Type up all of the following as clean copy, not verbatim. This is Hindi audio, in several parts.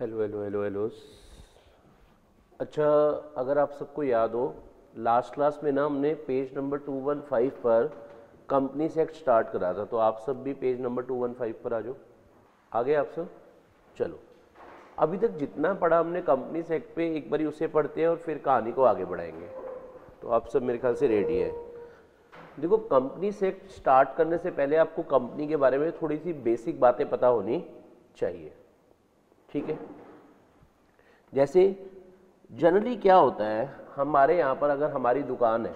Hello hello hello hello. अच्छा, अगर आप सबको याद हो, लास्ट क्लास में ना हमने पेज नंबर 215 पर कंपनीज एक्ट स्टार्ट करा था, तो आप सब भी पेज नंबर 215 पर आ जाओ। आगे आप सब चलो। अभी तक जितना पढ़ा हमने कंपनीज एक्ट पे, एक बारी उसे पढ़ते हैं और फिर कहानी को आगे बढ़ाएंगे। तो आप सब मेरे ख्याल से रेडी है। देखो, कंपनीज एक्ट स्टार्ट करने से पहले आपको कंपनी के बारे में थोड़ी सी बेसिक बातें पता होनी चाहिए, ठीक है। जैसे जनरली क्या होता है, हमारे यहाँ पर अगर हमारी दुकान है,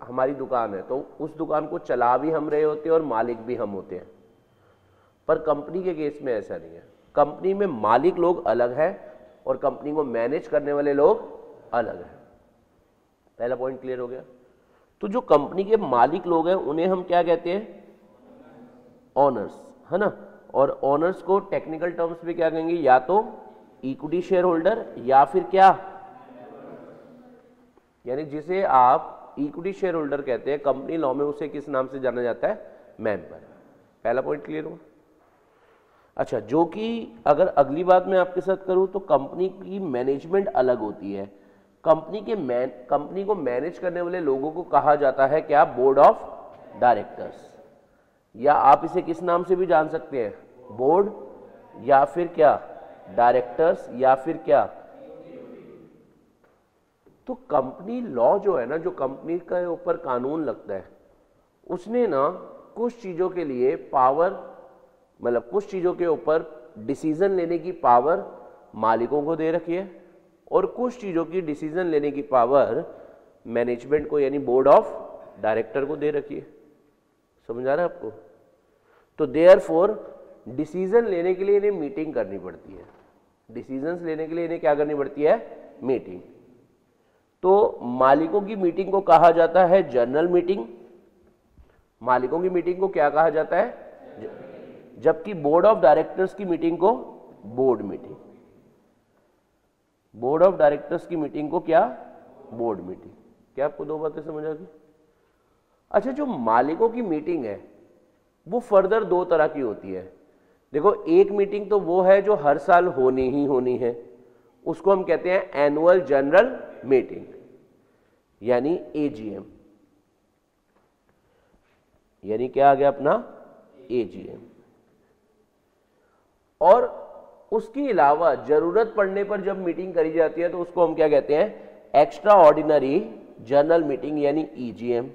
हमारी दुकान है, तो उस दुकान को चला भी हम रहे होते हैं और मालिक भी हम होते हैं। पर कंपनी के केस में ऐसा नहीं है। कंपनी में मालिक लोग अलग है और कंपनी को मैनेज करने वाले लोग अलग हैं। पहला पॉइंट क्लियर हो गया। तो जो कंपनी के मालिक लोग हैं उन्हें हम क्या कहते हैं? ओनर्स, है ना। और ओनर्स को टेक्निकल टर्म्स में क्या कहेंगे? या तो इक्विटी शेयर होल्डर या फिर क्या, यानी जिसे आप इक्विटी शेयर होल्डर कहते हैं, कंपनी लॉ में उसे किस नाम से जाना जाता है? मेंबर। पहला पॉइंट क्लियर हुआ। अच्छा, जो कि अगर अगली बात मैं आपके साथ करूं तो कंपनी की मैनेजमेंट अलग होती है। कंपनी को मैनेज करने वाले लोगों को कहा जाता है क्या? बोर्ड ऑफ डायरेक्टर्स, या आप इसे किस नाम से भी जान सकते हैं? बोर्ड, या फिर क्या? डायरेक्टर्स, या फिर क्या? तो कंपनी लॉ जो है ना, जो कंपनी के ऊपर कानून लगता है, उसने ना कुछ चीजों के लिए पावर, मतलब कुछ चीजों के ऊपर डिसीजन लेने की पावर मालिकों को दे रखी है और कुछ चीजों की डिसीजन लेने की पावर मैनेजमेंट को, यानी बोर्ड ऑफ डायरेक्टर को दे रखी है। समझ आ रहा है आपको? तो देयरफॉर डिसीजन लेने के लिए इन्हें मीटिंग करनी पड़ती है। डिसीजंस लेने के लिए इन्हें क्या करनी पड़ती है? मीटिंग। तो मालिकों की मीटिंग को कहा जाता है जनरल मीटिंग। मालिकों की मीटिंग को क्या कहा जाता है? जबकि बोर्ड ऑफ डायरेक्टर्स की मीटिंग को board meeting. Board of directors की मीटिंग को क्या? Board meeting. क्या आपको दो बातें समझ आ गई? अच्छा, जो मालिकों की मीटिंग है वो फर्दर दो तरह की होती है। देखो, एक मीटिंग तो वो है जो हर साल होनी ही होनी है, उसको हम कहते हैं एनुअल जनरल मीटिंग, यानी एजीएम। यानी क्या आ गया अपना? एजीएम। और उसके अलावा जरूरत पड़ने पर जब मीटिंग करी जाती है तो उसको हम क्या कहते हैं? एक्स्ट्रा ऑर्डिनरी जनरल मीटिंग, यानी ईजीएम।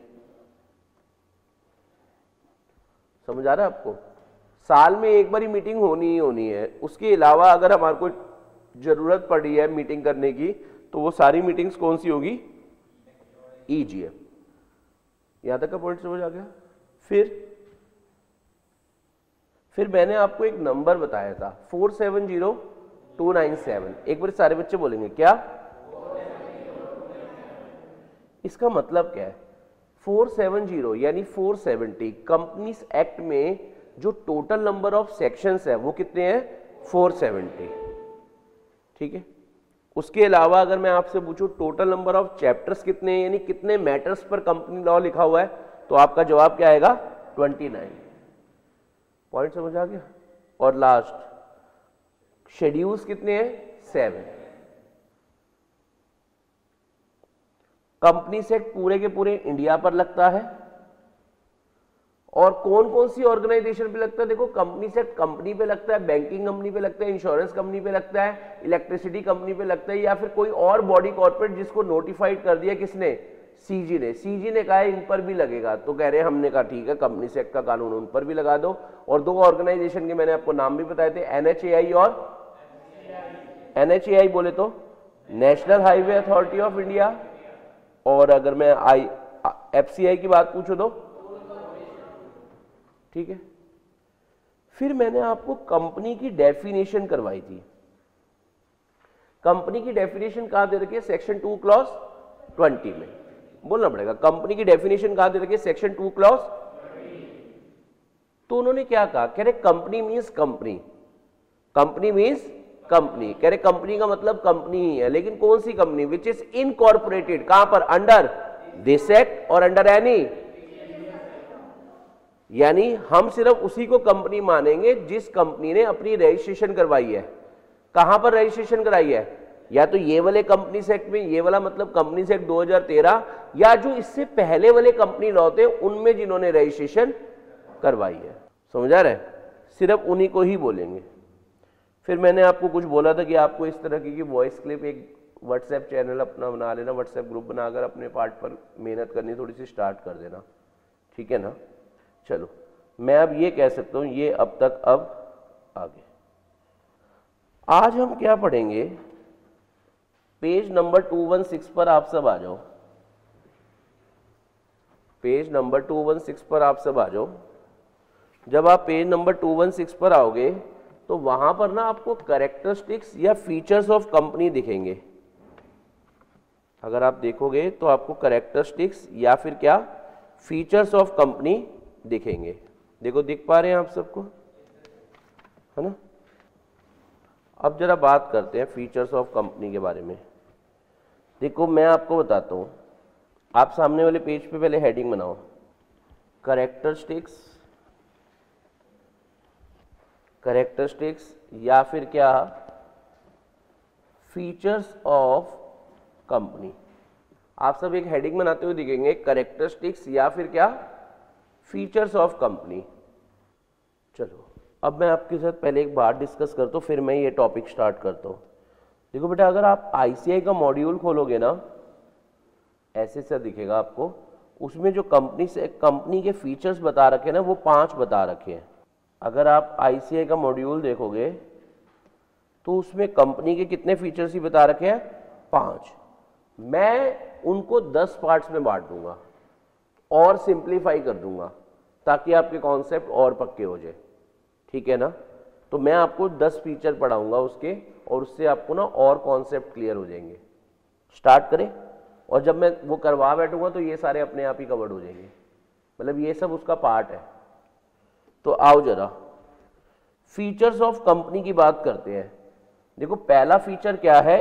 समझ आ रहा है आपको? साल में एक बारी मीटिंग होनी ही होनी है। उसके अलावा अगर हमारे को जरूरत पड़ी है मीटिंग करने की तो वो सारी मीटिंग्स कौन सी होगी? ईजीएम। यहां तक का पॉइंट समझ आ गया? फिर मैंने आपको एक नंबर बताया था 470297। एक बार सारे बच्चे बोलेंगे क्या? इसका मतलब क्या है? 470 यानी 470 कंपनीज एक्ट में जो टोटल नंबर ऑफ सेक्शंस है वो कितने हैं? 470। ठीक है। उसके अलावा अगर मैं आपसे पूछूं टोटल नंबर ऑफ चैप्टर्स कितने हैं, यानी कितने मैटर्स पर कंपनी लॉ लिखा हुआ है, तो आपका जवाब क्या आएगा? 29। पॉइंट समझ आ गया? और लास्ट, शेड्यूल्स कितने हैं? 7। कंपनी सेक्ट पूरे के पूरे इंडिया पर लगता है। और कौन कौन सी ऑर्गेनाइजेशन पे लगता है? देखो, कंपनी सेक्ट कंपनी पे लगता है, बैंकिंग कंपनी पे लगता है, इंश्योरेंस कंपनी पे लगता है, इलेक्ट्रिसिटी कंपनी पे लगता है, या फिर कोई और बॉडी कॉर्पोरेट जिसको नोटिफाइड कर दिया किसने? सीजी ने। सीजी ने कहा इन पर भी लगेगा, तो कह रहे हैं, हमने कहा ठीक है, कंपनी सेक्ट का कानून उन पर भी लगा दो। और दो ऑर्गेनाइजेशन के मैंने आपको नाम भी बताए थे, एनएचएआई और एनएचएआई बोले तो national highway authority of India, और अगर मैं एफसीआई की बात पूछूं तो ठीक है। फिर मैंने आपको कंपनी की डेफिनेशन करवाई थी। कंपनी की डेफिनेशन कहां दे रखी है? सेक्शन 2 क्लॉज 20 में। बोलना पड़ेगा, कंपनी की डेफिनेशन कहां दे रखी है? Section 2 clause. तो उन्होंने क्या कहा? कह रहे company means company. Company means company. कह रहे कंपनी का मतलब कंपनी ही है, लेकिन कौन सी कंपनी? Which is incorporated. कहां पर? अंडर दिस एक्ट और अंडर एनी, यानी हम सिर्फ उसी को कंपनी मानेंगे जिस कंपनी ने अपनी रजिस्ट्रेशन करवाई है। कहां पर रजिस्ट्रेशन कराई है? या तो ये वाले कंपनीज एक्ट में, ये वाला मतलब कंपनीज एक्ट 2013, या जो इससे पहले वाले कंपनी लॉ थे उनमें जिन्होंने रजिस्ट्रेशन करवाई है। समझ आ रहा है? सिर्फ उन्हीं को ही बोलेंगे। फिर मैंने आपको कुछ बोला था कि आपको इस तरह की वॉइस क्लिप एक व्हाट्सएप चैनल अपना बना लेना, व्हाट्सएप ग्रुप बनाकर अपने पार्ट पर मेहनत करनी थोड़ी सी स्टार्ट कर देना, ठीक है ना। चलो मैं अब ये कह सकता हूं ये अब तक, अब आगे आज हम क्या पढ़ेंगे, पेज नंबर 216 पर आप सब आ जाओ। पेज नंबर 216 पर आप सब आ जाओ। जब आप पेज नंबर 216 पर आओगे तो वहां पर ना आपको कैरेक्टरिस्टिक्स या फीचर्स ऑफ कंपनी दिखेंगे। अगर आप देखोगे तो आपको कैरेक्टरिस्टिक्स या फिर क्या फीचर्स ऑफ कंपनी दिखेंगे। देखो दिख पा रहे हैं आप सबको, है ना। अब जरा बात करते हैं फीचर्स ऑफ कंपनी के बारे में। देखो मैं आपको बताता हूं, आप सामने वाले पेज पे पहले हेडिंग बनाओ, कैरेक्टरिस्टिक्स या फिर क्या फीचर्स ऑफ कंपनी। आप सब एक हेडिंग बनाते हुए दिखेंगे, कैरेक्टरिस्टिक्स या फिर क्या फीचर्स ऑफ कंपनी। चलो अब मैं आपके साथ पहले एक बात डिस्कस करता हूँ, फिर मैं ये टॉपिक स्टार्ट करता हूँ। देखो बेटा, अगर आप आईसीआई का मॉड्यूल खोलोगे ना, ऐसे सा दिखेगा आपको, उसमें जो कंपनी के फीचर्स बता रखे हैं ना, वो 5 बता रखे हैं। अगर आप आईसीआई का मॉड्यूल देखोगे तो उसमें कंपनी के कितने फीचर्स ही बता रखे हैं? 5। मैं उनको 10 पार्ट्स में बांट दूंगा और सिंप्लीफाई कर दूंगा ताकि आपके कॉन्सेप्ट और पक्के हो जाए, ठीक है ना। तो मैं आपको 10 फीचर पढ़ाऊंगा उसके, और उससे आपको ना और कॉन्सेप्ट क्लियर हो जाएंगे। स्टार्ट करें, और जब मैं वो करवा बैठूंगा तो ये सारे अपने आप ही कवर्ड हो जाएंगे, मतलब ये सब उसका पार्ट है। तो आओ जरा फीचर्स ऑफ कंपनी की बात करते हैं। देखो पहला फीचर क्या है?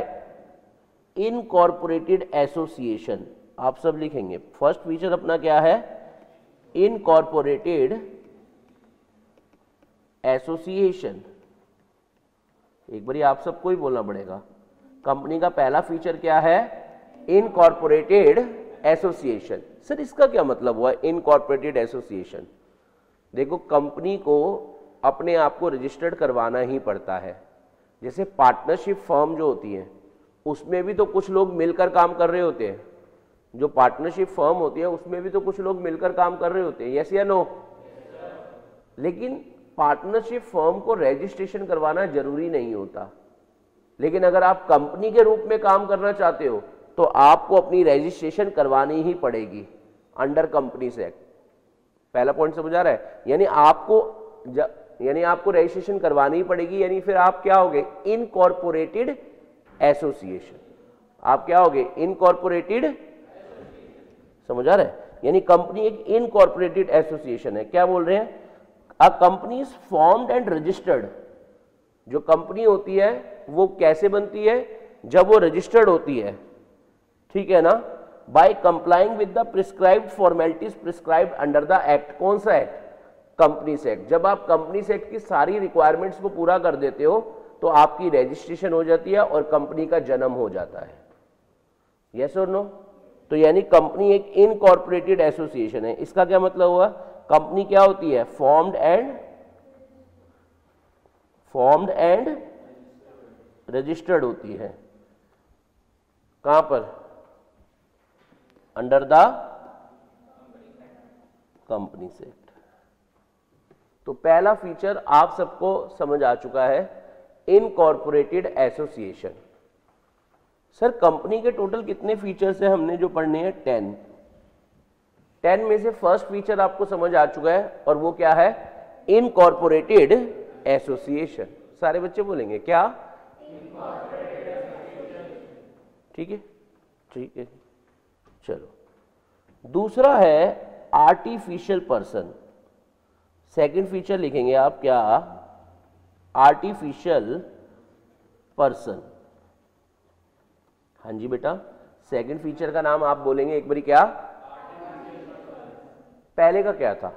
Incorporated association. आप सब लिखेंगे, फर्स्ट फीचर अपना क्या है? Incorporated association. एक बारी आप सबको ही बोलना पड़ेगा, कंपनी का पहला फीचर क्या है? Incorporated association. सर इसका क्या मतलब हुआ इनकॉर्पोरेटेड एसोसिएशन? देखो कंपनी को अपने आप को रजिस्टर्ड करवाना ही पड़ता है। जैसे पार्टनरशिप फर्म जो होती है उसमें भी तो कुछ लोग मिलकर काम कर रहे होते हैं। जो पार्टनरशिप फर्म होती है उसमें भी तो कुछ लोग मिलकर काम कर रहे होते हैं, यस या नो? लेकिन पार्टनरशिप फर्म को रजिस्ट्रेशन करवाना जरूरी नहीं होता। लेकिन अगर आप कंपनी के रूप में काम करना चाहते हो तो आपको अपनी रजिस्ट्रेशन करवानी ही पड़ेगी अंडर कंपनीज एक्ट। पहला पॉइंट समझ आ रहा है? यानी आपको रजिस्ट्रेशन करवानी ही पड़ेगी, यानी फिर आप क्या होगे? Incorporated association. आप क्या होगे? इनकॉर्पोरेटेड। समझ आ रहा है? यानी कंपनी एक इनकॉर्पोरेटेड एसोसिएशन है। क्या बोल रहे हैं? A company is formed and registered. जो कंपनी होती है वो कैसे बनती है? जब वो रजिस्टर्ड होती है, ठीक है ना, by complying with the prescribed formalities prescribed under the act. कौन सा एक्ट? Companies act. जब आप कंपनीज एक्ट की सारी रिक्वायरमेंट्स को पूरा कर देते हो तो आपकी रजिस्ट्रेशन हो जाती है और कंपनी का जन्म हो जाता है। यस और नो? तो यानी कंपनी एक इनकॉर्पोरेटेड एसोसिएशन है। इसका क्या मतलब हुआ? कंपनी क्या होती है? फॉर्म्ड एंड रजिस्टर्ड होती है। कहां पर? Under the companies act. तो पहला फीचर आप सबको समझ आ चुका है, इनकॉर्पोरेटेड एसोसिएशन। सर कंपनी के टोटल कितने फीचर्स हैं हमने जो पढ़ने हैं? 10 में से फर्स्ट फीचर आपको समझ आ चुका है, और वो क्या है? Incorporated association. सारे बच्चे बोलेंगे क्या? ठीक है, ठीक है। चलो दूसरा है आर्टिफिशियल पर्सन। सेकंड फीचर लिखेंगे आप क्या? Artificial person. हाँ जी बेटा, सेकंड फीचर का नाम आप बोलेंगे एक बारी क्या? पहले का क्या था?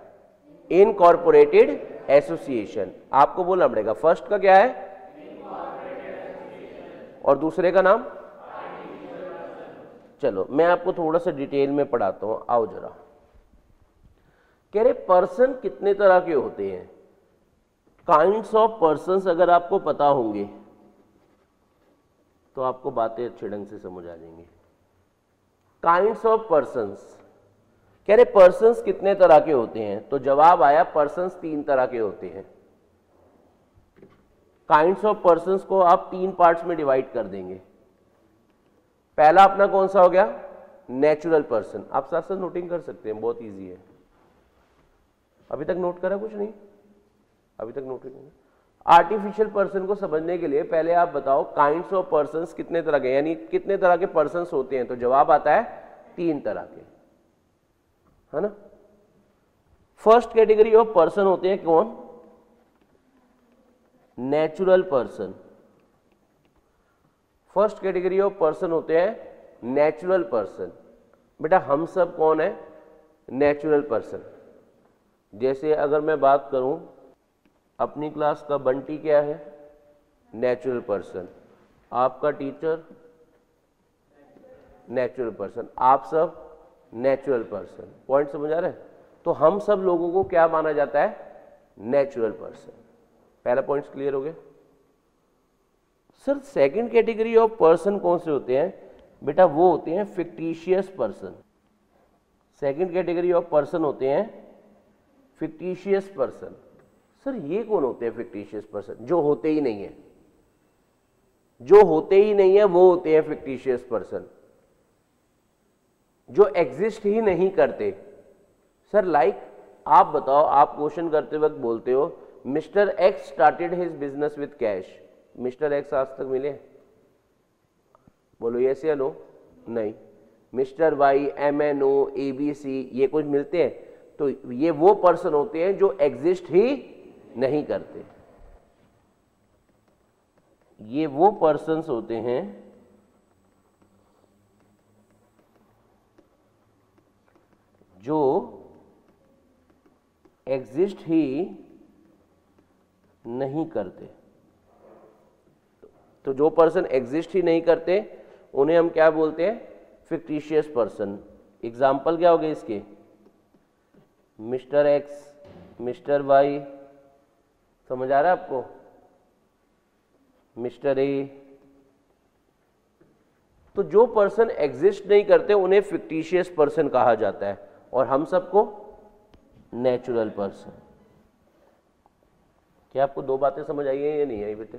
Incorporated association. आपको बोलना पड़ेगा फर्स्ट का क्या है और दूसरे का नाम। चलो मैं आपको थोड़ा सा डिटेल में पढ़ाता हूं, आओ जरा। कह रहे पर्सन कितने तरह के होते हैं, काइंड्स ऑफ पर्सन्स अगर आपको पता होंगे तो आपको बातें अच्छे ढंग से समझ आ जाएंगी। काइंड्स ऑफ पर्सन्स, कह रहे पर्सन्स कितने तरह के होते हैं, तो जवाब आया पर्सन्स 3 तरह के होते हैं। काइंड्स ऑफ पर्सन्स को आप 3 पार्ट्स में डिवाइड कर देंगे। पहला अपना कौन सा हो गया, नेचुरल पर्सन। आप साथ साथ नोटिंग कर सकते हैं, बहुत इजी है। अभी तक नोट करा कुछ नहीं, अभी तक नोट नहीं। आर्टिफिशियल पर्सन को समझने के लिए पहले आप बताओ काइंड्स ऑफ पर्सन्स कितने तरह के, यानी कितने तरह के पर्सन्स होते हैं, तो जवाब आता है 3 तरह के, है ना। फर्स्ट कैटेगरी ऑफ पर्सन होते हैं कौन, natural person. First category of person होते हैं नेचुरल पर्सन। बेटा हम सब कौन है, नेचुरल पर्सन। जैसे अगर मैं बात करूं अपनी क्लास का बंटी क्या है, नेचुरल पर्सन। आपका टीचर नेचुरल पर्सन, आप सब नेचुरल पर्सन। पॉइंट समझ आ रहा है। तो हम सब लोगों को क्या माना जाता है, नेचुरल पर्सन। पहला पॉइंट क्लियर हो गया। Sir second category of person कौन से होते हैं, बेटा वो होते हैं fictitious person. Second category of person होते हैं फिक्टिशियस पर्सन। सर ये कौन होते हैं फिक्टिशियस पर्सन, जो होते ही नहीं है, जो होते ही नहीं है वो होते हैं फिक्टिशियस पर्सन, जो एग्जिस्ट ही नहीं करते। सर लाइक आप बताओ, आप क्वेश्चन करते वक्त बोलते हो mister x started his business with cash. Mister x आज तक मिले, बोलो यस या नो, नहीं। मिस्टर वाई, MNO, ABC ये कुछ मिलते हैं, तो ये वो पर्सन होते हैं जो एग्जिस्ट ही नहीं करते। ये वो पर्सन्स होते हैं जो एग्जिस्ट ही नहीं करते। तो जो पर्सन एग्जिस्ट ही नहीं करते उन्हें हम क्या बोलते हैं, फिक्टिशियस पर्सन। एग्जाम्पल क्या हो गए इसके, मिस्टर एक्स, मिस्टर वाई, समझ आ रहा है आपको, मिस्टर ए। तो जो पर्सन एग्जिस्ट नहीं करते उन्हें फिक्टिशियस पर्सन कहा जाता है, और हम सबको नेचुरल पर्सन। क्या आपको 2 बातें समझ आई है या नहीं आई बेटे।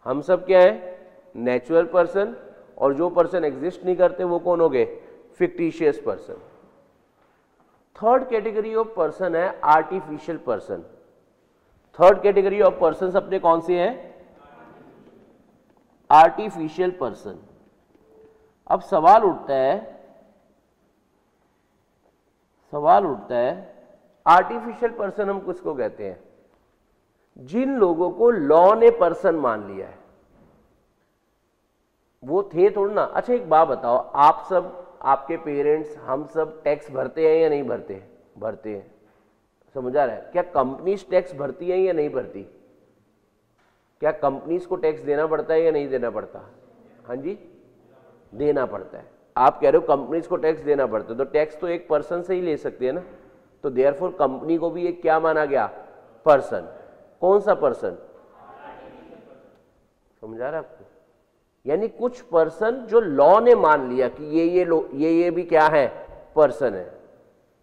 हम सब क्या है, नेचुरल पर्सन, और जो पर्सन एग्जिस्ट नहीं करते वो कौन हो गए, fictitious person. Third category of person है artificial person. Third category of person अपने कौन से हैं, आर्टिफिशियल पर्सन। अब सवाल उठता है आर्टिफिशियल पर्सन हम किसको कहते हैं, जिन लोगों को लॉ ने पर्सन मान लिया है। वो थे थोड़ा ना। अच्छा एक बात बताओ, आप सब, आपके पेरेंट्स, हम सब टैक्स भरते हैं या नहीं भरते, भरते हैं। समझ आ रहा है। क्या कंपनीज टैक्स भरती है या नहीं भरती, क्या कंपनीज को टैक्स देना पड़ता है या नहीं देना पड़ता, हाँ जी देना पड़ता है। आप कह रहे हो कंपनीज को टैक्स देना पड़ता है, तो टैक्स तो एक पर्सन से ही ले सकते हैं ना। तो देयरफॉर कंपनी को भी एक क्या माना गया, पर्सन। कौन सा पर्सन, समझ आ रहा है आपको। यानी कुछ पर्सन जो लॉ ने मान लिया कि ये भी क्या है, पर्सन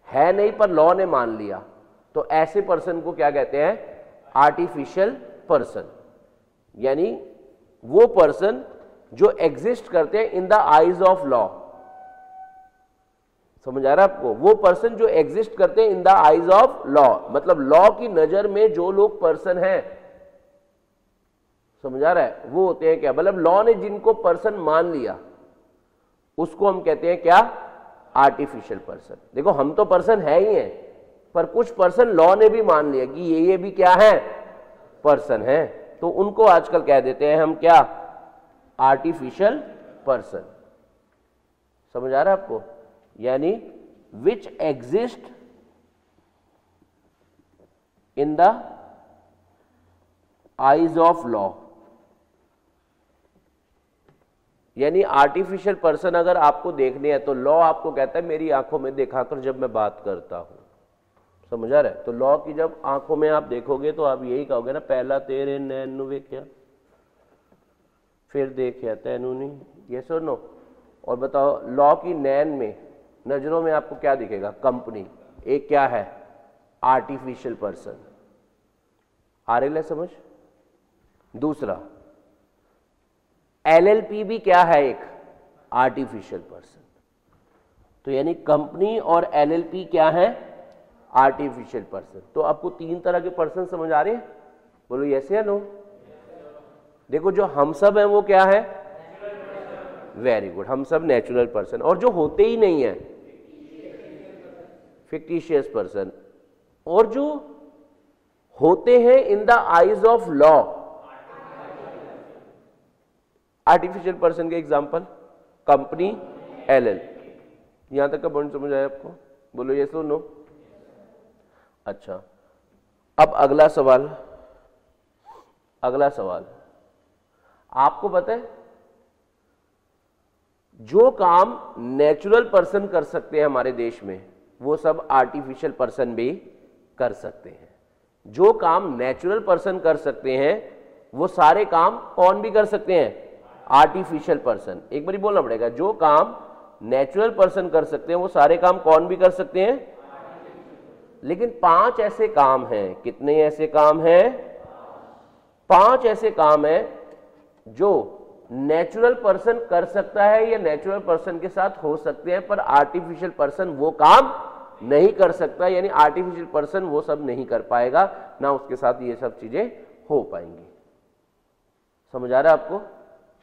है नहीं पर लॉ ने मान लिया, तो ऐसे पर्सन को क्या कहते हैं, आर्टिफिशियल पर्सन। यानी वो पर्सन जो एग्जिस्ट करते हैं in the eyes of law. समझ आ रहा है आपको, वो पर्सन जो एग्जिस्ट करते हैं in the eyes of law, मतलब लॉ की नजर में जो लोग पर्सन हैं, समझ आ रहा है, वो होते हैं क्या, मतलब लॉ ने जिनको पर्सन मान लिया उसको हम कहते हैं क्या, आर्टिफिशियल पर्सन। देखो हम तो पर्सन है ही हैं, पर कुछ पर्सन लॉ ने भी मान लिया कि ये भी क्या है, पर्सन है, तो उनको आजकल कह देते हैं हम क्या, आर्टिफिशियल पर्सन। समझ आ रहा है आपको। यानी which exist in the eyes of law, यानी आर्टिफिशियल पर्सन अगर आपको देखने हैं तो लॉ आपको कहता है मेरी आंखों में दिखाकर जब मैं बात करता हूं, समझ आ रहा है? तो लॉ की जब आंखों में आप देखोगे तो आप यही कहोगे ना, पहला तेरे नैन वेख्या फिर देखिया तैनू नहीं, ये सो नो। और बताओ लॉ की नैन में नजरों में आपको क्या दिखेगा? कंपनी। एक क्या है? Artificial person. आ रही है समझ? दूसरा एलएलपी भी क्या है? एक आर्टिफिशियल पर्सन। तो यानी कंपनी और एलएलपी क्या है? Artificial person. तो आपको तीन तरह के पर्सन समझ आ रहे हैं? बोलो यस या नो। देखो जो हम सब हैं वो क्या है? वेरी गुड, हम सब नेचुरल पर्सन। और जो होते ही नहीं है फिक्टिशियस पर्सन। और जो होते हैं in the eyes of law, artificial person के एग्जांपल कंपनी, एलएलपी। यहां तक का पॉइंट समझ आया आपको? बोलो यस और नो। अच्छा, अब अगला सवाल। अगला सवाल, आपको पता है जो काम नेचुरल पर्सन कर सकते हैं हमारे देश में वो सब आर्टिफिशियल पर्सन भी कर सकते हैं। जो काम नेचुरल पर्सन कर सकते हैं वो सारे काम कौन भी कर सकते हैं? Artificial person. एक बार बोलना पड़ेगा, जो काम नेचुरल पर्सन कर सकते हैं वो सारे काम कौन भी कर सकते हैं? लेकिन 5 ऐसे काम हैं। कितने ऐसे काम हैं? 5 ऐसे काम हैं जो नेचुरल पर्सन कर सकता है या नेचुरल पर्सन के साथ हो सकते हैं, पर आर्टिफिशियल पर्सन वो काम नहीं कर सकता। यानी आर्टिफिशियल पर्सन वो सब नहीं कर पाएगा, ना उसके साथ ये सब चीजें हो पाएंगी। समझ आ रहा है आपको?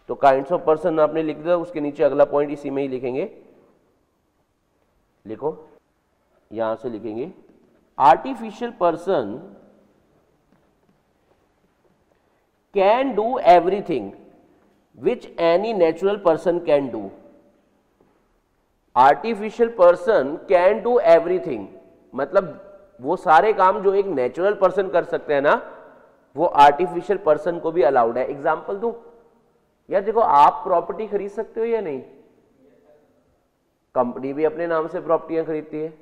तो काइंड्स ऑफ पर्सन आपने लिख दिया, उसके नीचे अगला पॉइंट इसी में ही लिखेंगे। लिखो, यहां से लिखेंगे artificial person can do everything which any natural person can do. Artificial person can do everything, मतलब वो सारे काम जो एक नेचुरल पर्सन कर सकते हैं ना, वो आर्टिफिशियल पर्सन को भी अलाउड है। एग्जाम्पल दूं? यार देखो, आप प्रॉपर्टी खरीद सकते हो या नहीं? कंपनी भी अपने नाम से प्रॉपर्टियां खरीदती है।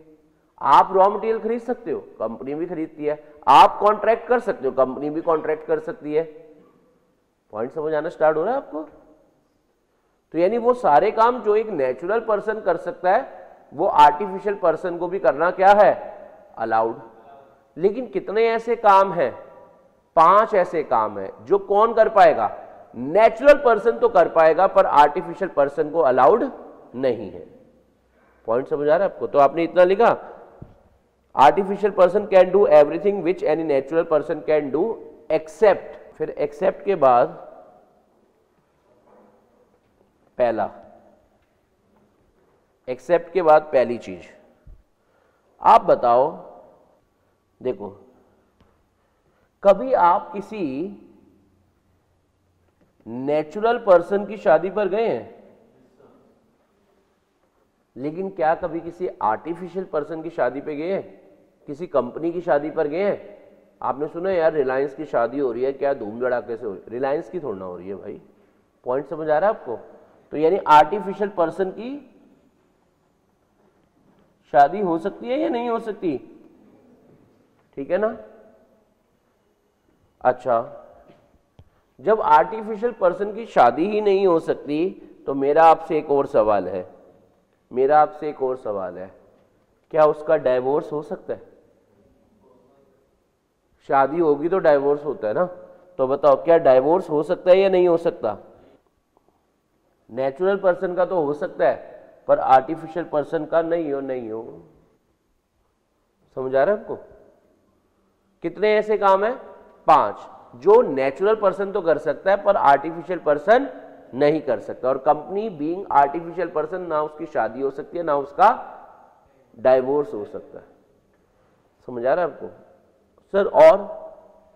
आप रॉ मटेरियल खरीद सकते हो, कंपनी भी खरीदती है। आप कॉन्ट्रैक्ट कर सकते हो, कंपनी भी कॉन्ट्रैक्ट कर सकती है। पॉइंट समझ आना स्टार्ट हो रहा है आपको? तो यानी वो सारे काम जो एक नेचुरल पर्सन कर सकता है वो आर्टिफिशियल पर्सन को भी करना क्या है? अलाउड। लेकिन कितने ऐसे काम हैं? 5 ऐसे काम हैं जो कौन कर पाएगा? नेचुरल पर्सन तो कर पाएगा पर आर्टिफिशियल पर्सन को अलाउड नहीं है। पॉइंट समझ आ रहा है आपको? तो आपने इतना लिखा, artificial person can do everything which any natural person can do except. फिर एक्सेप्ट के बाद पहला, एक्सेप्ट के बाद पहली चीज आप बताओ। देखो, कभी आप किसी नेचुरल पर्सन की शादी पर गए हैं? लेकिन क्या कभी किसी आर्टिफिशियल पर्सन की शादी पे गए हैं? किसी कंपनी की शादी पर गए हैं? आपने सुना यार रिलायंस की शादी हो रही है, क्या धूम धड़ाके से हो रही है। रिलायंस की थोड़ी ना हो रही है भाई। पॉइंट समझ आ रहा है आपको? तो यानी आर्टिफिशियल पर्सन की शादी हो सकती है या नहीं हो सकती? ठीक है ना? अच्छा, जब आर्टिफिशियल पर्सन की शादी ही नहीं हो सकती तो मेरा आपसे एक और सवाल है। मेरा आपसे एक और सवाल है, क्या उसका डाइवोर्स हो सकता है? शादी होगी तो डाइवोर्स होता है ना। तो बताओ, क्या डाइवोर्स हो सकता है या नहीं हो सकता? नेचुरल पर्सन का तो हो सकता है पर आर्टिफिशियल पर्सन का नहीं हो। समझ आ रहा है आपको? कितने ऐसे काम है? 5 जो नेचुरल पर्सन तो कर सकता है पर आर्टिफिशियल पर्सन नहीं कर सकता। और कंपनी बीइंग आर्टिफिशियल पर्सन, ना उसकी शादी हो सकती है ना उसका डाइवोर्स हो सकता है। समझ आ रहा है आपको? सर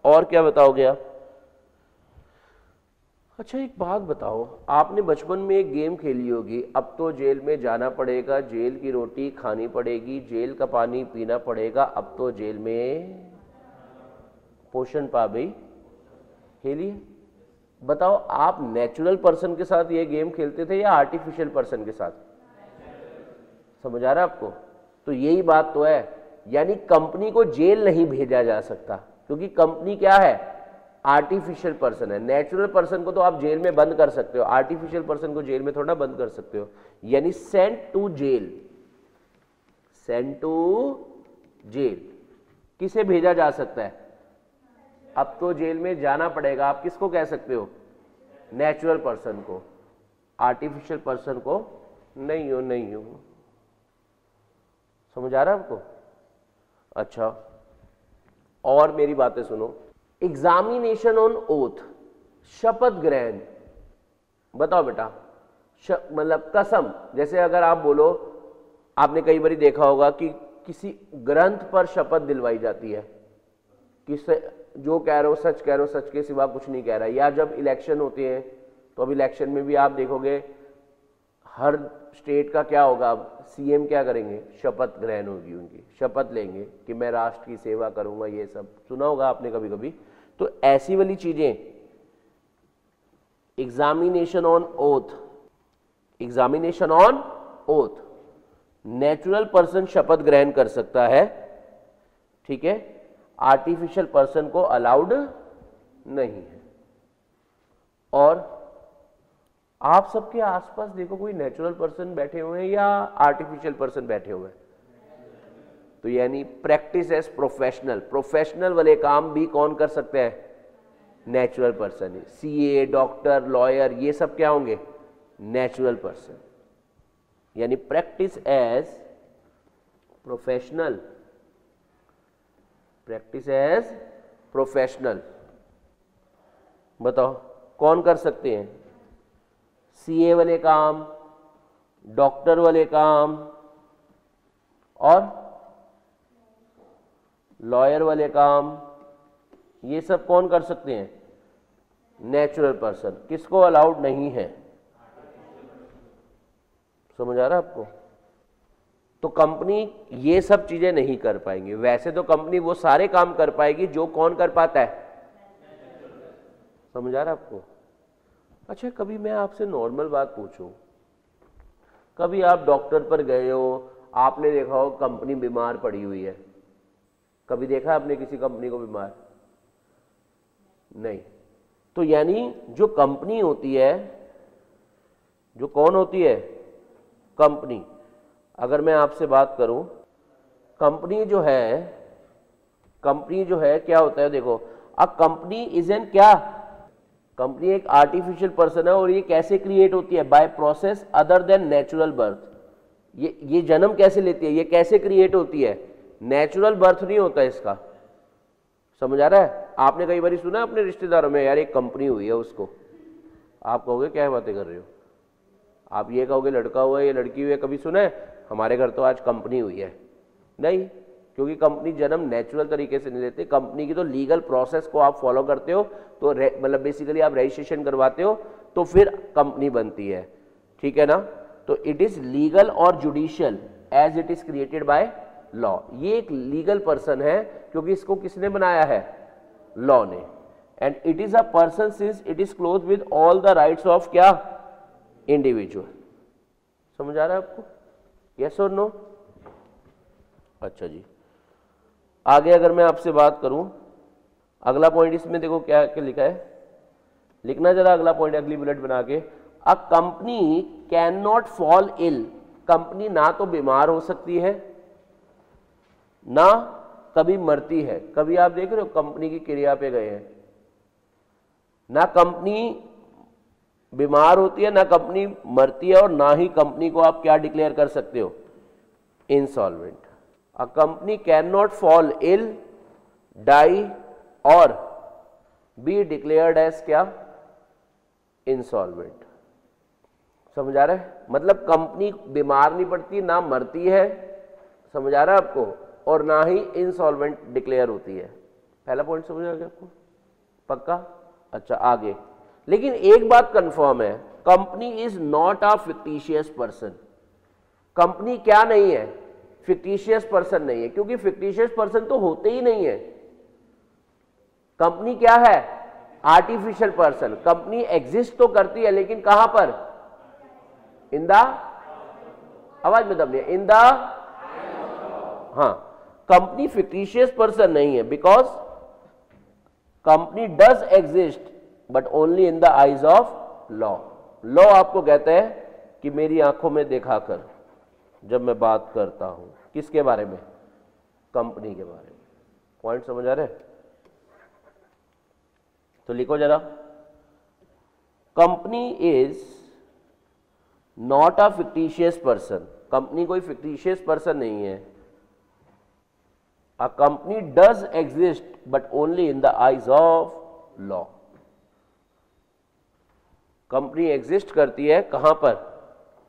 और क्या बताओगे आप? अच्छा एक बात बताओ, आपने बचपन में एक गेम खेली होगी, अब तो जेल में जाना पड़ेगा, जेल की रोटी खानी पड़ेगी, जेल का पानी पीना पड़ेगा, अब तो जेल में पोषण पा भी हेली। बताओ आप नेचुरल पर्सन के साथ ये गेम खेलते थे या आर्टिफिशियल पर्सन के साथ? समझ आ रहा है आपको? तो यही बात तो है, यानी कंपनी को जेल नहीं भेजा जा सकता, क्योंकि कंपनी क्या है? आर्टिफिशियल पर्सन है। नेचुरल पर्सन को तो आप जेल में बंद कर सकते हो, आर्टिफिशियल पर्सन को जेल में थोड़ा बंद कर सकते हो। यानी sent to jail, sent to jail किसे भेजा जा सकता है? अब तो जेल में जाना पड़ेगा। आप किसको कह सकते हो? नेचुरल पर्सन को, आर्टिफिशियल पर्सन को नहीं हो, नहीं हो। समझ आ रहा है आपको? अच्छा, और मेरी बातें सुनो। एग्जामिनेशन ऑन ओथ, शपथ ग्रहण। बताओ बेटा, मतलब कसम, जैसे अगर आप बोलो, आपने कई बार देखा होगा कि किसी ग्रंथ पर शपथ दिलवाई जाती है कि जो कह रहे हो सच कह रहे हो, सच के सिवा कुछ नहीं कह रहा। या जब इलेक्शन होते हैं तो अब इलेक्शन में भी आप देखोगे हर स्टेट का क्या होगा, अब सीएम क्या करेंगे? शपथ ग्रहण होगी उनकी, शपथ लेंगे कि मैं राष्ट्र की सेवा करूंगा। ये सब सुना होगा आपने कभी कभी। तो ऐसी वाली चीजें, examination on oath, examination on oath, natural person शपथ ग्रहण कर सकता है, ठीक है, आर्टिफिशियल पर्सन को अलाउड नहीं है। और आप सबके आसपास देखो, कोई नेचुरल पर्सन बैठे हुए हैं या आर्टिफिशियल पर्सन बैठे हुए हैं? तो यानी प्रैक्टिस एज प्रोफेशनल, प्रोफेशनल वाले काम भी कौन कर सकते हैं? नेचुरल पर्सन है। सीए, डॉक्टर, लॉयर, ये सब क्या होंगे? Natural person. यानी practice as professional, practice as professional. बताओ कौन कर सकते हैं? सीए वाले काम, डॉक्टर वाले काम और लॉयर वाले काम, ये सब कौन कर सकते हैं? Natural person. किसको अलाउड नहीं है? समझ आ रहा है आपको? तो कंपनी ये सब चीजें नहीं कर पाएंगी। वैसे तो कंपनी वो सारे काम कर पाएगी जो कौन कर पाता है? समझ आ रहा है आपको? अच्छा, कभी मैं आपसे नॉर्मल बात पूछूं, कभी आप डॉक्टर पर गए हो, आपने देखा हो कंपनी बीमार पड़ी हुई है, कभी देखा आपने किसी कंपनी को बीमार? नहीं। तो यानी जो कंपनी होती है, जो कौन होती है? कंपनी। अगर मैं आपसे बात करूं, कंपनी जो है, कंपनी जो है क्या होता है? देखो, अ कंपनी इज एन क्या? कंपनी एक आर्टिफिशियल पर्सन है। और ये कैसे क्रिएट होती है? By process other than natural birth. ये जन्म कैसे लेती है? ये कैसे क्रिएट होती है? नेचुरल बर्थ नहीं होता इसका। समझ आ रहा है? आपने कई बार सुना अपने रिश्तेदारों में, यार एक कंपनी हुई है उसको। आप कहोगे क्या बातें कर रहे हो? आप ये कहोगे लड़का हुआ है या लड़की हुई है, कभी सुना है? हमारे घर तो आज कंपनी हुई है। नहीं, क्योंकि कंपनी जन्म नेचुरल तरीके से नहीं लेते। कंपनी की तो लीगल प्रोसेस को आप फॉलो करते हो, तो मतलब बेसिकली आप रजिस्ट्रेशन करवाते हो, तो फिर कंपनी बनती है। ठीक है ना? तो इट इज लीगल और judicial as it is created by law. ये एक लीगल पर्सन है क्योंकि इसको किसने बनाया है? लॉ ने। And it is a person since it is close with all the rights of क्या? इंडिविजुअल। समझ आ रहा है आपको? यस और नो? अच्छा जी, आगे अगर मैं आपसे बात करूं, अगला पॉइंट इसमें देखो क्या क्या लिखा है, लिखना जरा अगला पॉइंट अगली बुलेट बना के। A company can not fall ill, company ना तो बीमार हो सकती है ना कभी मरती है। कभी आप देख रहे हो कंपनी की क्रिया पे गए हैं, ना कंपनी बीमार होती है ना कंपनी मरती है, और ना ही कंपनी को आप क्या डिक्लेयर कर सकते हो? Insolvent. A company can not fall ill, die और बी डिक्लेयर्ड एज क्या? इंसॉल्वेंट। समझ आ रहा है? मतलब कंपनी बीमार नहीं पड़ती, ना मरती है, समझ आ रहा है आपको, और ना ही इंसॉल्वेंट डिक्लेयर होती है। पहला पॉइंट समझ आ गया आपको? पक्का? अच्छा, आगे। लेकिन एक बात कंफर्म है, company is not a fictitious person. Company क्या नहीं है? फिक्टिशियस पर्सन नहीं है, क्योंकि फिक्टिशियस पर्सन तो होते ही नहीं है। कंपनी क्या है? Artificial person. कंपनी एग्जिस्ट तो करती है लेकिन कहां पर? इन द, आवाज में दम नहीं, इन द, हाँ, कंपनी फिक्टिशियस पर्सन नहीं है, because company does exist but only in the eyes of law. Law आपको कहते हैं कि मेरी आंखों में देखा कर जब मैं बात करता हूं, किसके बारे में? कंपनी के बारे में। पॉइंट समझ आ रहे? तो लिखो जरा, company is not a fictitious person. Company कोई फिक्टिशियस पर्सन नहीं है। A company does exist but only in the eyes of law. Company exist करती है कहां पर?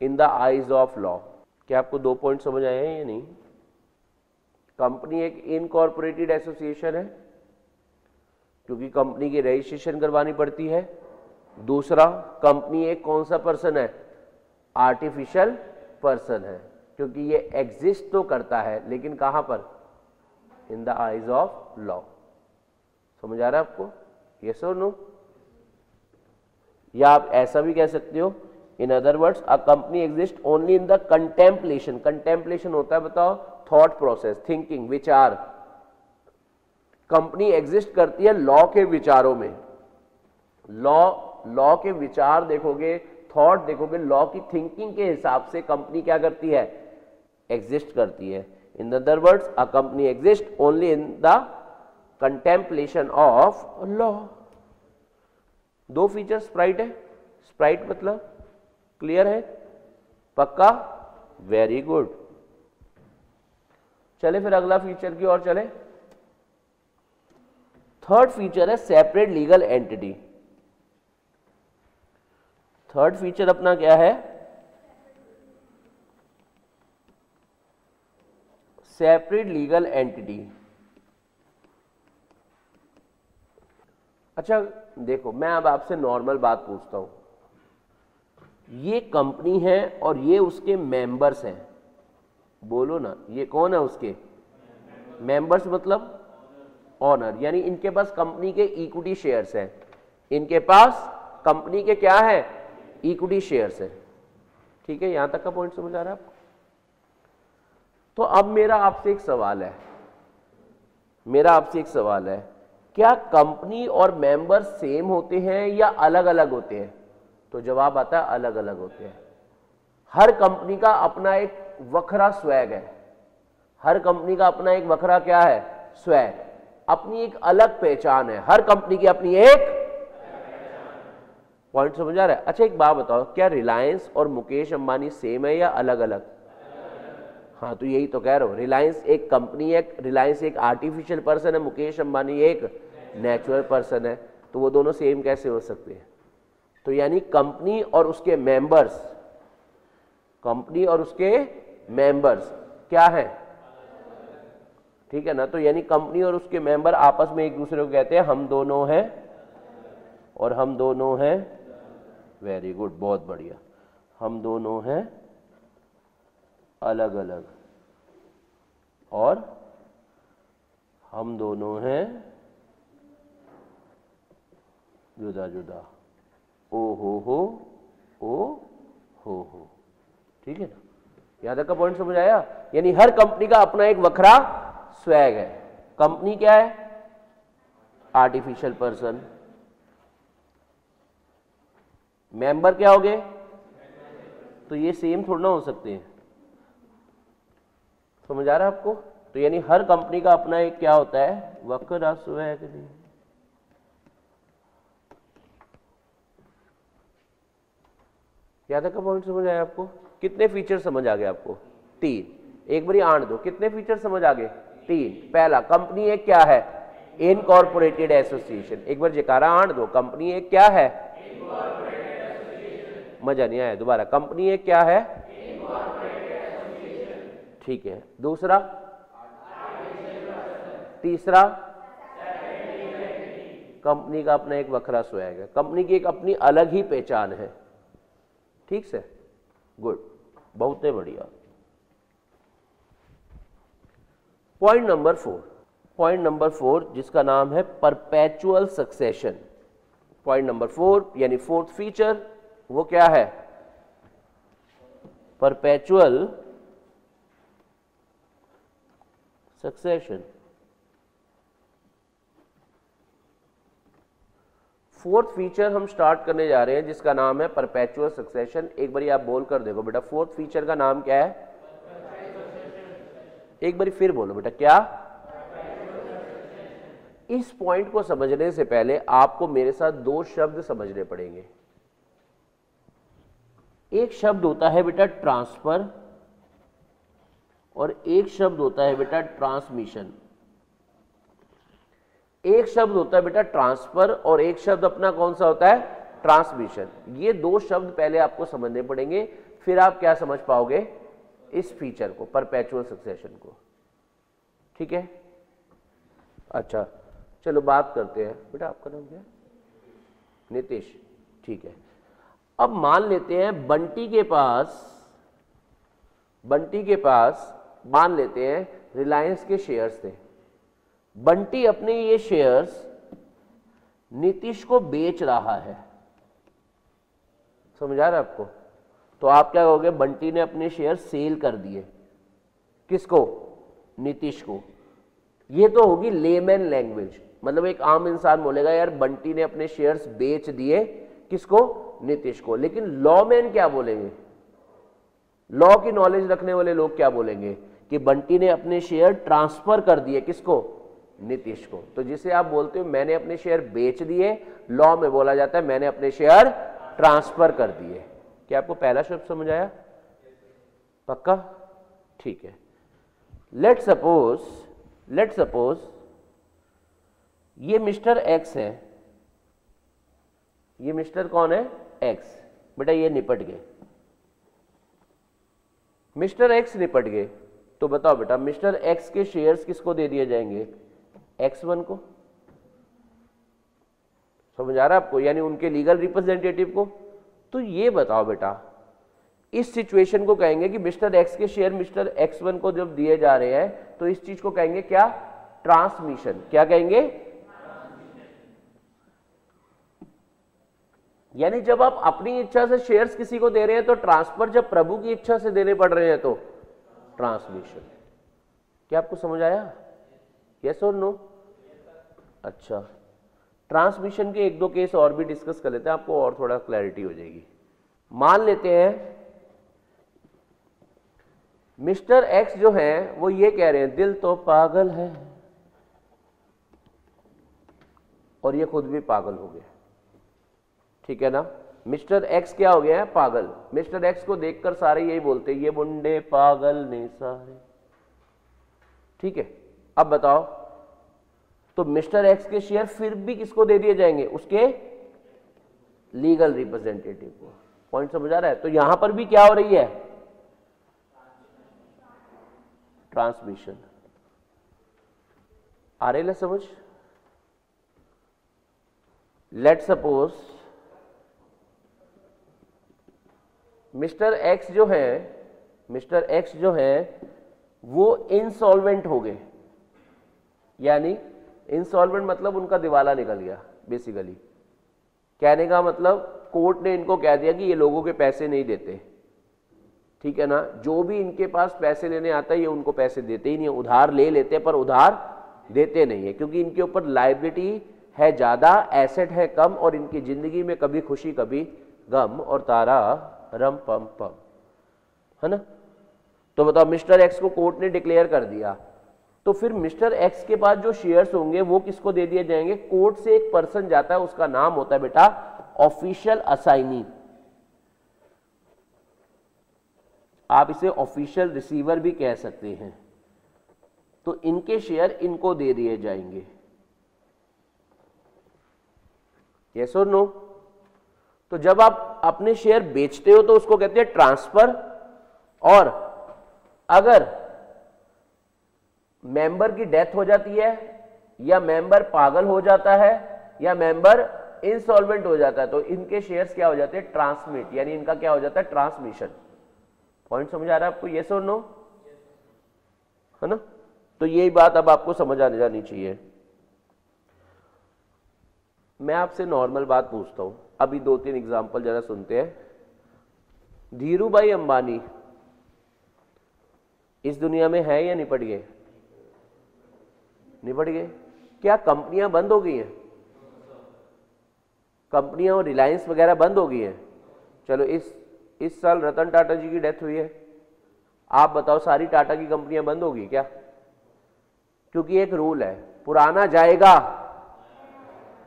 In the eyes of law. क्या आपको 2 पॉइंट समझ आए हैं या नहीं? कंपनी एक इनकॉर्पोरेटेड एसोसिएशन है क्योंकि कंपनी की रजिस्ट्रेशन करवानी पड़ती है। दूसरा, कंपनी एक कौन सा पर्सन है? आर्टिफिशियल पर्सन है, क्योंकि ये एग्जिस्ट तो करता है लेकिन कहां पर? In the eyes of law. समझ आ रहा है आपको? यस और नो? या आप ऐसा भी कह सकते हो, in other words, a company exist only in the contemplation. Contemplation होता है, बताओ, थॉट प्रोसेस, थिंकिंग, विचार। कंपनी एग्जिस्ट करती है लॉ के विचारों में। लॉ के विचार देखोगे, थॉट देखोगे, लॉ की थिंकिंग के हिसाब से कंपनी क्या करती है? एग्जिस्ट करती है। In other words, a company exist only in the contemplation of law. 2 feature Sprite है। स्प्राइट मतलब क्लियर है? पक्का? Very good. चले फिर अगला फीचर की ओर चले। थर्ड फीचर है separate legal entity. Third feature अपना क्या है? Separate legal entity. अच्छा देखो, मैं अब आपसे नॉर्मल बात पूछता हूं। ये कंपनी है और ये उसके मेंबर्स हैं। बोलो ना, ये कौन है उसके मेंबर्स? मतलब ऑनर, यानी इनके पास कंपनी के इक्विटी शेयर्स हैं। इनके पास कंपनी के क्या है? इक्विटी शेयर्स है। ठीक है, यहां तक का पॉइंट समझ आ रहा है आपको? तो अब मेरा आपसे एक सवाल है, क्या कंपनी और मेंबर सेम होते हैं या अलग अलग होते हैं? तो जवाब आता है अलग अलग होते हैं। हर कंपनी का अपना एक वखरा स्वैग है। हर कंपनी का अपना एक वखरा क्या है? स्वैग, अपनी एक अलग पहचान है। हर कंपनी की अपनी एक पॉइंट समझ आ रहा है? अच्छा एक बात बताओ, क्या रिलायंस और मुकेश अंबानी सेम है या अलग अलग? हाँ, तो यही तो कह रहा हूं, रिलायंस एक कंपनी है, रिलायंस एक आर्टिफिशियल पर्सन है, मुकेश अंबानी एक नेचुरल पर्सन है। तो वो दोनों सेम कैसे हो सकते हैं? तो यानी कंपनी और उसके मेंबर्स क्या है? ठीक है ना? तो यानी कंपनी और उसके मेंबर आपस में एक दूसरे को कहते हैं हम दोनों हैं और हम दोनों हैं। वेरी गुड, बहुत बढ़िया। हम दोनों हैं अलग अलग और हम दोनों हैं जुदा जुदा। ओ हो। ठीक है ना? यहां तक का पॉइंट समझ आया? यानी हर कंपनी का अपना एक वखरा स्वैग है। कंपनी क्या है? Artificial person. मेंबर क्या हो गए? तो ये सेम थोड़ा ना हो सकते हैं। समझ आ रहा है आपको? तो यानी हर कंपनी का अपना एक क्या होता है? वखरा स्वैग। क्या तक का पॉइंट समझ आया आपको? कितने फीचर समझ आ गए आपको? 3। एक बारी आंट दो, कितने फीचर समझ आ गए? 3। पहला, कंपनी एक क्या है? Incorporated association. एक बार जयकारा आंट दो, कंपनी एक क्या है? मजा नहीं आया, दोबारा, कंपनी एक क्या है? ठीक है। दूसरा, तीसरा, कंपनी का अपना एक वखरा स्वैग है। कंपनी की एक अपनी अलग ही पहचान है। ठीक से? गुड, बहुत बढ़िया। पॉइंट नंबर 4, पॉइंट नंबर 4 जिसका नाम है परपेचुअल सक्सेशन। पॉइंट नंबर 4 यानी फोर्थ फीचर वो क्या है? Perpetual succession. फोर्थ फीचर हम स्टार्ट करने जा रहे हैं जिसका नाम है परपेचुअल सक्सेशन। एक बारी आप बोल कर देखो बेटा, फोर्थ फीचर का नाम क्या है? एक बारी फिर बोलो बेटा, क्या? इस पॉइंट को समझने से पहले आपको मेरे साथ दो शब्द समझने पड़ेंगे। एक शब्द होता है बेटा ट्रांसफर और एक शब्द होता है बेटा ट्रांसमिशन। एक शब्द होता है बेटा ट्रांसफर और एक शब्द अपना कौन सा होता है? ट्रांसमिशन। ये दो शब्द पहले आपको समझने पड़ेंगे, फिर आप क्या समझ पाओगे इस फीचर को, परपेचुअल सक्सेशन को। ठीक है, अच्छा चलो बात करते हैं। बेटा आपका नाम क्या है? नीतीश। ठीक है, अब मान लेते हैं बंटी के पास मान लेते हैं रिलायंस के शेयर्स थे। बंटी अपने ये शेयर्स नीतीश को बेच रहा है। समझ आ रहा है आपको? तो आप क्या कहोगे? बंटी ने अपने शेयर सेल कर दिए। किसको? नीतीश को। ये तो होगी लेमैन लैंग्वेज, मतलब एक आम इंसान बोलेगा यार बंटी ने अपने शेयर्स बेच दिए। किसको? नीतीश को। लेकिन लॉ मैन क्या बोलेंगे? लॉ की नॉलेज रखने वाले लोग क्या बोलेंगे कि बंटी ने अपने शेयर ट्रांसफर कर दिए। किसको? नीतीश को। तो जिसे आप बोलते हो मैंने अपने शेयर बेच दिए, लॉ में बोला जाता है मैंने अपने शेयर ट्रांसफर कर दिए। क्या आपको पहला शब्द समझ आया? पक्का? ठीक है। लेट सपोज ये मिस्टर एक्स है। ये मिस्टर कौन है? एक्स। बेटा ये निपट गए, मिस्टर एक्स निपट गए। तो बताओ बेटा मिस्टर एक्स के शेयर्स किसको दे दिए जाएंगे? X1 को। समझ आ रहा है आपको? यानी उनके लीगल रिप्रेजेंटेटिव को। तो ये बताओ बेटा इस सिचुएशन को कहेंगे कि मिस्टर एक्स के शेयर मिस्टर X1 को जब दिए जा रहे हैं तो इस चीज को कहेंगे क्या? ट्रांसमिशन। क्या कहेंगे? यानी जब आप अपनी इच्छा से शेयर्स किसी को दे रहे हैं तो ट्रांसफर, जब प्रभु की इच्छा से देने पड़ रहे हैं तो ट्रांसमिशन। क्या आपको समझ आया? यस और नो? अच्छा, ट्रांसमिशन के एक दो केस और भी डिस्कस कर लेते हैं, आपको और थोड़ा क्लैरिटी हो जाएगी। मान लेते हैं मिस्टर एक्स जो है वो ये कह रहे हैं दिल तो पागल है, और ये खुद भी पागल हो गया। ठीक है ना? मिस्टर एक्स क्या हो गया है? पागल। मिस्टर एक्स को देखकर सारे यही बोलते हैं ये मुंडे पागल ने सारे। ठीक है, अब बताओ तो मिस्टर एक्स के शेयर फिर भी किसको दे दिए जाएंगे? उसके लीगल रिप्रेजेंटेटिव को। पॉइंट समझ आ रहा है? तो यहां पर भी क्या हो रही है? ट्रांसमिशन। आ रही है समझ? लेट सपोज मिस्टर एक्स जो है वो इंसॉल्वेंट हो गए। यानी इंसॉल्वेंट मतलब उनका दिवाला निकल गया। बेसिकली कहने का मतलब कोर्ट ने इनको कह दिया कि ये लोगों के पैसे नहीं देते। ठीक है ना? जो भी इनके पास पैसे लेने आता है ये उनको पैसे देते ही नहीं है। उधार ले लेते हैं पर उधार देते नहीं है, क्योंकि इनके ऊपर लायबिलिटी है ज्यादा, एसेट है कम, और इनकी जिंदगी में कभी खुशी कभी गम, और तारा रम पम पम। है ना? तो बताओ मिस्टर एक्स को कोर्ट ने डिक्लेयर कर दिया, तो फिर मिस्टर एक्स के पास जो शेयर्स होंगे वो किसको दे दिए जाएंगे? कोर्ट से एक पर्सन जाता है, उसका नाम होता है बेटा ऑफिशियल असाइनी। आप इसे ऑफिशियल रिसीवर भी कह सकते हैं। तो इनके शेयर इनको दे दिए जाएंगे। यस और नो? तो जब आप अपने शेयर बेचते हो तो उसको कहते हैं ट्रांसफर, और अगर मेंबर की डेथ हो जाती है या मेंबर पागल हो जाता है या मेंबर इंसॉल्वेंट हो जाता है तो इनके शेयर्स क्या हो जाते हैं? ट्रांसमिट। यानी इनका क्या हो जाता है? ट्रांसमिशन। पॉइंट समझ आ रहा है आपको? यस और नो? है ना? तो यही बात अब आपको समझ आ जानी चाहिए। मैं आपसे नॉर्मल बात पूछता हूं, अभी 2-3 एग्जाम्पल जरा सुनते हैं। धीरू भाई अंबानी इस दुनिया में है या निपट गए? निपट गए। क्या कंपनियां बंद हो गई हैं? कंपनियां और रिलायंस वगैरह बंद हो गई हैं। चलो इस साल रतन टाटा जी की डेथ हुई है, आप बताओ सारी टाटा की कंपनियां बंद होगी क्या? क्योंकि एक रूल है, पुराना जाएगा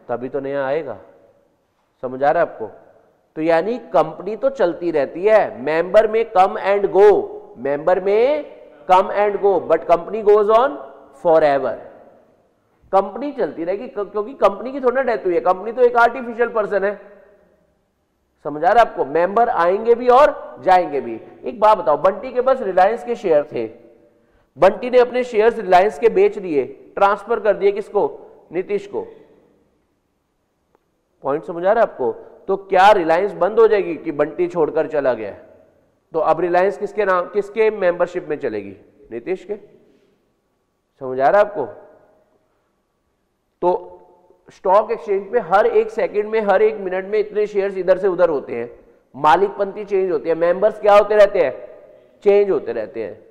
तभी तो नया आएगा। समझ आ रहा है आपको? तो यानी कंपनी तो चलती रहती है, मेंबर में कम एंड गो, मेंबर में come and go, but company goes on for ever. Company चलती रहेगी क्योंकि कंपनी की थोड़ा डेथ हुई है, कंपनी तो एक आर्टिफिशियल पर्सन है। समझ आ रहा है आपको? मेंबर आएंगे भी और जाएंगे भी। एक बात बताओ, बंटी के पास रिलायंस के शेयर थे, बंटी ने अपने शेयर्स रिलायंस के बेच दिए, ट्रांसफर कर दिए किसको? नीतीश को। पॉइंट समझ आ रहा है आपको? तो क्या रिलायंस बंद हो जाएगी कि बंटी छोड़कर चला गया? तो अब रिलायंस किसके नाम, किसके मेंबरशिप में चलेगी? नीतीश के। समझ आ रहा है आपको? तो स्टॉक एक्सचेंज पे हर एक सेकंड में, हर एक मिनट में इतने शेयर्स इधर से उधर होते हैं, मालिकपंथी चेंज होती है, मेंबर्स क्या होते रहते हैं? चेंज होते रहते हैं।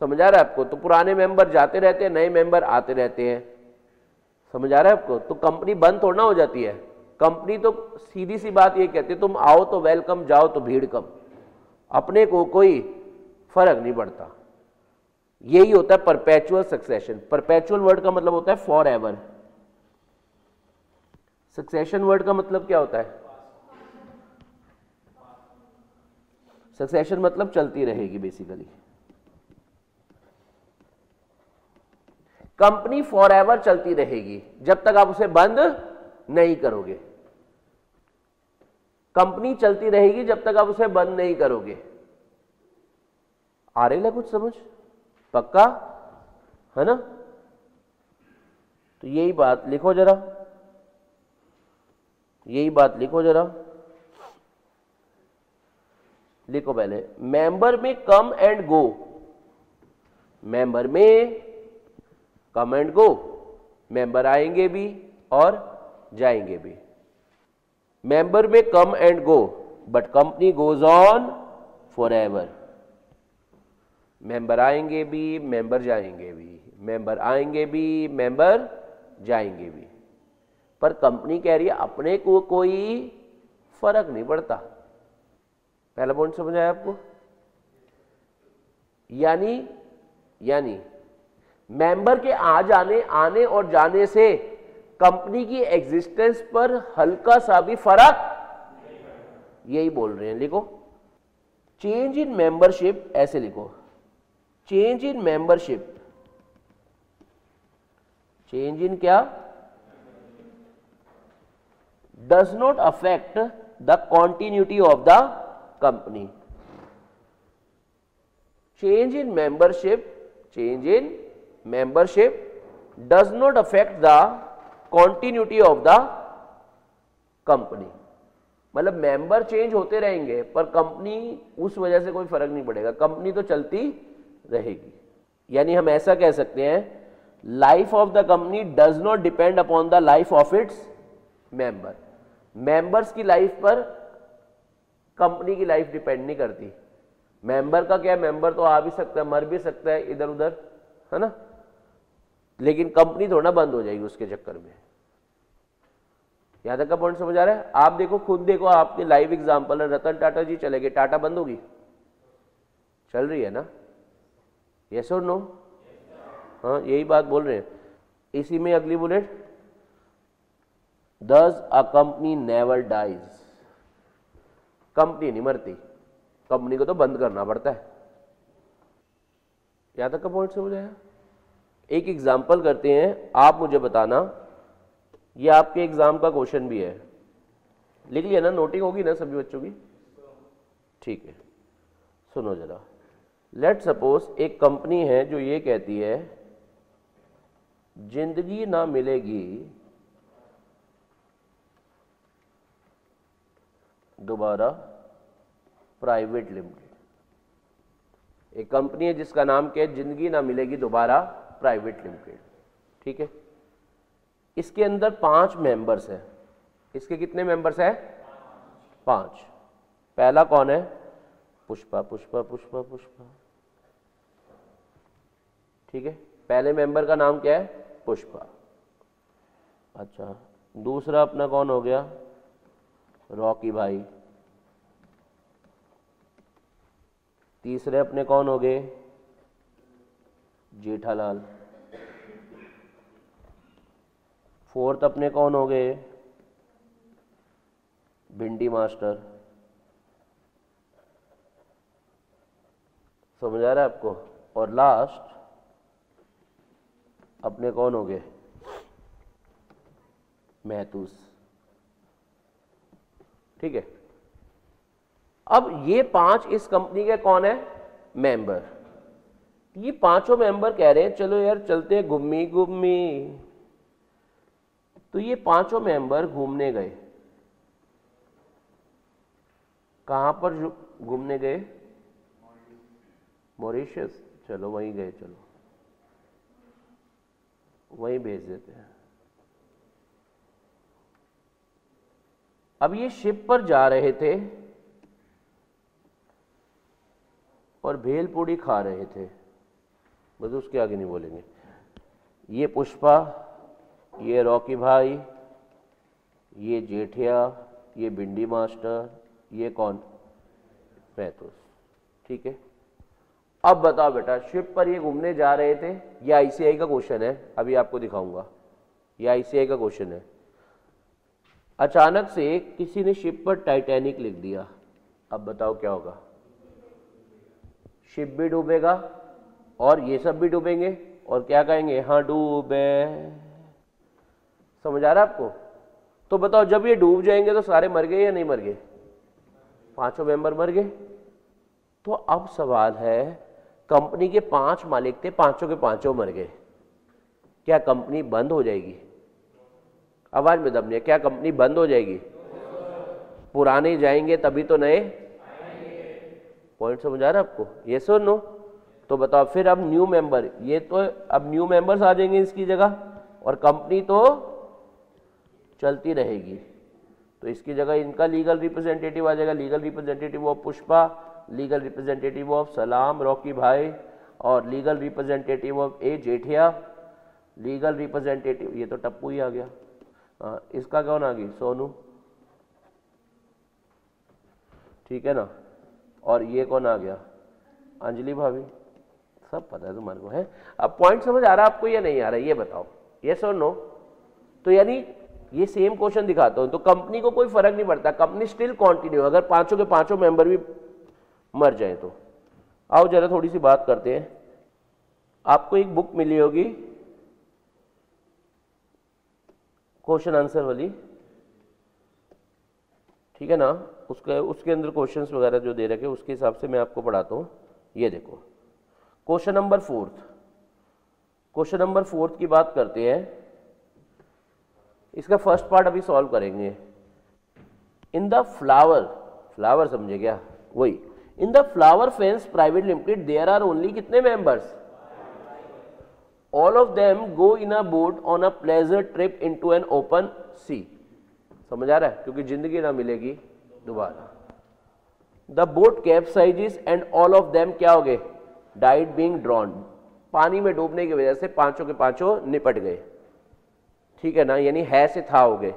समझ आ रहा है आपको? तो पुराने मेंबर जाते रहते हैं, नए मेंबर आते रहते हैं। समझ आ रहा है आपको? तो कंपनी बंद थोड़ा ना हो जाती है। कंपनी तो सीधी सी बात ये कहती है, तुम आओ तो वेलकम, जाओ तो भीड़ कम, अपने को कोई फर्क नहीं पड़ता। यही होता है परपेचुअल सक्सेशन। परपेचुअल वर्ड का मतलब होता है फॉर एवर। सक्सेशन वर्ड का मतलब क्या होता है? सक्सेशन मतलब चलती रहेगी बेसिकली। कंपनी फॉर एवर चलती रहेगी जब तक आप उसे बंद नहीं करोगे। कंपनी चलती रहेगी जब तक आप उसे बंद नहीं करोगे। आ रही है कुछ समझ? पक्का है ना? तो यही बात लिखो जरा, यही बात लिखो जरा, लिखो पहले। मेंबर में कम एंड गो, मेंबर में कम एंड गो, मेंबर आएंगे भी और जाएंगे भी। मेंबर में come and go but company goes on for ever. Member आएंगे भी, मेंबर जाएंगे भी, मेंबर आएंगे भी, मेंबर जाएंगे भी, पर कंपनी कह रही है अपने को कोई फर्क नहीं पड़ता। पहला पॉइंट समझ आया आपको? यानी मेंबर के आने और जाने से कंपनी की एग्जिस्टेंस पर हल्का सा भी फर्क, यही बोल रहे हैं। लिखो चेंज इन मेंबरशिप, ऐसे लिखो, change in membership, change in क्या? Does not affect the continuity of the company. Change in membership, change in membership does not affect the continuity of the company. मतलब मेंबर चेंज होते रहेंगे पर कंपनी उस वजह से कोई फर्क नहीं पड़ेगा, कंपनी तो चलती रहेगी। यानी हम ऐसा कह सकते हैं, life of the company does not depend upon the life of its member. Members की लाइफ पर कंपनी की लाइफ डिपेंड नहीं करती। मेंबर का क्या, मेंबर तो आ भी सकता है, मर भी सकता है इधर उधर, है ना, लेकिन कंपनी थोड़ा बंद हो जाएगी उसके चक्कर में। यहां तक का पॉइंट समझ आ रहा है? आप देखो, खुद देखो, आपके लाइव एग्जांपल है, रतन टाटा जी चले गए, टाटा बंद होगी? चल रही है ना? यस और नो? हाँ, यही बात बोल रहे हैं। इसी में अगली bullet, Thus a company never dies। Company नहीं मरती, कंपनी को तो बंद करना पड़ता है। यहां तक का पॉइंट समझ आया? एक एग्जाम्पल करते हैं, आप मुझे बताना, ये आपके एग्जाम का क्वेश्चन भी है, लिख लिया ना? नोटिंग होगी ना सभी बच्चों की? ठीक है, सुनो जरा। लेट सपोज एक कंपनी है जो ये कहती है जिंदगी ना मिलेगी दोबारा प्राइवेट लिमिटेड। एक कंपनी है जिसका नाम क्या है, जिंदगी ना मिलेगी दोबारा प्राइवेट लिमिटेड। ठीक है, इसके अंदर 5 मेंबर्स हैं। इसके कितने मेंबर्स हैं? 5। पहला कौन है? पुष्पा पुष्पा पुष्पा पुष्पा। ठीक है, पहले मेंबर का नाम क्या है? पुष्पा। अच्छा, दूसरा अपना कौन हो गया? रॉकी भाई। तीसरे अपने कौन हो गए? जेठालाल। फोर्थ अपने कौन हो गए? भिंडी मास्टर। समझ आ रहा है आपको? और लास्ट अपने कौन हो गए? महतूस। ठीक है, अब ये 5 इस कंपनी के कौन है? मेंबर। ये पांचों मेंबर कह रहे हैं चलो यार चलते हैं घूमी घूमी। तो ये पांचों मेंबर घूमने गए। कहां पर घूमने गए? मॉरिशस। चलो वहीं गए, चलो वहीं भेज देते हैं। अब ये शिप पर जा रहे थे और भेलपूड़ी खा रहे थे, बस उसके आगे नहीं बोलेंगे। ये पुष्पा, ये रॉकी भाई, ये जेठिया, ये भिंडी मास्टर, ये कौन? महतूस। ठीक है, अब बताओ बेटा, शिप पर ये घूमने जा रहे थे। ये आईसीआई का क्वेश्चन है, अभी आपको दिखाऊंगा। ये आईसीआई का क्वेश्चन है। अचानक से किसी ने शिप पर टाइटैनिक लिख दिया। अब बताओ क्या होगा? शिप भी डूबेगा और ये सब भी डूबेंगे और क्या कहेंगे? हाँ डूबे। समझ आ रहा है आपको? तो बताओ, जब ये डूब जाएंगे तो सारे मर गए या नहीं मर गए? पांचों मेंबर मर गए। तो अब सवाल है, कंपनी के 5 मालिक थे, पांचों के पांचों मर गए, क्या कंपनी बंद हो जाएगी? आवाज में दम नहीं है, क्या कंपनी बंद हो जाएगी? पुराने जाएंगे तभी तो नए। पॉइंट समझ आ रहा है आपको? यस और नो? तो बताओ फिर अब न्यू मेंबर, ये तो अब न्यू मेंबर्स आ जाएंगे इसकी जगह और कंपनी तो चलती रहेगी। तो इसकी जगह इनका लीगल रिप्रेजेंटेटिव आ जाएगा, legal representative of Pushpa, legal representative of सलाम रॉकी भाई, और legal representative of A जेठिया, legal representative, ये तो टप्पू ही आ गया। इसका कौन आ गई? सोनू। ठीक है ना? और ये कौन आ गया? अंजलि भाभी। सब पता है तुम्हारे को, है? अब पॉइंट समझ आ रहा है आपको या नहीं आ रहा है, ये बताओ, यस और नो? तो यानी ये सेम क्वेश्चन दिखाता हूं, तो कंपनी को कोई फर्क नहीं पड़ता, कंपनी स्टिल कंटिन्यू, अगर पांचों के पांचों मेंबर भी मर जाए तो। आओ जरा थोड़ी सी बात करते हैं। आपको एक बुक मिली होगी क्वेश्चन आंसर वाली, ठीक है ना? उसके अंदर क्वेश्चंस वगैरह जो दे रखे उसके हिसाब से मैं आपको पढ़ाता हूं। ये देखो क्वेश्चन नंबर 4, क्वेश्चन नंबर 4 की बात करते हैं। इसका फर्स्ट पार्ट अभी सॉल्व करेंगे। इन द फ्लावर समझे क्या? वही, in the flower fence private limited there are only कितने members? All of them go in a boat on a pleasure trip into an open sea. समझ आ रहा है? क्योंकि Zindagi Na Milegi Dobara. The boat capsizes and all of them क्या हो गए? Died being drowned. पानी में डूबने की वजह से पांचों के पांचों निपट गए। ठीक है ना? यानी है से था हो गए।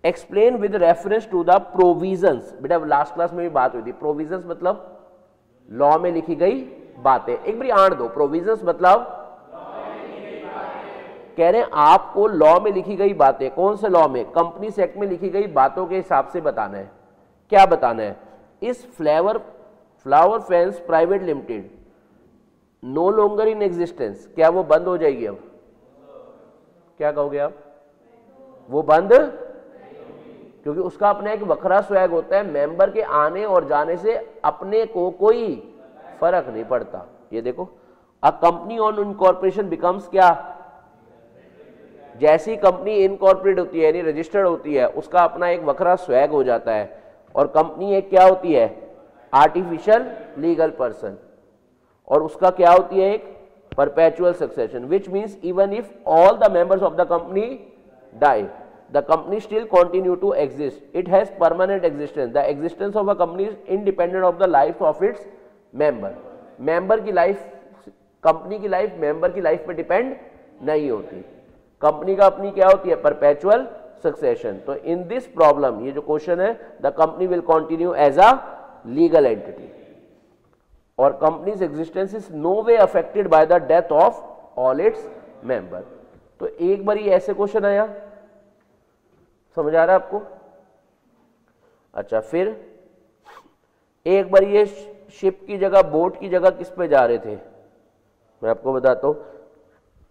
Explain with reference to the provisions. बेटा लास्ट क्लास में भी बात हुई थी, प्रोविजंस मतलब लॉ में लिखी गई बातें। एक बार आड़ दो, प्रोविजंस मतलब कह रहे हैं आपको लॉ में लिखी गई बातें। कौन से लॉ में? कंपनीज एक्ट में लिखी गई बातों के हिसाब से बताना है। क्या बताना है? इस flower fence private limited no longer in existence, क्या वो बंद हो जाएगी? अब क्या कहोगे आप? वो बंद, क्योंकि उसका अपना एक वखरा स्वैग होता है, मेंबर के आने और जाने से अपने को कोई फर्क नहीं पड़ता। ये देखो, a company on incorporation becomes क्या? जैसी कंपनी इनकॉर्पोरेट होती है यानी रजिस्टर्ड होती है, उसका अपना एक वखरा स्वैग हो जाता है। और कंपनी एक क्या होती है? Artificial legal person. और उसका क्या होती है? एक perpetual succession, which means even if all the members of the company die, the company still continue to exist. It has permanent existence. The existence of a company is independent of the life of its member. member की लाइफ, कंपनी की लाइफ मेंबर की लाइफ पे डिपेंड नहीं होती. कंपनी का अपनी क्या होती है? Perpetual succession. तो इन दिस प्रॉब्लम, ये जो क्वेश्चन है, the company will continue as a legal entity और company's existence is no way affected by the death of all its member. तो एक बार ये ऐसे क्वेश्चन आया, समझ आ रहा है आपको? अच्छा, फिर एक बार ये शिप की जगह, बोट की जगह किस पे जा रहे थे? मैं आपको बताता हूं,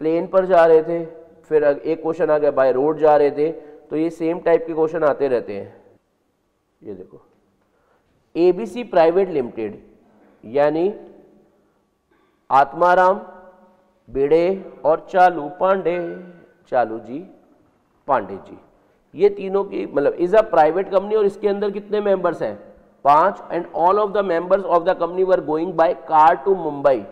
प्लेन पर जा रहे थे. फिर एक क्वेश्चन आ गया बाय रोड जा रहे थे. तो ये सेम टाइप के क्वेश्चन आते रहते हैं. ये देखो, एबीसी प्राइवेट लिमिटेड यानी आत्माराम भिड़े और चालू पांडे, चालू जी पांडे जी, ये तीनों की मतलब इज अ प्राइवेट कंपनी और इसके अंदर कितने मेंबर्स हैं? 5. And all of the members of the company were going by car to Mumbai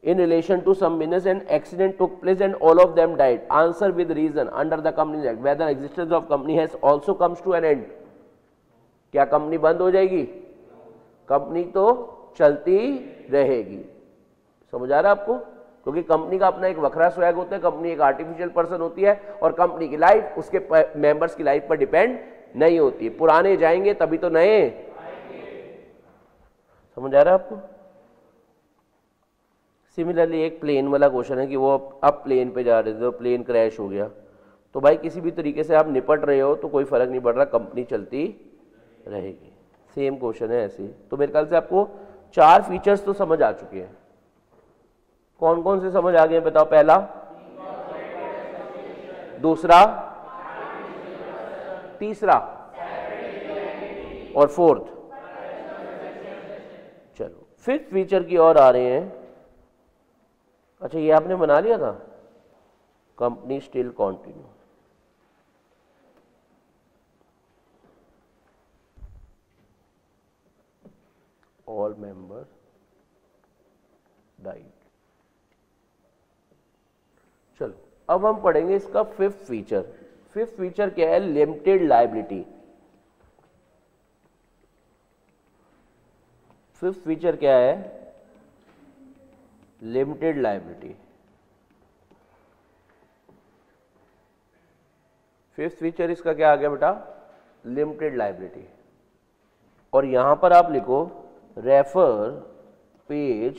in relation to some business and accident took place and all of them died. Answer with reason under the Companies Act whether existence of company has also comes to an end. क्या कंपनी बंद हो जाएगी? कंपनी तो चलती रहेगी. समझ आ रहा है आपको? क्योंकि कंपनी का अपना एक वखरा स्वैग होता है, कंपनी एक आर्टिफिशियल पर्सन होती है और कंपनी की लाइफ उसके मेंबर्स की लाइफ पर डिपेंड नहीं होती. पुराने जाएंगे तभी तो नए. समझ आ रहा है आपको? सिमिलरली एक प्लेन वाला क्वेश्चन है कि वो अब प्लेन पे जा रहे थे तो प्लेन क्रैश हो गया. तो भाई किसी भी तरीके से आप निपट रहे हो तो कोई फर्क नहीं पड़ रहा, कंपनी चलती रहेगी. सेम क्वेश्चन है ऐसे. तो मेरे ख्याल से आपको 4 फीचर्स तो समझ आ चुके हैं. कौन कौन से समझ आ गए बताओ? पहला, दूसरा, तीसरा और फोर्थ. चलो, 5th फीचर की ओर आ रहे हैं. अच्छा, ये आपने बना लिया था, company still continue. All members died. चलो, अब हम पढ़ेंगे इसका 5th फीचर. 5th फीचर क्या है? Limited liability. 5th फीचर क्या है? Limited liability. 5th फीचर इसका क्या आ गया बेटा? Limited liability. और यहां पर आप लिखो रेफर पेज,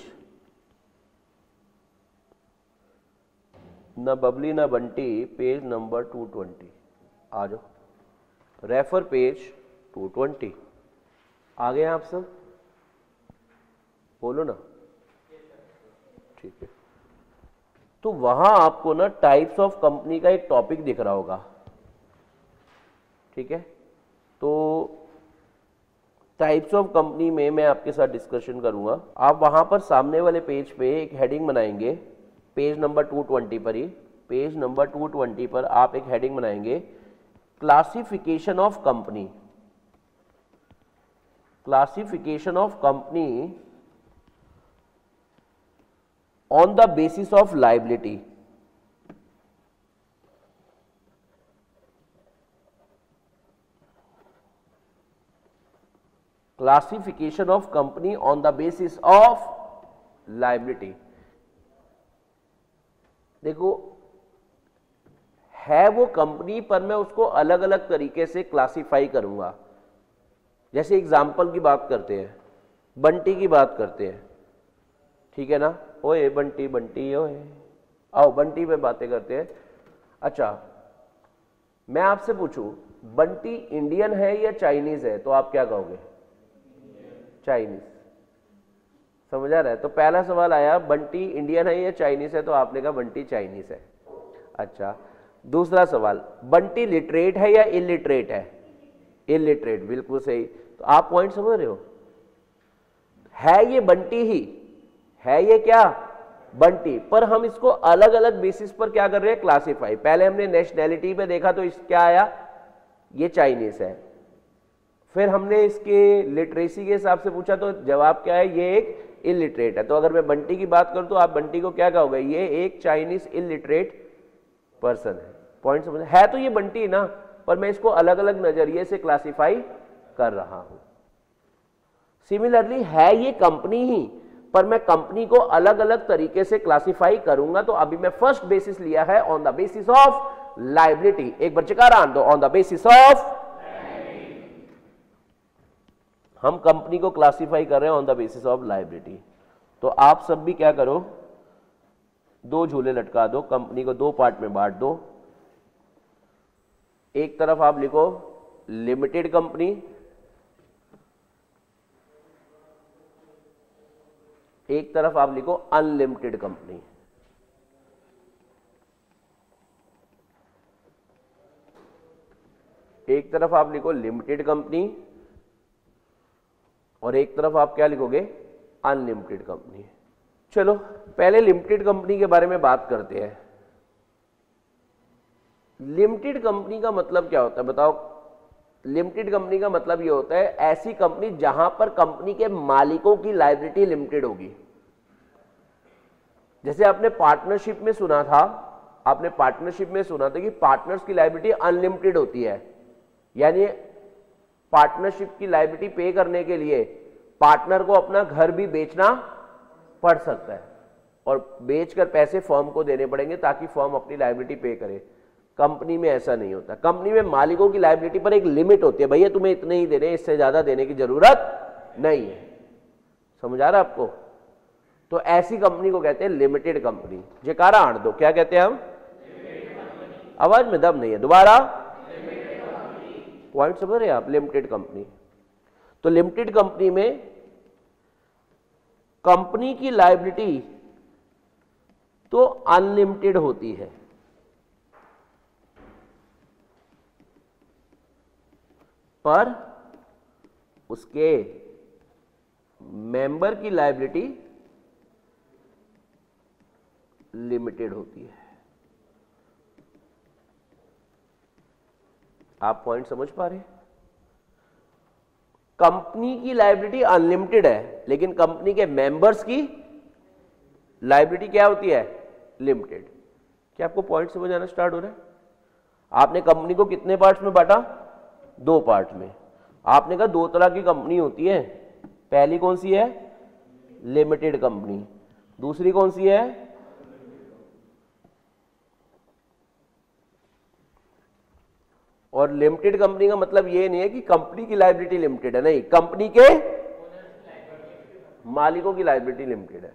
न बबली न बंटी, पेज नंबर 220. आ जाओ, रेफर पेज 220. आ गए आप सब? बोलो ना. ठीक है. तो वहां आपको ना टाइप्स ऑफ कंपनी का एक टॉपिक दिख रहा होगा. ठीक है. तो टाइप्स ऑफ कंपनी में मैं आपके साथ डिस्कशन करूंगा. आप वहां पर सामने वाले पेज पे एक हेडिंग बनाएंगे, पेज नंबर 220 पर ही, पेज नंबर 220 पर आप एक हेडिंग बनाएंगे, classification of company. Classification of company on the basis of liability. Classification of company on the basis of liability. देखो, है वो कंपनी पर मैं उसको अलग अलग तरीके से क्लासिफाई करूंगा. जैसे एग्जाम्पल की बात करते हैं, बंटी की बात करते हैं. ठीक है ना? ओए बंटी बंटी ओए, आओ बंटी पे बातें करते हैं. अच्छा, मैं आपसे पूछूं बंटी इंडियन है या चाइनीज है, तो आप क्या कहोगे? चाइनीज. समझ आ रहा है? तो पहला सवाल आया बंटी इंडियन है या चाइनीज है, तो आपने कहा बंटी चाइनीज है. अच्छा, दूसरा सवाल, बंटी लिटरेट है या इलिटरेट है? इलिटरेट. बिल्कुल सही. तो आप पॉइंट समझ रहे हो? है ये बंटी ही है, ये क्या? बंटी. पर हम इसको अलग अलग बेसिस पर क्या कर रहे हैं? क्लासिफाई. पहले हमने नेशनैलिटी पे देखा तो इस क्या आया? ये चाइनीज है. फिर हमने इसके लिटरेसी के हिसाब से पूछा तो जवाब क्या है? ये एक इलिटरेट है। तो अगर मैं बंटी की बात करूं तो आप बंटी को क्या कहोगे, ये एक चाइनीज इलिटरेट पर्सन है। पॉइंट समझ है? तो ये बंटी ना, पर मैं इसको अलग अलग नजरिए से क्लासिफाई कर रहा हूं। सिमिलरली है ये कंपनी ही, पर मैं कंपनी को अलग अलग तरीके से क्लासिफाई करूंगा। तो अभी मैं फर्स्ट बेसिस लिया है on the basis of liability. एक बार चेकार आन दो, ऑन द बेसिस ऑफ, हम कंपनी को क्लासिफाई कर रहे हैं on the basis of liability. तो आप सब भी क्या करो, दो झूले लटका दो, कंपनी को दो पार्ट में बांट दो। एक तरफ आप लिखो लिमिटेड कंपनी, एक तरफ आप लिखो अनलिमिटेड कंपनी। एक तरफ आप लिखो लिमिटेड कंपनी और एक तरफ आप क्या लिखोगे, अनलिमिटेड कंपनी। चलो पहले लिमिटेड कंपनी के बारे में बात करते हैं। लिमिटेड कंपनी का मतलब क्या होता है बताओ? लिमिटेड कंपनी का मतलब ये होता है ऐसी कंपनी जहां पर कंपनी के मालिकों की लायबिलिटी लिमिटेड होगी। जैसे आपने पार्टनरशिप में सुना था, आपने पार्टनरशिप में सुना था कि पार्टनर्स की लायबिलिटी अनलिमिटेड होती है, यानी पार्टनरशिप की लायबिलिटी पे करने के लिए पार्टनर को अपना घर भी बेचना पड़ सकता है और बेचकर पैसे फर्म को देने पड़ेंगे ताकि फर्म अपनी लायबिलिटी पे करे। कंपनी में ऐसा नहीं होता। कंपनी में मालिकों की लायबिलिटी पर एक लिमिट होती है, भैया तुम्हें इतने ही देने, इससे ज्यादा देने की जरूरत नहीं है। समझ आ रहा है आपको? तो ऐसी कंपनी को कहते हैं लिमिटेड कंपनी। जयकारा आड़ दो, क्या कहते हैं हम? आवाज में दम नहीं है, दोबारा पॉइंट समझ रहे हैं आप? Limited company. तो लिमिटेड कंपनी में कंपनी की लायबिलिटी तो अनलिमिटेड होती है, पर उसके मेंबर की लायबिलिटी लिमिटेड होती है। आप पॉइंट समझ पा रहे हैं? कंपनी की लायबिलिटी अनलिमिटेड है, लेकिन कंपनी के मेंबर्स की लायबिलिटी क्या होती है? लिमिटेड। क्या आपको पॉइंट समझ आना स्टार्ट हो रहा है? आपने कंपनी को कितने पार्ट्स में बांटा? दो पार्ट में। आपने कहा दो तरह की कंपनी होती है, पहली कौन सी है? Limited company. दूसरी कौन सी है? और लिमिटेड कंपनी का मतलब ये नहीं है कि कंपनी की लायबिलिटी लिमिटेड है, नहीं, कंपनी के मालिकों की लायबिलिटी लिमिटेड है।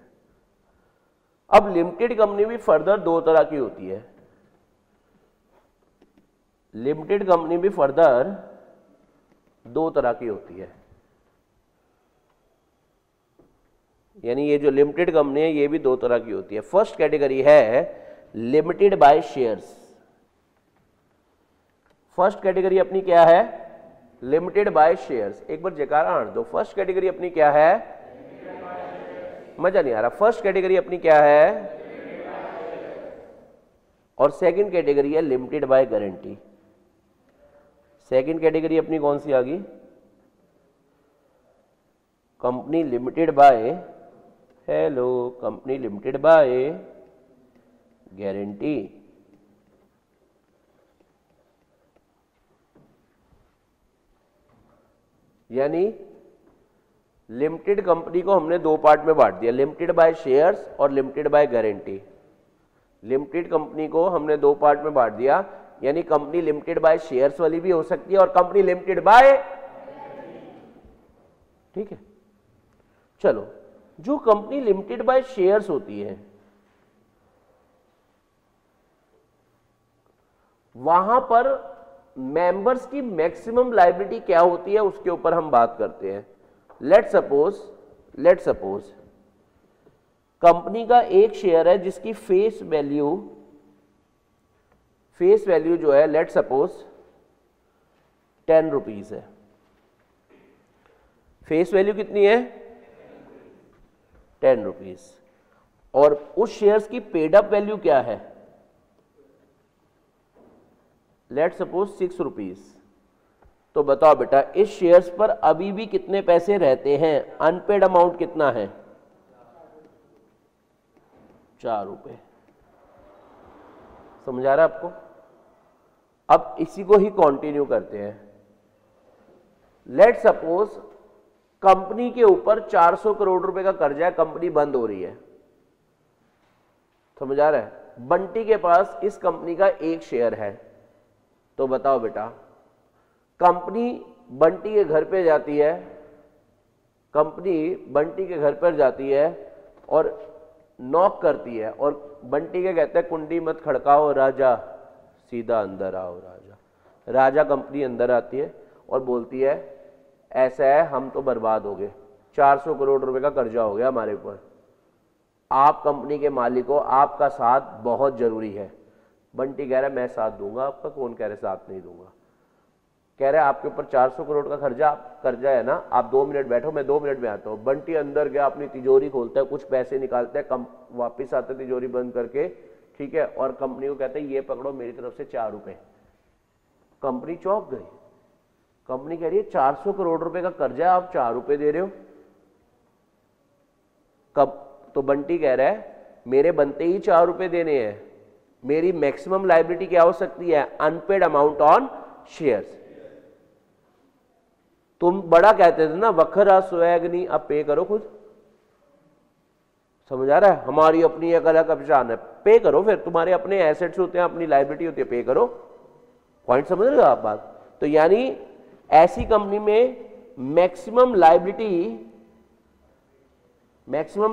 अब लिमिटेड कंपनी भी फर्दर दो तरह की होती है। लिमिटेड कंपनी भी फर्दर दो तरह की होती है, यानी ये जो लिमिटेड कंपनी है ये भी दो तरह की होती है। फर्स्ट कैटेगरी है limited by shares. First category अपनी क्या है? Limited by shares. एक बार जयकारा आड़ दो। फर्स्ट कैटेगरी अपनी क्या है? मजा नहीं आ रहा। फर्स्ट कैटेगरी अपनी क्या है? और सेकंड कैटेगरी है limited by guarantee. Second category अपनी कौन सी आ गई? Company limited bye, hello, company limited by guarantee. यानी लिमिटेड कंपनी को हमने दो पार्ट में बांट दिया, लिमिटेड बाय शेयर्स और limited by guarantee. Limited company को हमने दो पार्ट में बांट दिया, यानी कंपनी लिमिटेड बाय शेयर्स वाली भी हो सकती है और कंपनी लिमिटेड बाय, ठीक है। चलो, जो कंपनी लिमिटेड बाय शेयर्स होती है वहां पर मेंबर्स की मैक्सिमम लायबिलिटी क्या होती है उसके ऊपर हम बात करते हैं। लेट सपोज कंपनी का एक शेयर है जिसकी फेस वैल्यू जो है लेट सपोज 10 रुपीज है। फेस वैल्यू कितनी है? 10 रुपीज। और उस शेयर्स की पेड अप वैल्यू क्या है? Let suppose 6 rupees. तो बताओ बेटा, इस शेयर्स पर अभी भी कितने पैसे रहते हैं? अनपेड अमाउंट कितना है? 4 रुपए। समझ आ रहा है आपको? अब इसी को ही कंटिन्यू करते हैं। लेट सपोज कंपनी के ऊपर 400 करोड़ रुपए का कर्जा है, कंपनी बंद हो रही है। समझ आ रहा है? बंटी के पास इस कंपनी का 1 शेयर है। तो बताओ बेटा, कंपनी बंटी के घर पे जाती है, कंपनी बंटी के घर पर जाती है और नॉक करती है, और बंटी के कहते हैं कुंडी मत खड़काओ राजा, सीधा अंदर आओ राजा। राजा कंपनी अंदर आती है और बोलती है ऐसा है, हम तो बर्बाद हो गए, 400 करोड़ रुपए का कर्जा हो गया हमारे ऊपर, आप कंपनी के मालिक हो, आपका साथ बहुत जरूरी है। बंटी कह रहा है मैं साथ दूंगा आपका। कौन कह रहे साथ नहीं दूंगा? कह रहे आपके ऊपर 400 करोड़ का कर्जा है ना, आप 2 मिनट बैठो, मैं 2 मिनट में आता हूँ। बंटी अंदर गया, अपनी तिजोरी खोलता है, कुछ पैसे निकालता है, वापिस आता है तिजोरी बंद करके, ठीक है, और कंपनी को कहते हैं ये पकड़ो मेरी तरफ से 4 रुपए। कंपनी चौंक गई। कंपनी कह रही है 400 करोड़ रुपए का कर्जा, आप 4 रुपए दे रहे हो। कब? तो बंटी कह रहा है मेरे बनते ही 4 रुपए देने हैं, मेरी मैक्सिमम लायबिलिटी क्या हो सकती है? Unpaid amount on shares. तुम बड़ा कहते थे ना वखरा स्वैगनी, अब पे करो खुद। समझ आ रहा है? हमारी अपनी एक अलग पहचान है, पे करो। फिर तुम्हारे अपने एसेट्स होते हैं, अपनी लायबिलिटी होती है, पे करो। पॉइंट समझ रहे हो आप बात? तो यानी ऐसी कंपनी में मैक्सिमम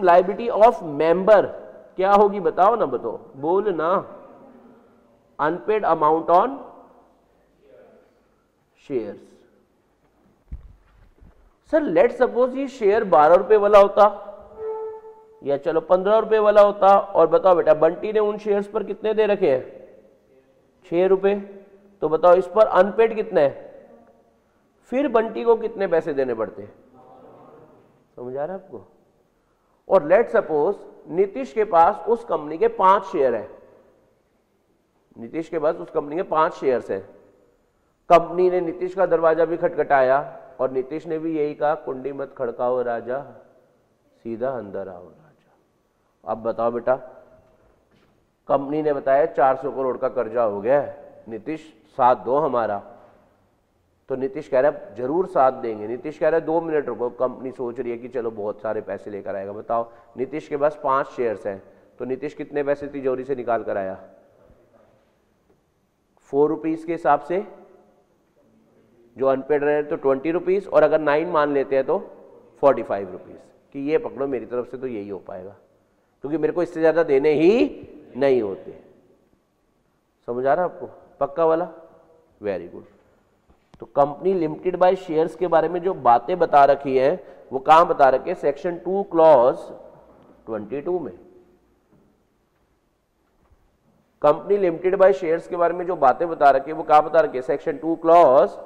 लायबिलिटी ऑफ मेंबर क्या होगी? बताओ ना, बताओ, बोल ना। Unpaid amount on shares. Sir let suppose ये शेयर 12 रुपए वाला होता या चलो 15 रुपए वाला होता, और बताओ बेटा बंटी ने उन शेयर्स पर कितने दे रखे हैं? 6 रुपए। तो बताओ इस पर अनपेड कितना है? फिर बंटी को कितने पैसे देने पड़ते हैं? समझ आ रहा है आपको? और लेट सपोज नीतीश के पास उस कंपनी के 5 शेयर है। नीतीश के पास उस कंपनी के 5 शेयर्स हैं। कंपनी ने नीतीश का दरवाजा भी खटखटाया और नीतीश ने भी यही कहा कुंडी मत खड़काओ राजा, सीधा अंदर आओ राजा। अब बताओ बेटा, कंपनी ने बताया 400 करोड़ का कर्जा हो गया है, नीतीश साथ दो हमारा। तो नीतीश कह रहा है जरूर साथ देंगे। नीतीश कह रहा है 2 मिनट रुको, कंपनी सोच रही है कि चलो बहुत सारे पैसे लेकर आएगा। बताओ नीतीश के पास 5 शेयर्स हैं, तो नीतीश कितने पैसे तिजोरी से निकाल कर आया? 4 रुपीज के हिसाब से, जो अनपेड रहे तो 20 रुपीज, और अगर 9 मान लेते हैं तो 45 रुपीज, कि ये पकड़ो मेरी तरफ से तो यही हो पाएगा, क्योंकि मेरे को इससे ज्यादा देने ही नहीं होते। समझ आ रहा है आपको? पक्का वाला? Very good. तो कंपनी लिमिटेड बाय शेयर्स के बारे में जो बातें बता रखी है वो कहां बता रखी है? सेक्शन 2 क्लॉज 22 में। कंपनी लिमिटेड बाय शेयर्स के बारे में जो बातें बता रखी है वो कहां बता रखी है? सेक्शन 2 क्लॉज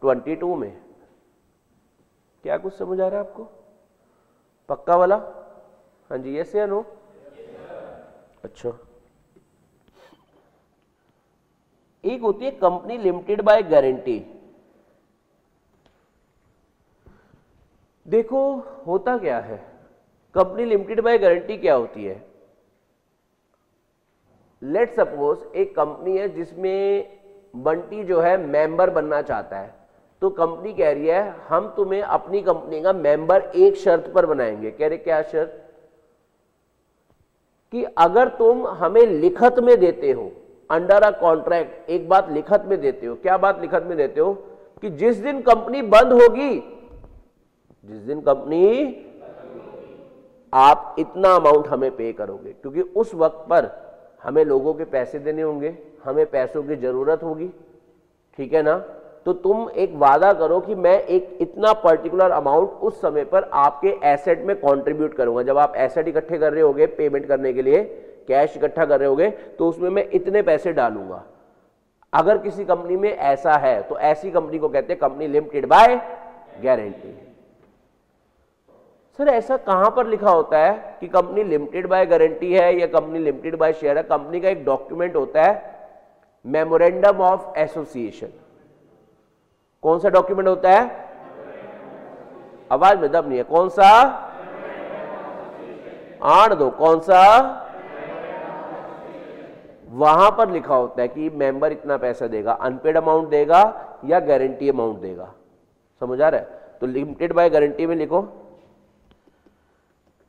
22 में। क्या कुछ समझ आ रहा है आपको? पक्का वाला? हाँ जी, यस या नो? अच्छा, एक होती है कंपनी लिमिटेड बाय गारंटी। देखो होता क्या है, कंपनी लिमिटेड बाय गारंटी क्या होती है? लेट सपोज एक कंपनी है जिसमें बंटी जो है मेंबर बनना चाहता है, तो कंपनी कह रही है हम तुम्हें अपनी कंपनी का मेंबर एक शर्त पर बनाएंगे। कह रहे क्या शर्त? कि अगर तुम हमें लिखत में देते हो, अंडर अ कॉन्ट्रैक्ट, एक बात लिखत में देते हो। क्या बात लिखत में देते हो? कि जिस दिन कंपनी बंद होगी, जिस दिन कंपनी, आप इतना अमाउंट हमें पे करोगे, क्योंकि उस वक्त पर हमें लोगों के पैसे देने होंगे, हमें पैसों की जरूरत होगी, ठीक है ना? तो तुम एक वादा करो कि मैं एक इतना पर्टिकुलर अमाउंट उस समय पर आपके एसेट में कंट्रीब्यूट करूंगा। जब आप एसेट इकट्ठे कर रहे होगे पेमेंट करने के लिए, कैश इकट्ठा कर रहे होगे, तो उसमें मैं इतने पैसे डालूंगा। अगर किसी कंपनी में ऐसा है तो ऐसी कंपनी को कहते हैं company limited by guarantee. Sir ऐसा कहां पर लिखा होता है कि कंपनी लिमिटेड बाय गारंटी है या कंपनी लिमिटेड बाय शेयर है? कंपनी का एक डॉक्यूमेंट होता है मेमोरेंडम ऑफ एसोसिएशन। कौन सा डॉक्यूमेंट होता है? आवाज में दम नहीं है। कौन सा? आड़ दो। कौन सा? वहां पर लिखा होता है कि मेंबर इतना पैसा देगा, अनपेड अमाउंट देगा या गारंटी अमाउंट देगा। समझ आ रहा है? तो लिमिटेड बाय गारंटी में लिखो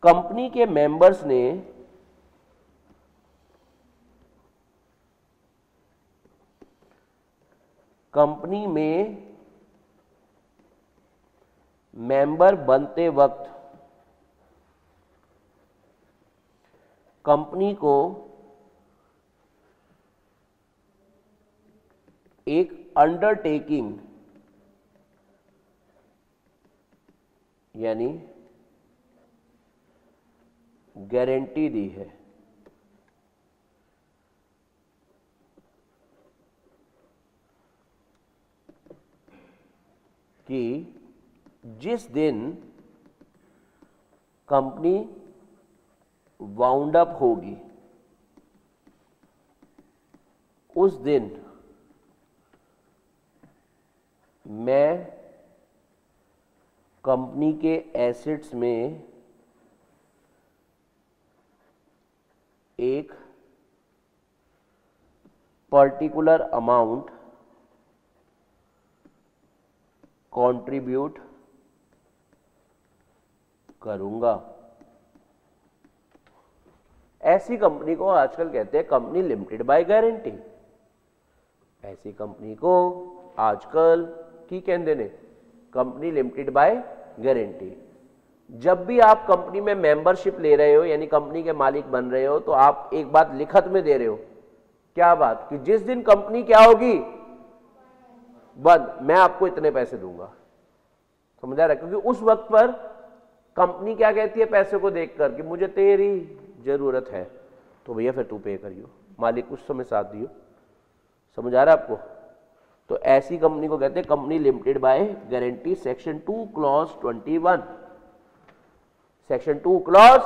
कंपनी के मेंबर्स ने कंपनी में मेंबर बनते वक्त कंपनी को एक अंडरटेकिंग यानी गारंटी दी है कि जिस दिन कंपनी वाउंड अप होगी उस दिन मैं कंपनी के एसेट्स में एक पर्टिकुलर अमाउंट कंट्रीब्यूट करूंगा। ऐसी कंपनी को आजकल कहते हैं कंपनी लिमिटेड बाय गारंटी। ऐसी कंपनी को आजकल की कहते हैं कंपनी लिमिटेड बाय गारंटी। जब भी आप कंपनी में मेंबरशिप ले रहे हो यानी कंपनी के मालिक बन रहे हो तो आप एक बात लिखत में दे रहे हो, क्या बात, कि जिस दिन कंपनी क्या होगी बंद, मैं आपको इतने पैसे दूंगा। समझ आ रहा है? क्योंकि उस वक्त पर कंपनी क्या कहती है पैसे को देखकर कि मुझे तेरी जरूरत है, तो भैया फिर तू पे करियो, मालिक उस समय साथ दियो। समझ आ रहा है आपको? तो ऐसी कंपनी को कहते हैं company limited by guarantee. Section 2 clause 21, section 2 clause,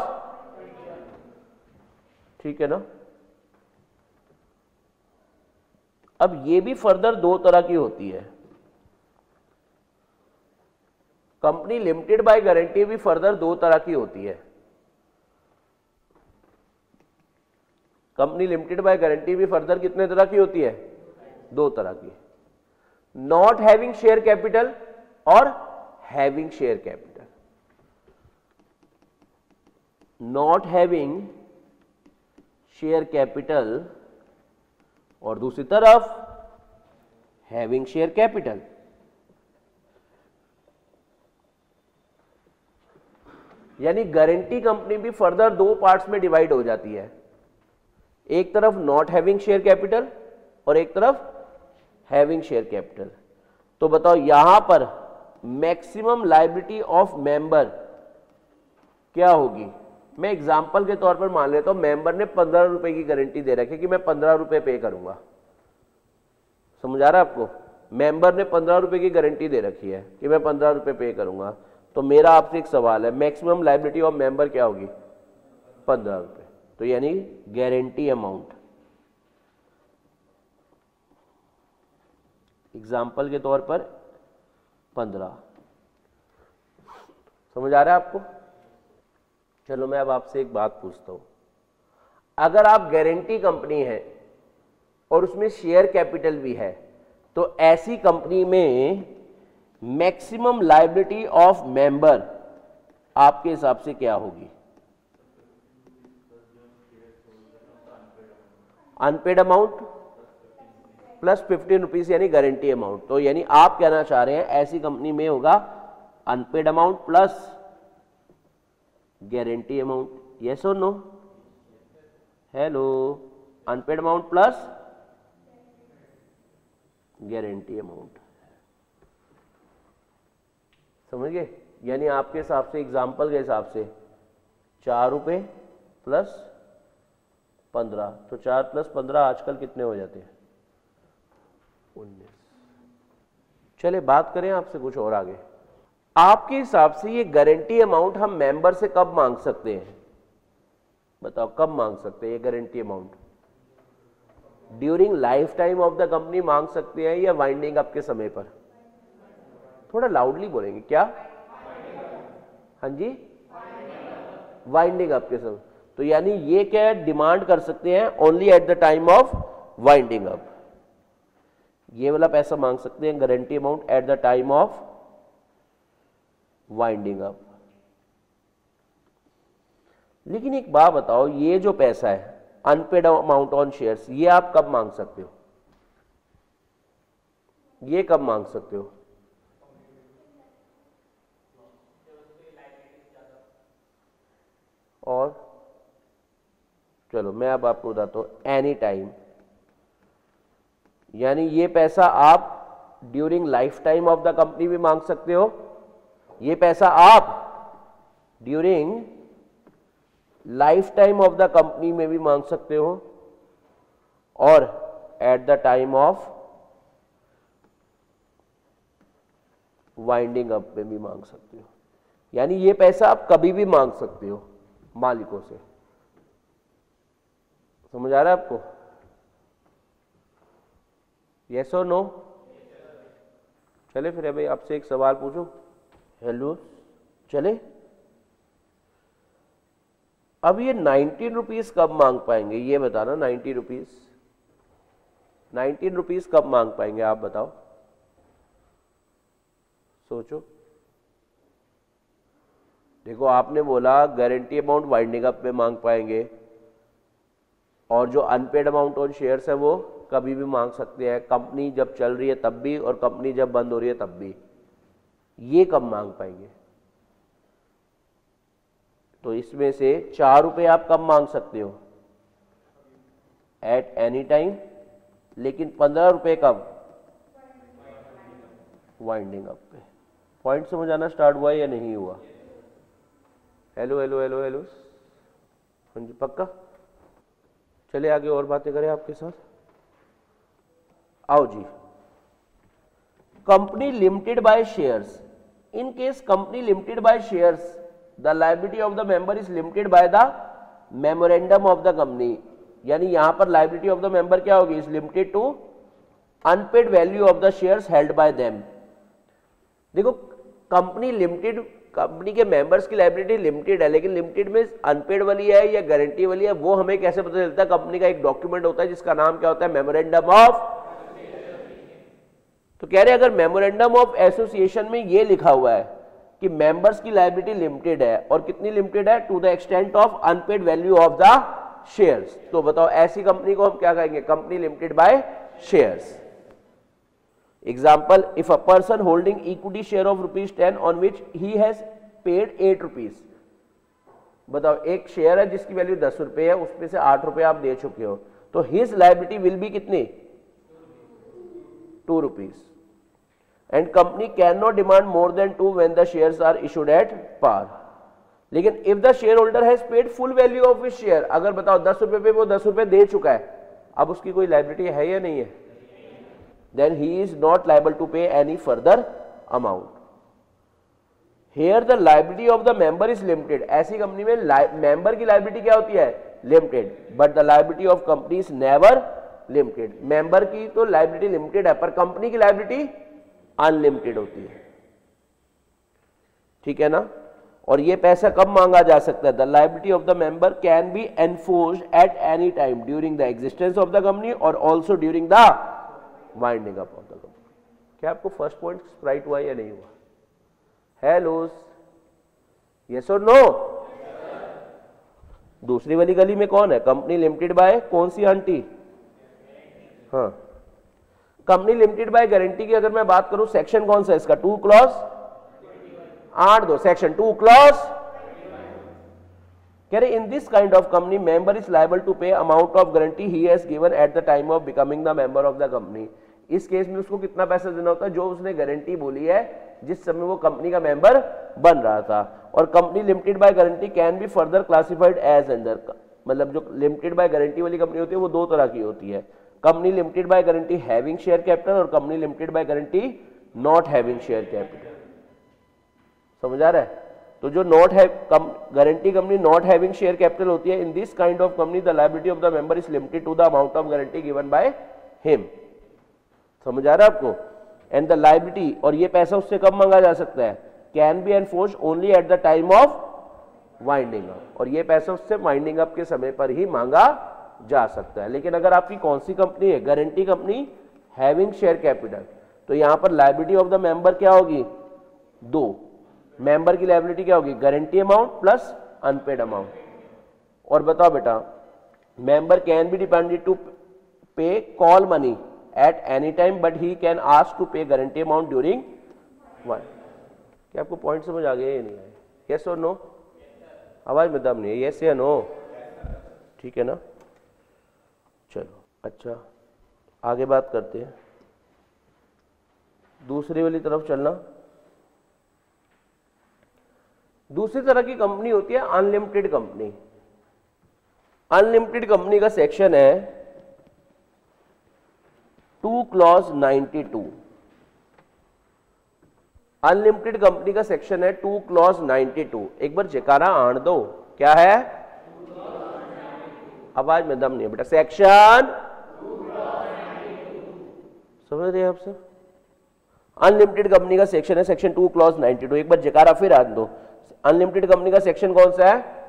ठीक है ना। अब ये भी फर्दर दो तरह की होती है। कंपनी लिमिटेड बाय गारंटी भी फर्दर दो तरह की होती है। कंपनी लिमिटेड बाय गारंटी भी फर्दर कितने तरह की होती है? दो तरह की, नॉट हैविंग शेयर कैपिटल और having share capital. Not having share capital और दूसरी तरफ हैविंग शेयर कैपिटल। यानी गारंटी कंपनी भी फर्दर दो पार्ट्स में डिवाइड हो जाती है, एक तरफ नॉट हैविंग शेयर कैपिटल और एक तरफ हैविंग शेयर कैपिटल। तो बताओ यहां पर मैक्सिमम लायबिलिटी ऑफ मेंबर क्या होगी? मैं एग्जांपल के तौर पर मान लेता हूं मेंबर ने 15 रुपए की गारंटी दे रखी कि मैं 15 रुपए पे करूंगा। समझ आ रहा है आपको? मेंबर ने 15 रुपए की गारंटी दे रखी है कि मैं 15 रुपए पे करूंगा। तो मेरा आपसे एक सवाल है, मैक्सिमम लायबिलिटी ऑफ मेंबर क्या होगी? 15 रुपए। तो यानी गारंटी अमाउंट, एग्जाम्पल के तौर पर 15। समझ आ रहा है आपको? चलो मैं अब आपसे एक बात पूछता हूं, अगर आप गारंटी कंपनी है और उसमें शेयर कैपिटल भी है तो ऐसी कंपनी में मैक्सिमम लायबिलिटी ऑफ मेंबर आपके हिसाब से क्या होगी? अनपेड अमाउंट प्लस 15 रुपीज यानी गारंटी अमाउंट। तो यानी आप कहना चाह रहे हैं ऐसी कंपनी में होगा unpaid amount plus guarantee amount. Yes और no? Hello, unpaid amount plus guarantee amount. समझ गए? यानी आपके हिसाब से, एग्जाम्पल के हिसाब से 4 रुपए प्लस 15, तो 4 प्लस 15 आजकल कितने हो जाते हैं? 19। चले बात करें आपसे कुछ और आगे। आपके हिसाब से ये गारंटी अमाउंट हम मेंबर से कब मांग सकते हैं? बताओ कब मांग सकते हैं ये guarantee amount? During life time of the company मांग सकते हैं या वाइंडिंग अप के समय पर? थोड़ा लाउडली बोलेंगे, क्या? हाँ जी, वाइंडिंग अप के समय। तो यानी ये क्या है, डिमांड कर सकते हैं only eight the time of winding up. ये वाला पैसा मांग सकते हैं guarantee amount at the time of winding up. लेकिन एक बात बताओ, ये जो पैसा है अनपेड अमाउंट ऑन शेयर्स, ये आप कब मांग सकते हो? ये कब मांग सकते हो? और चलो मैं अब आपको बताता हूं, एनी टाइम, यानी ये पैसा आप during life time of the company भी मांग सकते हो, ये पैसा आप during life time of the company में भी मांग सकते हो, और eight the time of winding up में भी मांग सकते हो। यानी ये पैसा आप कभी भी मांग सकते हो मालिकों से। समझ आ रहा है आपको? यस और नो? चले फिर भाई आपसे एक सवाल पूछूं। हेलो, चले। अब ये 19 रुपीज कब मांग पाएंगे, ये बताना। 90 रुपीज, 19 रुपीज कब मांग पाएंगे आप बताओ, सोचो। देखो आपने बोला गारंटी अमाउंट वाइंडिंग अप में मांग पाएंगे, और जो अनपेड अमाउंट ऑन शेयर्स है वो कभी भी मांग सकते हैं, कंपनी जब चल रही है तब भी और कंपनी जब बंद हो रही है तब भी। ये कब मांग पाएंगे? तो इसमें से 4 रुपए आप कब मांग सकते हो? Eight any time. लेकिन 15 रुपए कब? वाइंडिंग अप पे। पॉइंट समझ आना स्टार्ट हुआ या नहीं हुआ? हेलो हेलो हेलो हेलो, हाँ जी पक्का। चले आगे और बातें करें आपके साथ। आओ जी। Company limited by shares, in case company limited by shares the liability of the member is limited by the memorandum of the company. यानी यहां पर लायबिलिटी ऑफ द मेंबर क्या होगी? Is limited to unpaid value of the shares held by them. देखो कंपनी लिमिटेड, कंपनी के मेंबर्स की लायबिलिटी लिमिटेड है, लेकिन लिमिटेड में अनपेड वाली है या गारंटी वाली है वो हमें कैसे पता चलता है? कंपनी का एक डॉक्यूमेंट होता है जिसका नाम क्या होता है? Memorandum of. तो कह रहे हैं अगर मेमोरेंडम ऑफ एसोसिएशन में ये लिखा हुआ है कि मेंबर्स की लायबिलिटी लिमिटेड है, और कितनी लिमिटेड है? To the extent of unpaid value of the shares. तो बताओ ऐसी कंपनी को हम क्या कहेंगे? Company limited by shares. Example, if a person holding equity share of ₹10 on which he has paid 8 rupees, बताओ एक शेयर है जिसकी वैल्यू 10 रुपए है, उसमें से 8 रुपए आप दे चुके हो, तो his liability will be कितनी? 2 rupees. And company cannot demand more than 2 when the shares are issued at par. लेकिन if the shareholder has paid full value of his share, अगर बताओ 10 रुपए पे वो 10 रुपए दे चुका है, अब उसकी कोई लायबिलिटी है या नहीं है? Then he is not liable to pay any further amount. Here the liability of the member is limited. ऐसी कंपनी में मेंबर की लायबिलिटी क्या होती है? Limited. But the liability of company is never limited. Member की तो लायबिलिटी लिमिटेड है, पर कंपनी की लायबिलिटी अनलिमिटेड होती है। ठीक है ना? और ये पैसा कब मांगा जा सकता है? The liability of the member can be enforced at any time during the existence of the company और also during the winding up of the company. क्या आपको फर्स्ट पॉइंट स्प्राइट हुआ या नहीं हुआ? हेलो, यस और नो? दूसरी वाली गली में कौन है? कंपनी लिमिटेड बाय कौन सी आंटी? हाँ, कंपनी लिमिटेड बाय गारंटी की अगर मैं बात करूं, सेक्शन कौन सा है इसका? 2 क्लॉज 8(2) सेक्शन 2 क्लॉज। कह रहे in this kind of company member is liable to pay amount of guarantee he has given at the time of becoming the member of the company. इस केस में उसको कितना पैसा देना होता है? जो उसने गारंटी बोली है जिस समय वो कंपनी का मेंबर बन रहा था। और company limited by guarantee can be further classified as under, मतलब जो लिमिटेड बाय गारंटी वाली कंपनी होती है वो दो तरह की होती है। Company limited by guarantee having share capital और company limited by guarantee not having share capital. समझ आ रहा है? तो जो नॉट है guarantee company not having share capital होती है, in this kind of company the liability of the member is limited to the amount of guarantee given by him. समझ आ रहा है आपको? एंड द लायबिलिटी, और ये पैसा उससे कब मांगा जा सकता है? Can be enforced only eight the time of winding up, और ये पैसा उससे वाइंडिंग अप के समय पर ही मांगा जा सकता है। लेकिन अगर आपकी कौन सी कंपनी है, guarantee company having share capital, तो यहां पर लायबिलिटी ऑफ द मेंबर क्या होगी, 2, मेंबर की लायबिलिटी क्या होगी, guarantee amount plus unpaid amount. और बताओ बेटा, member can be depended to pay call money at any time but he can ask to pay guarantee amount during one. क्या आपको पॉइंट समझ आ गया या नहीं आया? यस और नो? आवाज में दम नहीं है, यस या नो? ठीक है ना, चलो अच्छा आगे बात करते हैं, दूसरी वाली तरफ चलना। दूसरी तरह की कंपनी होती है अनलिमिटेड कंपनी। अनलिमिटेड कंपनी का सेक्शन है 2 क्लॉज 92। अनलिमिटेड कंपनी का सेक्शन है 2 क्लॉज 92। एक बार जयकारा आण दो, क्या है? आवाज में दम नहीं है बेटा, सेक्शन समझ रहे हैं आप सब? अनलिमिटेड कंपनी का सेक्शन है सेक्शन 2 क्लॉज 92। एक बार जयकारा फिर आण दो, अनलिमिटेड कंपनी का सेक्शन कौन सा है?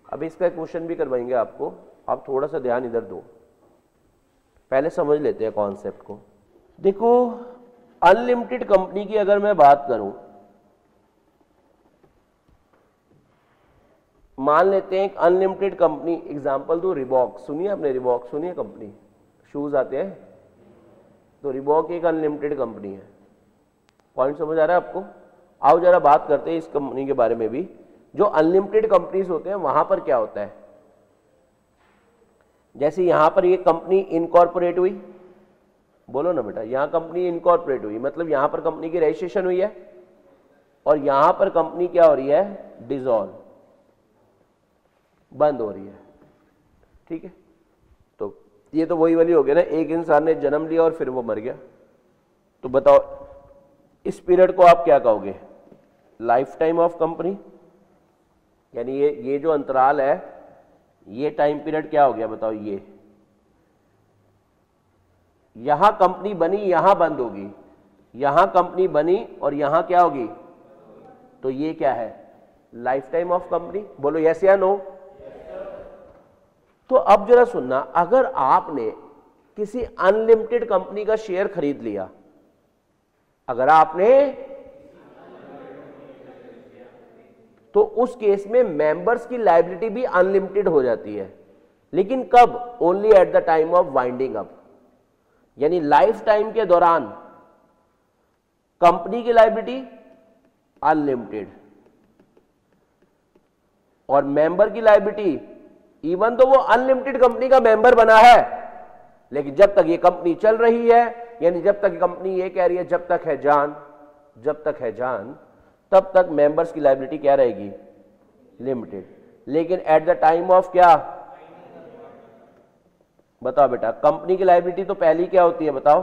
अभी इसका क्वेश्चन भी करवाएंगे आपको, आप थोड़ा सा ध्यान इधर दो, पहले समझ लेते हैं कॉन्सेप्ट को। देखो अनलिमिटेड कंपनी की अगर मैं बात करूं, मान लेते हैं एक अनलिमिटेड कंपनी, एग्जांपल दो रिबॉक, सुनिए आपने रिबॉक सुनिए, कंपनी शूज आते हैं, तो रिबॉक एक अनलिमिटेड कंपनी है। पॉइंट समझ आ रहा है आपको? आओ जरा बात करते हैं इस कंपनी के बारे में भी। जो अनलिमिटेड कंपनीज होते हैं वहां पर क्या होता है, जैसे यहां पर ये कंपनी इनकॉर्पोरेट हुई, बोलो ना बेटा, यहां कंपनी इनकॉर्पोरेट हुई मतलब यहां पर कंपनी की रजिस्ट्रेशन हुई है, और यहां पर कंपनी क्या हो रही है, डिसॉल्व, बंद हो रही है। ठीक है, तो ये तो वही वाली हो गया ना, एक इंसान ने जन्म लिया और फिर वो मर गया। तो बताओ इस पीरियड को आप क्या कहोगे, लाइफ टाइम ऑफ कंपनी, यानी ये जो अंतराल है, ये टाइम पीरियड क्या हो गया बताओ, ये यहां कंपनी बनी, यहां बंद होगी, यहां कंपनी बनी और यहां क्या होगी, तो ये क्या है, लाइफ टाइम ऑफ कंपनी। बोलो यस या नो? तो अब जरा सुनना, अगर आपने किसी अनलिमिटेड कंपनी का शेयर खरीद लिया, अगर आपने, तो उस केस में मेंबर्स की लायबिलिटी भी अनलिमिटेड हो जाती है, लेकिन कब, only eight the time of winding up, यानी लाइफ टाइम के दौरान कंपनी की लायबिलिटी अनलिमिटेड और मेंबर की लायबिलिटी, इवन तो वो अनलिमिटेड कंपनी का मेंबर बना है, लेकिन जब तक ये कंपनी चल रही है, यानी जब तक कंपनी ये कह रही है जब तक है जान, जब तक है जान, तब तक मेंबर्स की लायबिलिटी क्या रहेगी, लिमिटेड। लेकिन एट द टाइम ऑफ क्या, बताओ बेटा, कंपनी की लायबिलिटी तो पहली क्या होती है बताओ,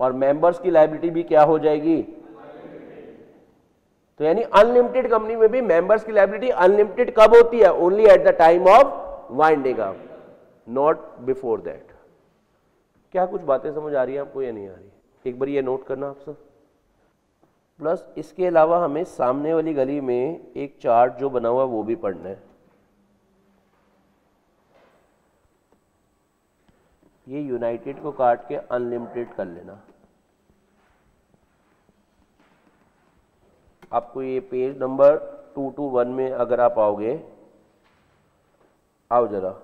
और मेंबर्स की लायबिलिटी भी क्या हो जाएगी, तो यानी अनलिमिटेड कंपनी में भी मेंबर्स की लायबिलिटी अनलिमिटेड कब होती है, only eight the time of winding up, not before that. क्या कुछ बातें समझ आ रही है आपको या नहीं आ रही? एक बार ये नोट करना आप सब। प्लस इसके अलावा हमें सामने वाली गली में एक चार्ट जो बना हुआ है वो भी पढ़ना है। ये यूनाइटेड को काट के अनलिमिटेड कर लेना। आपको ये पेज नंबर 221 में अगर आप आओगे, आओ जरा,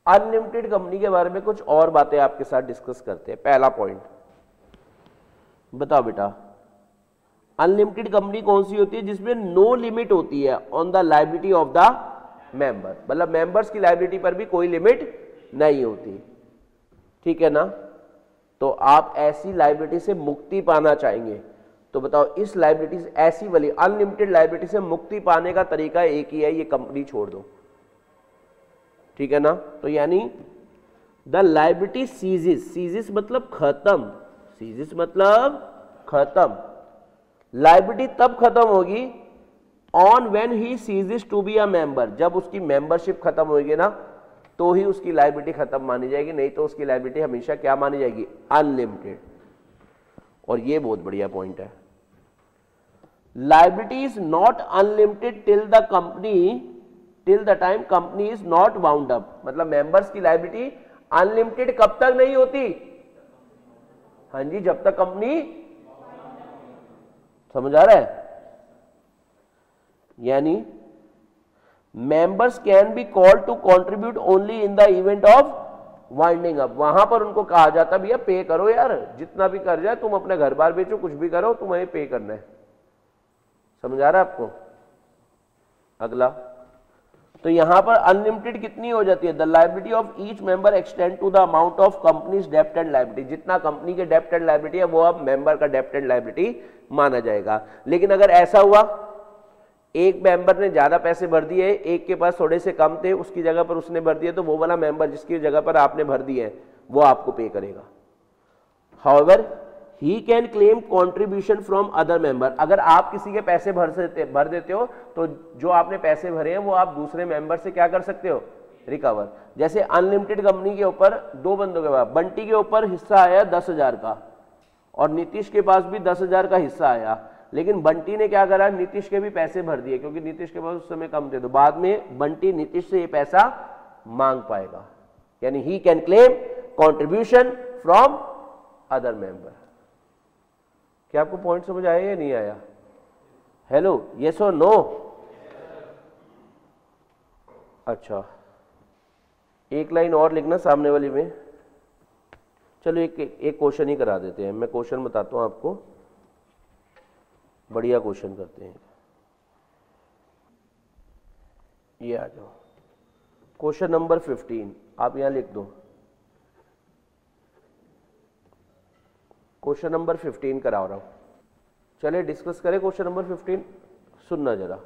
अनलिमिटेड कंपनी के बारे में कुछ और बातें आपके साथ डिस्कस करते हैं। पहला पॉइंट बताओ बेटा, अनलिमिटेड कंपनी कौन सी होती है, जिसमें नो लिमिट होती है on the liability of the member, मतलब मेंबर्स की लायबिलिटी पर भी कोई लिमिट नहीं होती। ठीक है ना? तो आप ऐसी लायबिलिटी से मुक्ति पाना चाहेंगे, तो बताओ इस लायबिलिटी से, ऐसी वाली अनलिमिटेड लायबिलिटी से मुक्ति पाने का तरीका एक ही है, ये कंपनी छोड़ दो। ठीक है ना? तो यानी द लायबिलिटी सीजिस, सीजिस मतलब खत्म, सीजिस मतलब खत्म, लायबिलिटी तब खत्म होगी on when he ceases to be a member, जब उसकी मेंबरशिप खत्म होगी ना, तो ही उसकी लायबिलिटी खत्म मानी जाएगी, नहीं तो उसकी लायबिलिटी हमेशा क्या मानी जाएगी, अनलिमिटेड। और ये बहुत बढ़िया पॉइंट है। Liability is not unlimited till the time company is not wound up. मतलब मेंबर्स की लाइबिलिटी अनलिमिटेड कब तक नहीं होती? हाँ जी, जब तक कंपनी, समझ आ रहा है? यानी members can be called to contribute only in the event of winding up. वहां पर उनको कहा जाता भैया पे करो यार, जितना भी कर जाए, तुम अपने घर बार बेचो, कुछ भी करो, तुम्हें पे करना है। समझ आ रहा है आपको? अगला, तो यहां पर अनलिमिटेड कितनी हो जाती है? The liability of each member extend to the amount of company's डेप्ट एंड लायबिलिटी। जितना कंपनी के डेप्ट एंड लायबिलिटी है वो अब मेंबर का डेप्ट एंड लायबिलिटी माना जाएगा। लेकिन अगर ऐसा हुआ एक मेंबर ने ज्यादा पैसे भर दिए, एक के पास थोड़े से कम थे, उसकी जगह पर उसने भर दिए, तो वो वाला मेंबर जिसकी जगह पर आपने भर दिए वो आपको पे करेगा। However he can claim contribution from other member. अगर आप किसी के पैसे भर देते हो तो जो आपने पैसे भरे हैं वो आप दूसरे मेंबर से क्या कर सकते हो? रिकवर। जैसे अनलिमिटेड कंपनी के ऊपर दो बंदों के पास, बंटी के ऊपर हिस्सा आया 10,000 का और नीतीश के पास भी 10,000 का हिस्सा आया, लेकिन बंटी ने क्या करा? नीतीश के भी पैसे भर दिए, क्योंकि नीतीश के पास उस समय कम थे, तो बाद में बंटी नीतीश से ये पैसा मांग पाएगा। यानी he can claim contribution from other member. क्या आपको पॉइंट समझ आया या नहीं आया? हेलो, यस और नो? अच्छा, एक लाइन और लिखना सामने वाली में। चलो एक क्वेश्चन ही करा देते हैं। मैं क्वेश्चन बताता हूं आपको, बढ़िया क्वेश्चन करते हैं। ये आ जाओ, क्वेश्चन नंबर 15 आप यहां लिख दो। क्वेश्चन नंबर 15 करा रहा हूं। चलिए डिस्कस करें क्वेश्चन नंबर 15। सुनना जरा,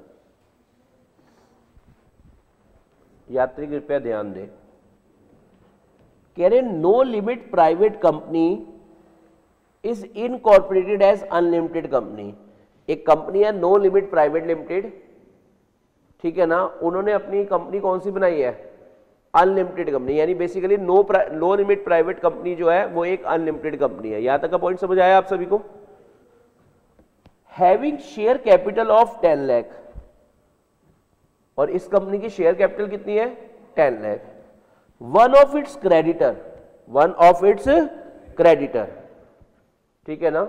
यात्री कृपया ध्यान दें। कह रहे no limit private company is incorporated as unlimited company. एक कंपनी है नो लिमिट प्राइवेट लिमिटेड, ठीक है ना, उन्होंने अपनी कंपनी कौन सी बनाई है? Unlimited company. यानी basically no limit private company जो है वो एक अनलिमिटेड कंपनी है। यहां तक का पॉइंट समझ आया आप सभी को? Having share capital of 10 lakh, और इस कंपनी की शेयर कैपिटल कितनी है? 10 lakh. One of its creditor, ठीक है ना,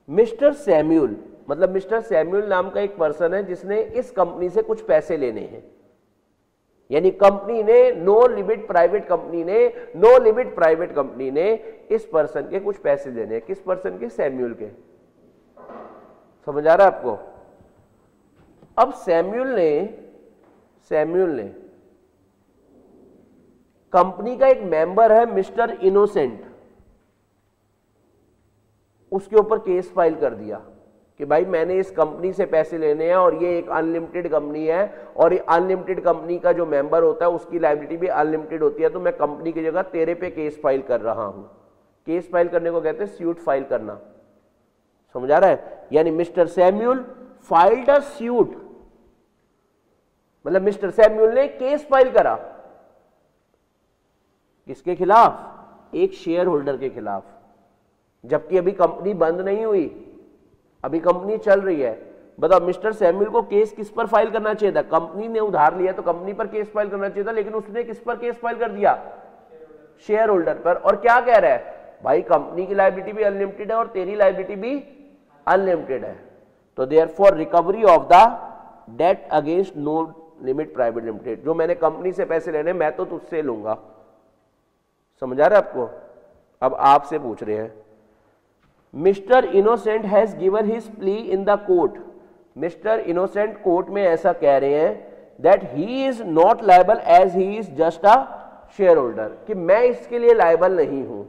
मिस्टर सैम्यूल, मतलब मिस्टर सैम्यूल नाम का एक पर्सन है जिसने इस कंपनी से कुछ पैसे लेने हैं। यानी कंपनी ने नो लिमिट प्राइवेट कंपनी ने इस पर्सन के कुछ पैसे लेने हैं। किस पर्सन के? सैम्यूल के। समझ आ रहा है आपको? अब सैम्यूल ने कंपनी का एक मेंबर है मिस्टर इनोसेंट, उसके ऊपर केस फाइल कर दिया कि भाई मैंने इस कंपनी से पैसे लेने हैं और ये एक अनलिमिटेड कंपनी है, और ये अनलिमिटेड कंपनी का जो मेंबर होता है उसकी लायबिलिटी भी अनलिमिटेड होती है, तो मैं कंपनी की जगह तेरे पे केस फाइल कर रहा हूं। केस फाइल करने को कहते हैं स्यूट फाइल करना। समझ आ रहा है? यानी mister Samuel filed a suite, मतलब मिस्टर सैम्यूल ने केस फाइल करा किसके खिलाफ? एक शेयर होल्डर के खिलाफ। जबकि अभी कंपनी बंद नहीं हुई, अभी कंपनी चल रही है। बताओ मिस्टर सैम्यूल को केस किस पर फाइल करना चाहिए था? कंपनी ने उधार लिया तो कंपनी पर केस फाइल करना चाहिए था, लेकिन उसने किस पर केस फाइल कर दिया? शेयर होल्डर पर। और क्या कह रहा है? भाई कंपनी की लायबिलिटी भी अनलिमिटेड है और तेरी लायबिलिटी भी अनलिमिटेड है, तो therefore recovery of the debt against no limit private limited, जो मैंने कंपनी से पैसे लेने मैं तो तुझसे लूंगा। समझ आ रहा है आपको? अब आपसे पूछ रहे हैं, mister Innocent has given his plea in the court. Mister Innocent court में ऐसा कह रहे हैं that he is not liable as he is just a shareholder, कि मैं इसके लिए लायबल नहीं हूं।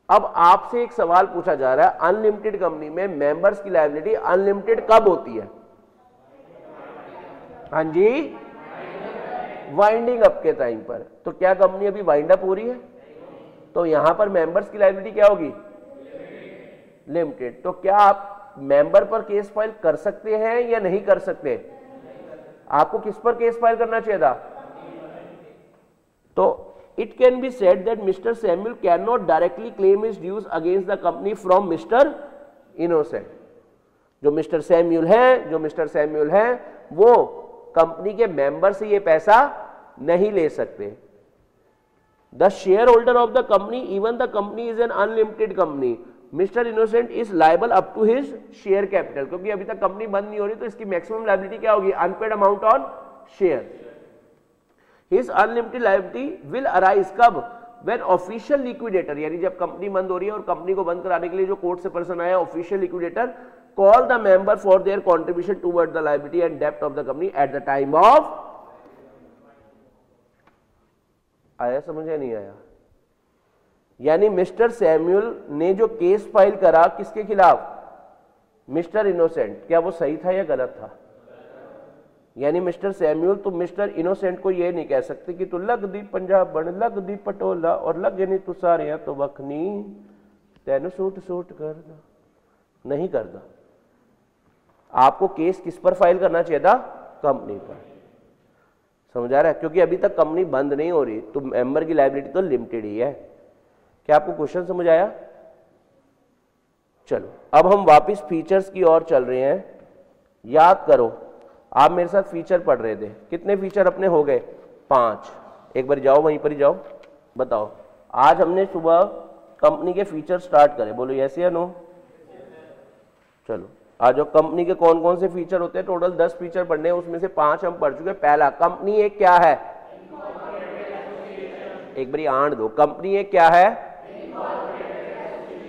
अब आपसे एक सवाल पूछा जा रहा है, अनलिमिटेड कंपनी में मेंबर्स की लायबिलिटी अनलिमिटेड कब होती है? हाँ जी, वाइंडिंग अप के टाइम पर। तो क्या कंपनी अभी वाइंड अप हो रही है? तो यहां पर मेंबर्स की लायबिलिटी क्या होगी? लिमिटेड। तो क्या आप मेंबर पर केस फाइल कर सकते हैं या नहीं कर सकते? आपको किस पर केस फाइल करना चाहिए था? तो it can be said that Mr. Samuel cannot directly claim his dues against the company from Mr. Innocent. जो मिस्टर सैम्यूल है वो कंपनी के मेंबर से ये पैसा नहीं ले सकते। The shareholder of the company, even the company is an unlimited company, mister Innocent is liable up to his share capital, क्योंकि अभी तक कंपनी बंद नहीं हो रही तो इसकी मैक्सिमम लायबिलिटी क्या होगी, unpaid amount on share. His unlimited liability will arise कब, व्हेन ऑफिशियल लिक्विडेटर, यानी जब कंपनी बंद हो रही है और कंपनी को बंद कराने के लिए जो कोर्ट से पर्सन आया official liquidator, call the member for their contribution toward the liability and डेब्ट of the company at the time of. आया समझ या नहीं आया? यानी मिस्टर सैम्यूल ने जो केस फाइल करा किसके खिलाफ, मिस्टर इनोसेंट, क्या वो सही था या गलत था? यानी मिस्टर सैम्यूल तुम मिस्टर इनोसेंट को ये नहीं कह सकते कि तू लग दी पंजाबन, लग दी पटोला और लग नहीं तू सारे तो बखनी तेन सूट सूट करना, नहीं करना। आपको केस किस पर फाइल करना चाहिए था, कंपनी पर। समझ आ रहा है? क्योंकि अभी तक कंपनी बंद नहीं हो रही तो मेंबर की लायबिलिटी तो लिमिटेड ही है। क्या आपको क्वेश्चन समझ आया? चलो अब हम वापस फीचर्स की ओर चल रहे हैं। याद करो आप मेरे साथ फीचर पढ़ रहे थे, कितने फीचर अपने हो गए, 5। एक बार जाओ वहीं पर ही जाओ, बताओ आज हमने सुबह कंपनी के फीचर स्टार्ट करे, बोलो यस या नो। चलो आज जो कंपनी के कौन कौन से फीचर होते हैं, टोटल 10 फीचर पढ़ने हैं, उसमें से 5 हम पढ़ चुके हैं। पहला, कंपनी एक क्या है, एक बारी आंट दो, कंपनी एक क्या है,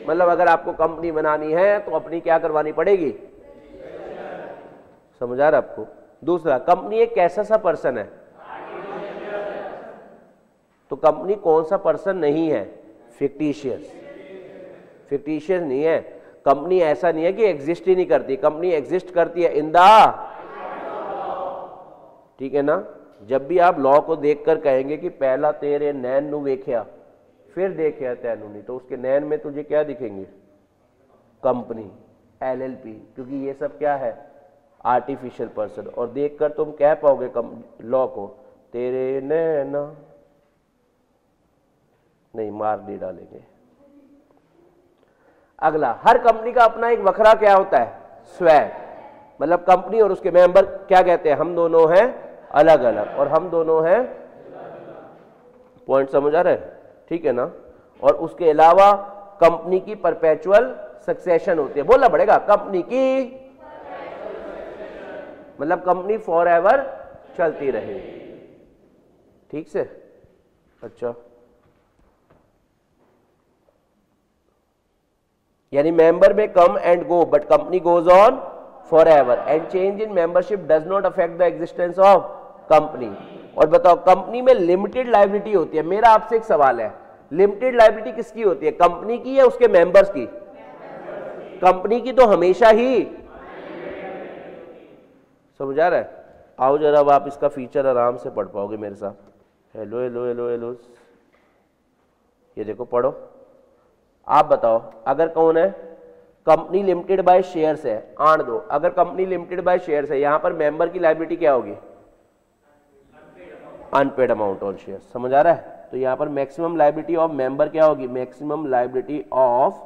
मतलब अगर आपको कंपनी बनानी है तो अपनी क्या करवानी पड़ेगी, समझ आ रहा है आपको। दूसरा, कंपनी एक कैसा सा पर्सन है, तो कंपनी कौन सा पर्सन नहीं है, फिक्टिशियस। फिक्टिशियस नहीं है कंपनी, ऐसा नहीं है कि एग्जिस्ट ही नहीं करती, कंपनी एग्जिस्ट करती है इन द, ठीक है ना। जब भी आप लॉ को देखकर कहेंगे कि पहला तेरे नैन नु वेख्या फिर देखिया तैनू नहीं, तो उसके नैन में तुझे क्या दिखेंगे, कंपनी, LLP, क्योंकि ये सब क्या है, आर्टिफिशियल पर्सन। और देखकर तुम कह पाओगे लॉ को, तेरे नैना नहीं, मार दे डालेंगे। अगला, हर कंपनी का अपना एक वखरा क्या होता है, स्वैग, मतलब कंपनी और उसके मेंबर क्या कहते हैं, हम दोनों हैं अलग अलग और हम दोनों हैं, पॉइंट समझ आ रहे हैं, ठीक है ना। और उसके अलावा कंपनी की परपेचुअल सक्सेशन होती है, बोलना पड़ेगा, कंपनी की, मतलब कंपनी फॉर एवर चलती रहे, ठीक से। अच्छा, यानी मेंबर में come and go but company goes on for ever and change in membership does not affect the existence of company. और बताओ कंपनी में लिमिटेड लायबिलिटी होती है। मेरा आपसे एक सवाल है, लिमिटेड लायबिलिटी किसकी होती है, कंपनी की या उसके मेंबर्स की? कंपनी की तो हमेशा ही, समझ आ रहा है। आओ जरा अब आप इसका फीचर आराम से पढ़ पाओगे मेरे साथ। हेलो हेलो हेलो हेलो, ये देखो पढ़ो। आप बताओ, अगर कौन है, कंपनी लिमिटेड बाय शेयर्स है, आंट दो, अगर कंपनी लिमिटेड बाय शेयर्स है, यहां पर मेंबर की लायबिलिटी क्या होगी, अनपेड अमाउंट ऑन शेयर। समझ आ रहा है? तो यहां पर मैक्सिमम लायबिलिटी ऑफ मेंबर क्या होगी, मैक्सिमम लायबिलिटी ऑफ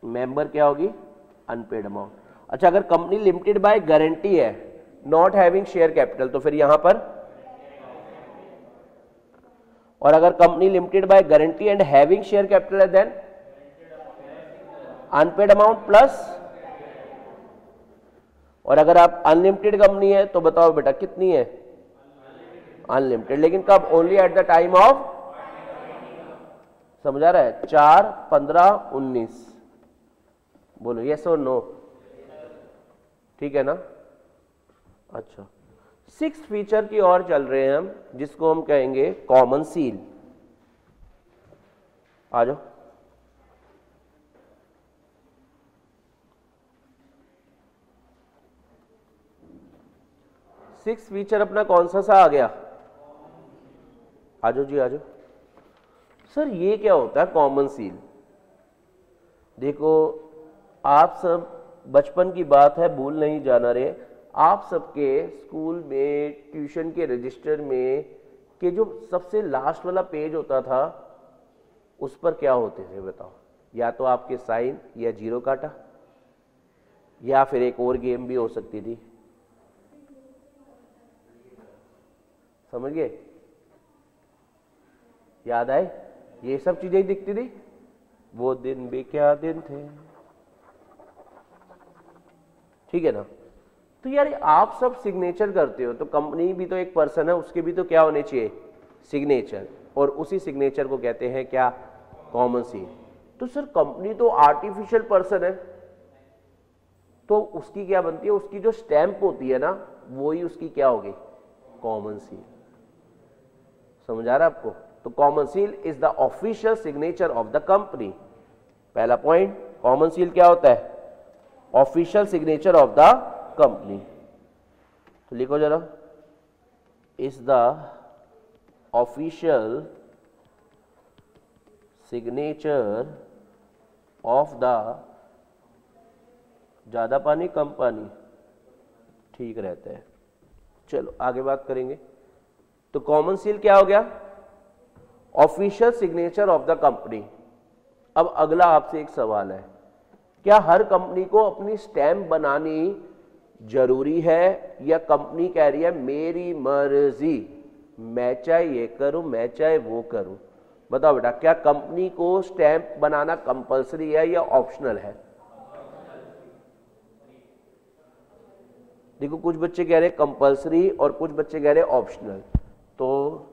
मेंबर क्या होगी, अनपेड अमाउंट। अच्छा, अगर कंपनी लिमिटेड बाय गारंटी है, नॉट हैविंग शेयर कैपिटल, तो फिर यहां पर, और अगर company limited by guarantee and having share capital है, देन अनपेड अमाउंट प्लस। और अगर आप अनलिमिटेड कंपनी है तो बताओ बेटा कितनी है, अनलिमिटेड, लेकिन कब, only eight the time of, समझ आ रहा है, 4, 15, 19, बोलो यस और नो, ठीक है ना। अच्छा, 6th फीचर की ओर चल रहे हैं हम, जिसको हम कहेंगे कॉमन सील। आ जाओ, सिक्स फीचर अपना कौन सा आ गया, आ जाओ जी आ जाओ। सर ये क्या होता है कॉमन सील? देखो आप सब, बचपन की बात है, भूल नहीं जाना रे, आप सबके स्कूल में, ट्यूशन के रजिस्टर में कि जो सबसे लास्ट वाला पेज होता था उस पर क्या होते थे बताओ, या तो आपके साइन या जीरो काटा, या फिर एक और गेम भी हो सकती थी, समझ गए? याद आए? ये सब चीजें दिखती थी। वो दिन भी क्या दिन थे, ठीक है ना? तो यार आप सब सिग्नेचर करते हो, तो कंपनी भी तो एक पर्सन है, उसके भी तो क्या होने चाहिए? सिग्नेचर। और उसी सिग्नेचर को कहते हैं क्या? Common seal. तो सर कंपनी तो आर्टिफिशियल पर्सन है, तो उसकी क्या बनती है? उसकी जो स्टैंप होती है ना, वो ही उसकी क्या होगी? Common seal. समझ आ रहा है आपको? तो common seal is the official signature of the company. पहला पॉइंट, कॉमन सील क्या होता है? Official signature of the company. तो लिखो जरा, is the official signature of the, ज्यादा पानी कम पानी, ठीक रहता है। चलो आगे बात करेंगे। तो कॉमन सील क्या हो गया? Official signature of the company. अब अगला आपसे एक सवाल है, क्या हर कंपनी को अपनी स्टैंप बनानी जरूरी है, या कंपनी कह रही है मेरी मर्जी, मैं चाहे ये करूं मैं चाहे वो करूं? बताओ बेटा, क्या कंपनी को स्टैंप बनाना कंपलसरी है या ऑप्शनल है? देखो कुछ बच्चे कह रहे कंपलसरी और कुछ बच्चे कह रहे ऑप्शनल। तो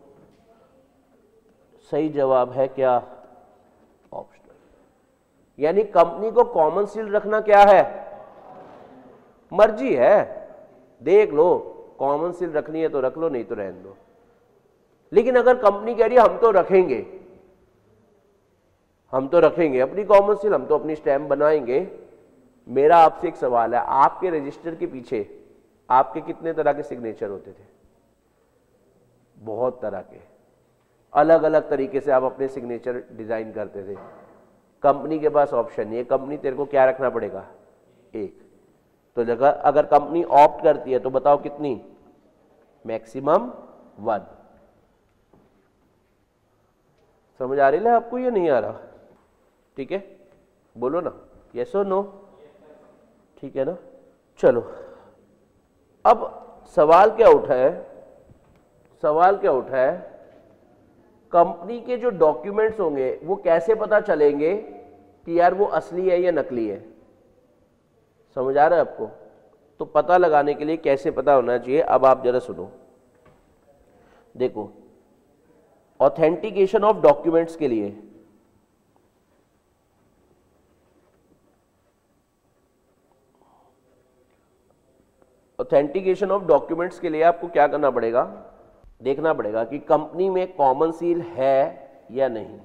सही जवाब है क्या? ऑप्शनल। यानी कंपनी को कॉमन सील रखना क्या है? मर्जी है, देख लो, कॉमन सील रखनी है तो रख लो, नहीं तो रहने दो। लेकिन अगर कंपनी कह रही है हम तो रखेंगे, हम तो रखेंगे अपनी कॉमन सील, हम तो अपनी स्टैंप बनाएंगे, मेरा आपसे एक सवाल है, आपके रजिस्टर के पीछे आपके कितने तरह के सिग्नेचर होते थे? बहुत तरह के, अलग अलग तरीके से आप अपने सिग्नेचर डिजाइन करते थे। कंपनी के पास ऑप्शन नहीं है, कंपनी तेरे को क्या रखना पड़ेगा? एक। तो अगर कंपनी ऑप्ट करती है तो बताओ कितनी? मैक्सिमम 1। समझ आ रही है आपको या नहीं आ रहा? ठीक है, बोलो ना, यस और नो? ठीक है ना? चलो अब सवाल क्या उठा है? सवाल क्या उठा है, कंपनी के जो डॉक्यूमेंट्स होंगे वो कैसे पता चलेंगे कि यार वो असली है या नकली है? समझ आ रहा है आपको? तो पता लगाने के लिए कैसे पता होना चाहिए, अब आप जरा सुनो। देखो, ऑथेंटिकेशन ऑफ डॉक्यूमेंट्स के लिए आपको क्या करना पड़ेगा? देखना पड़ेगा कि कंपनी में कॉमन सील है या नहीं।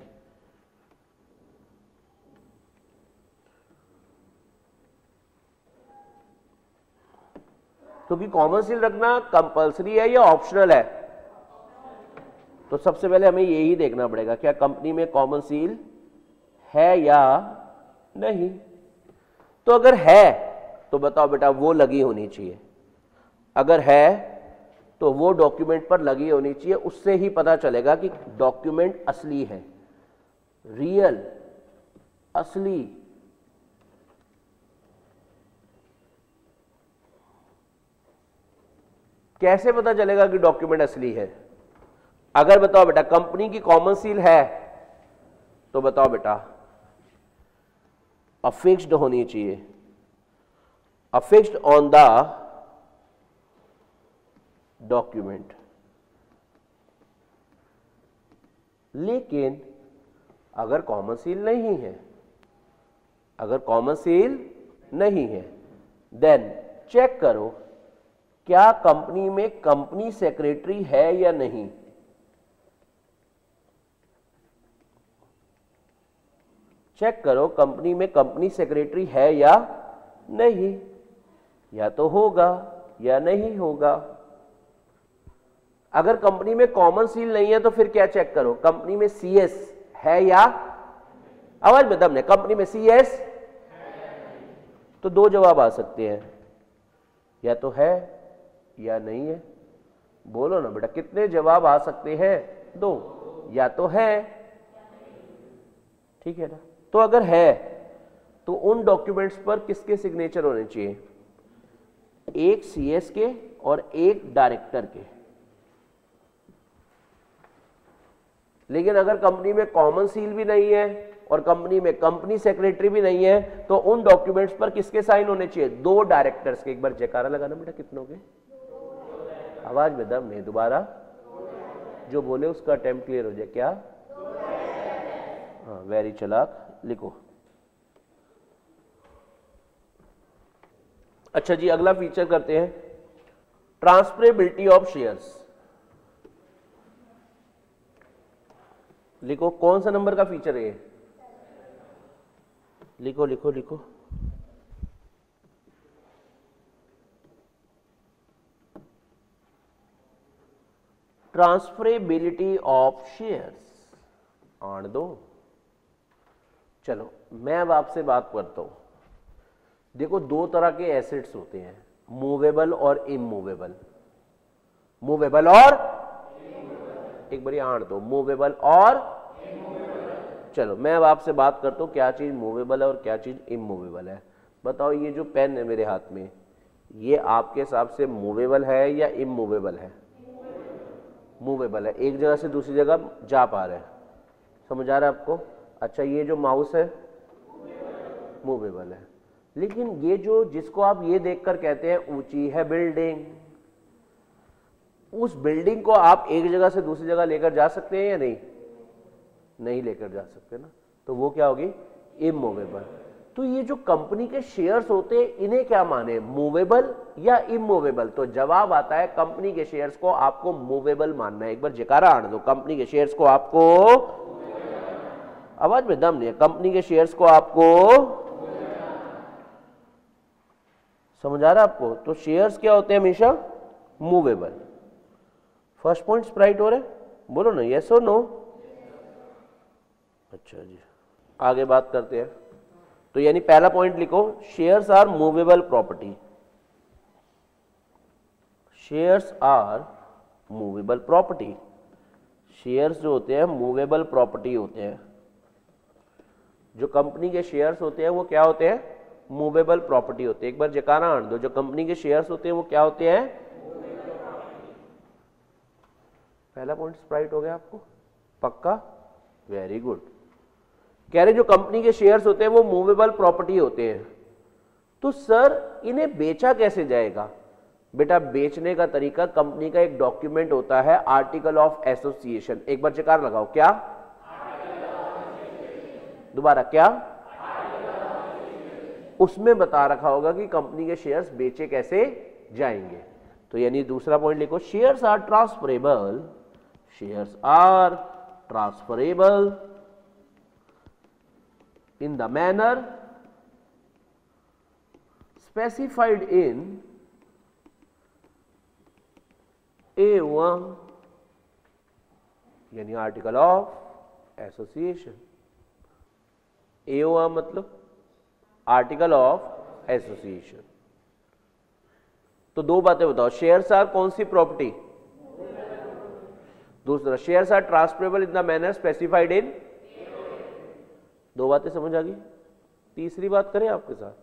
क्योंकि कॉमन सील रखना कंपलसरी है या ऑप्शनल है? तो सबसे पहले हमें यही देखना पड़ेगा, क्या कंपनी में कॉमन सील है या नहीं। तो अगर है तो बताओ बेटा वो लगी होनी चाहिए, अगर है तो वो डॉक्यूमेंट पर लगी होनी चाहिए, उससे ही पता चलेगा कि डॉक्यूमेंट असली है, रियल, असली। कैसे पता चलेगा कि डॉक्यूमेंट असली है? अगर बताओ बेटा कंपनी की कॉमन सील है तो बताओ बेटा अफिक्स्ड होनी चाहिए, अफिक्स्ड ऑन द डॉक्यूमेंट। लेकिन अगर कॉमन सील नहीं है, अगर कॉमन सील नहीं है, देन चेक करो क्या कंपनी में कंपनी सेक्रेटरी है या नहीं। चेक करो कंपनी में कंपनी सेक्रेटरी है या नहीं, या तो होगा या नहीं होगा। अगर कंपनी में कॉमन सील नहीं है तो फिर क्या चेक करो, कंपनी में सीएस है या, आवाज में दम नहीं, कंपनी में सीएस। तो दो जवाब आ सकते हैं, या तो है या नहीं है। बोलो ना बेटा, कितने जवाब आ सकते हैं? दो, या तो है, ठीक है ना। तो अगर है तो उन डॉक्यूमेंट्स पर किसके सिग्नेचर होने चाहिए? एक सीएस के और एक डायरेक्टर के। लेकिन अगर कंपनी में कॉमन सील भी नहीं है और कंपनी में कंपनी सेक्रेटरी भी नहीं है तो उन डॉक्यूमेंट्स पर किसके साइन होने चाहिए? 2 डायरेक्टर्स के। एक बार जयकारा लगाना बेटा, कितनों के? आवाज में दम नहीं, दोबारा जो बोले उसका अटेम्प्ट क्लियर हो जाए। क्या? हाँ, वेरी चालाक, लिखो। अच्छा जी, अगला फीचर करते हैं ट्रांसफरेबिलिटी ऑफ शेयर्स। लिखो, कौन सा नंबर का फीचर है ये? लिखो लिखो लिखो। Transferability of shares. आण दो। चलो मैं अब आपसे बात करता हूं। देखो, 2 तरह के एसेट्स होते हैं, मूवेबल और इमूवेबल। मूवेबल और एक बार आण दो, मूवेबल और। चलो मैं अब आपसे बात करता हूं क्या चीज मूवेबल है और क्या चीज इमूवेबल है। बताओ, ये जो पेन है मेरे हाथ में, ये आपके हिसाब से मूवेबल है या इमूवेबल है? मूवेबल है, एक जगह से दूसरी जगह जा पा रहा है। समझ आ रहा है आपको? अच्छा, ये जो माउस है मूवेबल है। लेकिन ये जो जिसको आप ये देखकर कहते हैं ऊंची है बिल्डिंग, उस बिल्डिंग को आप एक जगह से दूसरी जगह लेकर जा सकते हैं या नहीं? नहीं लेकर जा सकते ना, तो वो क्या होगी? इमूवेबल। तो ये जो कंपनी के शेयर्स होते हैं, इन्हें क्या माने, मूवेबल या इमूवेबल? तो जवाब आता है कंपनी के शेयर्स को आपको मूवेबल मानना है। एक बार जयकारा आने दो, कंपनी के शेयर्स को आपको, आवाज में दम नहीं है, कंपनी के शेयर्स को आपको, समझ आ रहा है आपको? तो शेयर्स क्या होते हैं? हमेशा मूवेबल। फर्स्ट पॉइंट स्प्राइट हो रहे, बोलो ना यस और नो। अच्छा जी, आगे बात करते हैं। तो यानी पहला पॉइंट लिखो, shares are movable property. Shares are movable property. Shares जो होते हैं मूवेबल प्रॉपर्टी होते हैं। जो कंपनी के शेयर्स होते हैं वो क्या होते हैं? मूवेबल प्रॉपर्टी होते हैं। एक बार जयकारा आण दो, जो कंपनी के शेयर्स होते हैं वो क्या होते हैं? पहला पॉइंट स्प्राइट हो गया आपको? पक्का? Very good. कह रहे जो कंपनी के शेयर्स होते हैं वो मूवेबल प्रॉपर्टी होते हैं। तो सर इन्हें बेचा कैसे जाएगा? बेटा, बेचने का तरीका, कंपनी का एक डॉक्यूमेंट होता है आर्टिकल ऑफ एसोसिएशन। एक बार जयकारा लगाओ। क्या? दोबारा क्या? उसमें बता रखा होगा कि कंपनी के शेयर्स बेचे कैसे जाएंगे। तो यानी दूसरा पॉइंट लिखो, shares are transferable. Shares are transferable in the manner specified in A1 यानी आर्टिकल ऑफ एसोसिएशन। A1 मतलब आर्टिकल ऑफ एसोसिएशन। तो 2 बातें बताओ, शेयर्स आर कौन सी प्रॉपर्टी? दूसरा, shares are transferable in the manner specified in. 2 बातें समझ आ गई। तीसरी बात करें आपके साथ।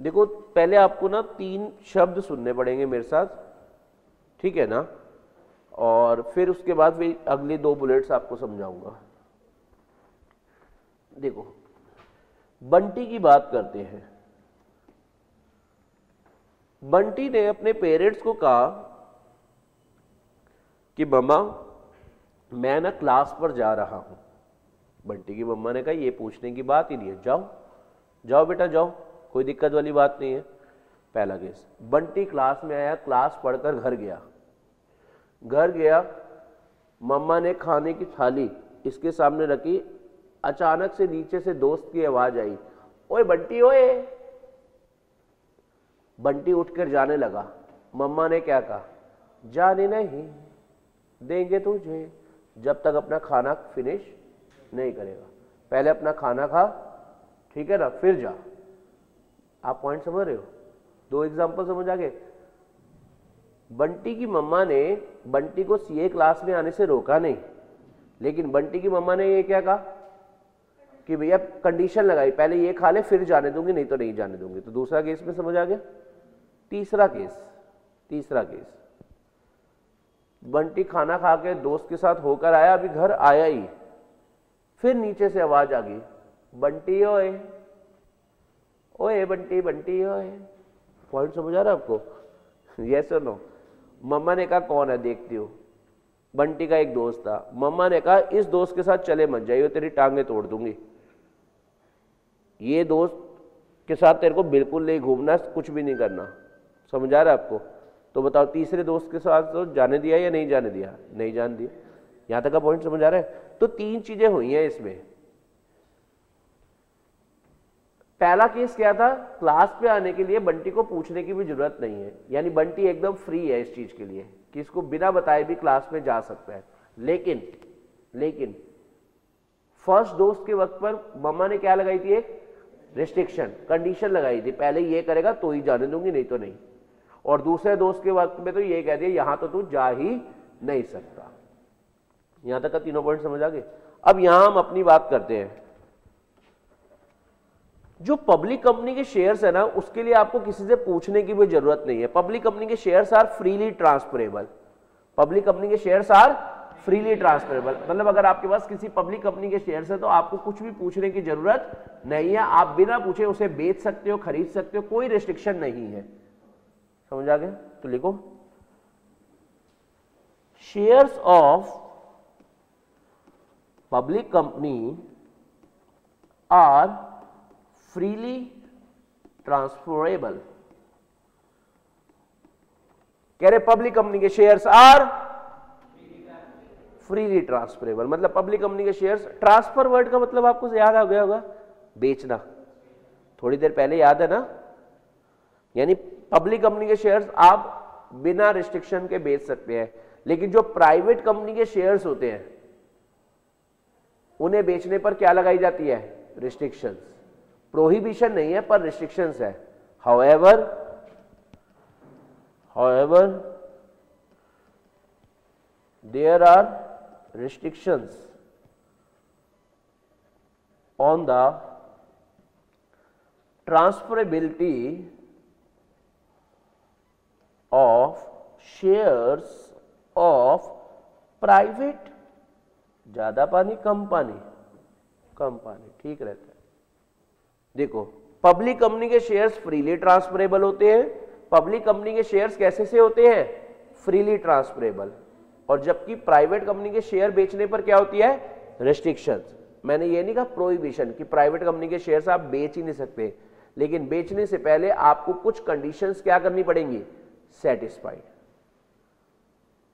देखो, पहले आपको ना 3 शब्द सुनने पड़ेंगे मेरे साथ, ठीक है ना? और फिर उसके बाद फिर अगली 2 बुलेट्स आपको समझाऊंगा। देखो, बंटी की बात करते हैं। बंटी ने अपने पेरेंट्स को कहा कि मम्मा मैं ना क्लास पर जा रहा हूं। बंटी की मम्मा ने कहा ये पूछने की बात ही नहीं है, जाओ जाओ बेटा जाओ, कोई दिक्कत वाली बात नहीं है। पहला केस, बंटी क्लास में आया, क्लास पढ़कर घर गया। घर गया, मम्मा ने खाने की थाली इसके सामने रखी। अचानक से नीचे से दोस्त की आवाज आई, ओए बंटी ओए। बंटी उठकर जाने लगा। मम्मा ने क्या कहा? जाने नहीं देंगे तुझे जब तक अपना खाना फिनिश नहीं करेगा। पहले अपना खाना खा, ठीक है ना, फिर जा। आप पॉइंट समझ रहे हो? 2 एग्जांपल समझ आ गए। बंटी की मम्मा ने बंटी को सीए क्लास में आने से रोका नहीं, लेकिन बंटी की मम्मा ने ये क्या कहा कि भैया कंडीशन लगाई, पहले ये खा ले फिर जाने दूंगी, नहीं तो नहीं जाने दूंगी। तो दूसरा केस में समझ आ गया। तीसरा केस, बंटी खाना खा के दोस्त के साथ होकर आया, अभी घर आया ही, फिर नीचे से आवाज आ गई, बंटी ओए ओए बंटी बंटी ओए। पॉइंट समझ आ रहा है आपको? यस और नो? मम्मा ने कहा कौन है देखती हो, बंटी का एक दोस्त था। मम्मा ने कहा इस दोस्त के साथ चले मत जाइए, तेरी टांगे तोड़ दूंगी, ये दोस्त के साथ तेरे को बिल्कुल नहीं घूमना, कुछ भी नहीं करना। समझ आ रहा है आपको? तो बताओ तीसरे दोस्त के साथ तो जाने दिया या नहीं जाने दिया? नहीं जाने दिया। यहां तक का पॉइंट समझ आ रहा है? तो तीन चीजें हुई हैं इसमें। पहला केस क्या था, क्लास पे आने के लिए बंटी को पूछने की भी जरूरत नहीं है, यानी बंटी एकदम फ्री है इस चीज के लिए कि इसको बिना बताए भी क्लास में जा सकता है। लेकिन फर्स्ट दोस्त के वक्त पर मम्मा ने क्या लगाई थी, एक रिस्ट्रिक्शन, कंडीशन लगाई थी, पहले ये करेगा तो ही जाने दूंगी, नहीं तो नहीं। और दूसरे दोस्त के वक्त में तो ये कह दिया यहां तो तू जा ही नहीं सकता। यहां तक का तीनों पॉइंट समझ आ गए। अब यहां हम अपनी बात करते हैं। जो पब्लिक कंपनी के शेयर्स है ना, उसके लिए आपको किसी से पूछने की भी जरूरत नहीं है। पब्लिक कंपनी के shares are freely transferable. Public company के शेयर्स आर फ्रीली ट्रांसफरेबल, मतलब अगर आपके पास किसी पब्लिक कंपनी के शेयर्स है तो आपको कुछ भी पूछने की जरूरत नहीं है, आप बिना पूछे उसे बेच सकते हो, खरीद सकते हो, कोई रिस्ट्रिक्शन नहीं है। समझ आ गया? तो लिखो, shares of public company are freely transferable. कह रहे पब्लिक कंपनी के शेयर्स आर फ्रीली ट्रांसफरेबल, मतलब पब्लिक कंपनी के शेयर्स, ट्रांसफर वर्ड का मतलब आपको याद आ गया होगा, बेचना। थोड़ी देर पहले याद है ना? यानी पब्लिक कंपनी के शेयर्स आप बिना रिस्ट्रिक्शन के बेच सकते हैं, लेकिन जो प्राइवेट कंपनी के शेयर्स होते हैं उन्हें बेचने पर क्या लगाई जाती है? रिस्ट्रिक्शंस। प्रोहिबिशन नहीं है पर रिस्ट्रिक्शंस है। However there are restrictions on the transferability of shares of private, ज्यादा पानी कम पानी, ठीक रहता है। देखो, पब्लिक कंपनी के शेयर्स फ्रीली ट्रांसफरेबल होते हैं। पब्लिक कंपनी के शेयर्स कैसे से होते हैं? Freely transferable. और जबकि प्राइवेट कंपनी के शेयर बेचने पर क्या होती है? रिस्ट्रिक्शंस। मैंने ये नहीं कहा प्रोहिबिशन कि प्राइवेट कंपनी के शेयर्स आप बेच ही नहीं सकते, लेकिन बेचने से पहले आपको कुछ कंडीशंस क्या करनी पड़ेंगी? सेटिस्फाइड।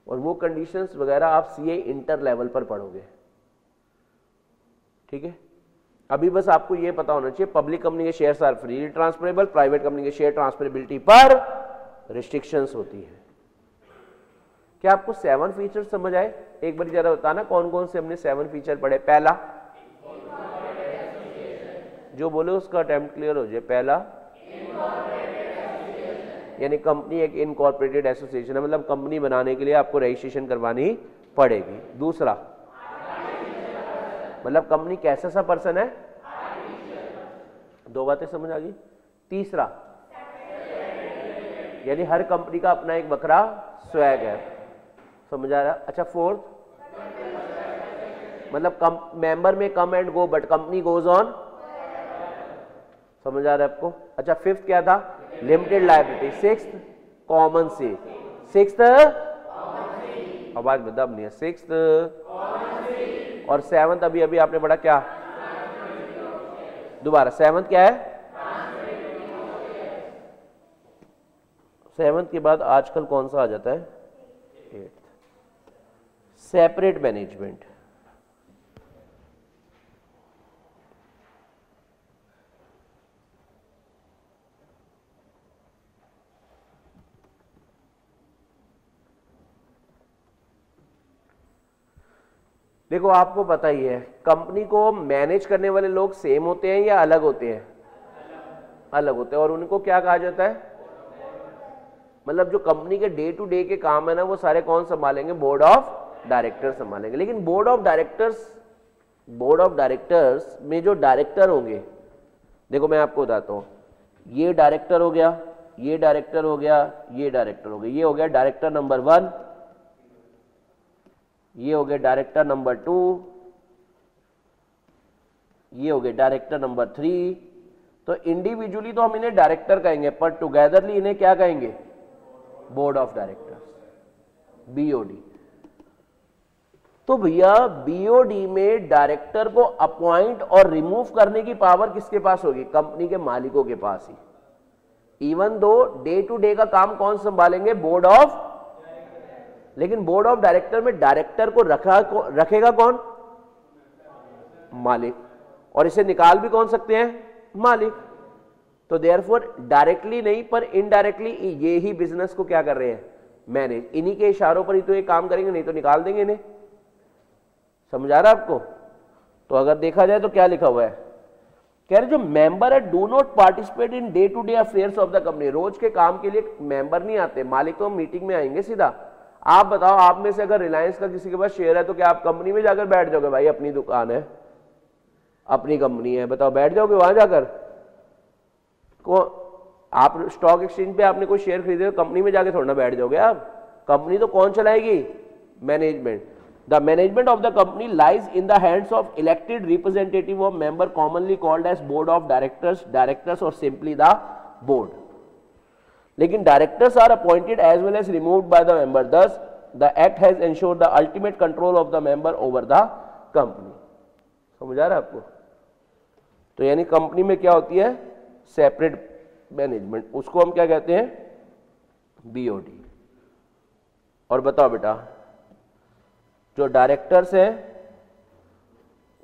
और वो कंडीशंस वगैरह आप सीए इंटर लेवल पर पढ़ोगे, ठीक है? अभी बस आपको ये पता होना चाहिए पब्लिक कंपनी के shares are freely transferable, private company के शेयर ट्रांसफरेबिलिटी पर रिस्ट्रिक्शंस होती है। क्या आपको 7 फीचर समझ आए? एक बार जरा बताना कौन कौन से हमने 7 फीचर पढ़े। पहला, जो बोले उसका अटेम्प्ट क्लियर हो जाए। पहला, यानी कंपनी एक इनकॉर्पोरेटेड एसोसिएशन है, मतलब कंपनी बनाने के लिए आपको रजिस्ट्रेशन करवानी पड़ेगी। दूसरा, मतलब कंपनी कैसा सा पर्सन है? दो बातें समझ आ गई। तीसरा, यानी हर कंपनी का अपना एक बकरा स्वैग है। समझ आ रहा? अच्छा, फोर्थ, मतलब मेंबर में come and go but company goes on. समझ आ रहा है आपको? अच्छा, फिफ्थ क्या था? Limited liability. सिक्स्थ, कॉमन सी। सिक्स्थ, आवाज में दम नहीं है। सिक्स्थ और सेवंथ अभी अभी आपने पढ़ा क्या? दोबारा, सेवंथ क्या है? सेवंथ के बाद आजकल कौन सा आ जाता है? Eighth, separate management. देखो, आपको पता ही है कंपनी को मैनेज करने वाले लोग सेम होते हैं या अलग होते हैं? अलग होते हैं। और उनको क्या कहा जाता है? मतलब जो कंपनी के डे टू डे के काम है ना, वो सारे कौन संभालेंगे? बोर्ड ऑफ डायरेक्टर संभालेंगे। लेकिन board of directors board of directors में जो डायरेक्टर होंगे, देखो मैं आपको बताता हूं, ये डायरेक्टर हो गया, ये डायरेक्टर हो गया, ये डायरेक्टर हो गया, ये हो गया डायरेक्टर नंबर 1, ये हो गया डायरेक्टर नंबर 2, ये हो गया डायरेक्टर नंबर 3। तो इंडिविजुअली तो हम इन्हें डायरेक्टर कहेंगे, पर टुगेदरली इन्हें क्या कहेंगे? Board of directors, BOD. तो भैया बीओडी में डायरेक्टर को अपॉइंट और रिमूव करने की पावर किसके पास होगी? कंपनी के मालिकों के पास ही। इवन दो डे टू डे का काम कौन संभालेंगे? बोर्ड ऑफ, लेकिन बोर्ड ऑफ डायरेक्टर में डायरेक्टर को रखेगा कौन? मालिक। और इसे निकाल भी कौन सकते हैं? मालिक। तो देयरफॉर डायरेक्टली नहीं पर इनडायरेक्टली ये ही बिजनेस को क्या कर रहे हैं? मैनेज। इन्हीं के इशारों पर ही तो ये काम करेंगे, नहीं तो निकाल देंगे इन्हें। समझ आ रहा है आपको? तो अगर देखा जाए तो क्या लिखा हुआ है, कह रहे जो मेंबर है do not participate in day to day affairs of the company. रोज के काम के लिए मेंबर नहीं आते, मालिक तो मीटिंग में आएंगे सीधा। आप बताओ, आप में से अगर रिलायंस का किसी के पास शेयर है तो क्या आप कंपनी में जाकर बैठ जाओगे? भाई अपनी दुकान है, अपनी कंपनी है, बताओ बैठ जाओगे वहां जाकर? को आप स्टॉक एक्सचेंज पे आपने कोई शेयर खरीदे तो कंपनी में जाके थोड़ा ना बैठ जाओगे आप। कंपनी तो कौन चलाएगी? Management. The management of the company lies in the hands of elected representative of member commonly called as board of directors or simply the board. लेकिन directors are appointed as well as removed by the member. Thus, the act has ensured the ultimate control of the member over the company. समझ आ रहा है आपको? तो यानी कंपनी में क्या होती है? सेपरेट मैनेजमेंट, उसको हम क्या कहते हैं? बीओडी। और बताओ बेटा, जो डायरेक्टर्स हैं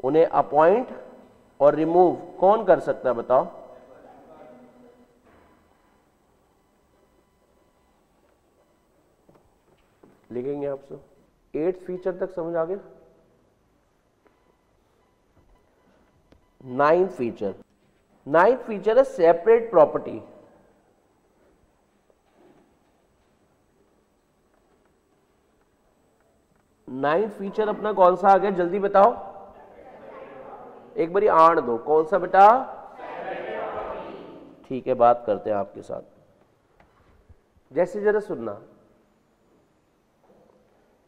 उन्हें अपॉइंट और रिमूव कौन कर सकता है? बताओ। लिखेंगे आप सब। 8th फीचर तक समझ आ गया? 9th feature. 9th फीचर है सेपरेट प्रॉपर्टी। नाइन्थ फीचर अपना कौन सा आ गया? जल्दी बताओ, एक बारी आड़ दो। कौन सा बेटा? ठीक है, बात करते हैं आपके साथ। जैसे जरा सुनना,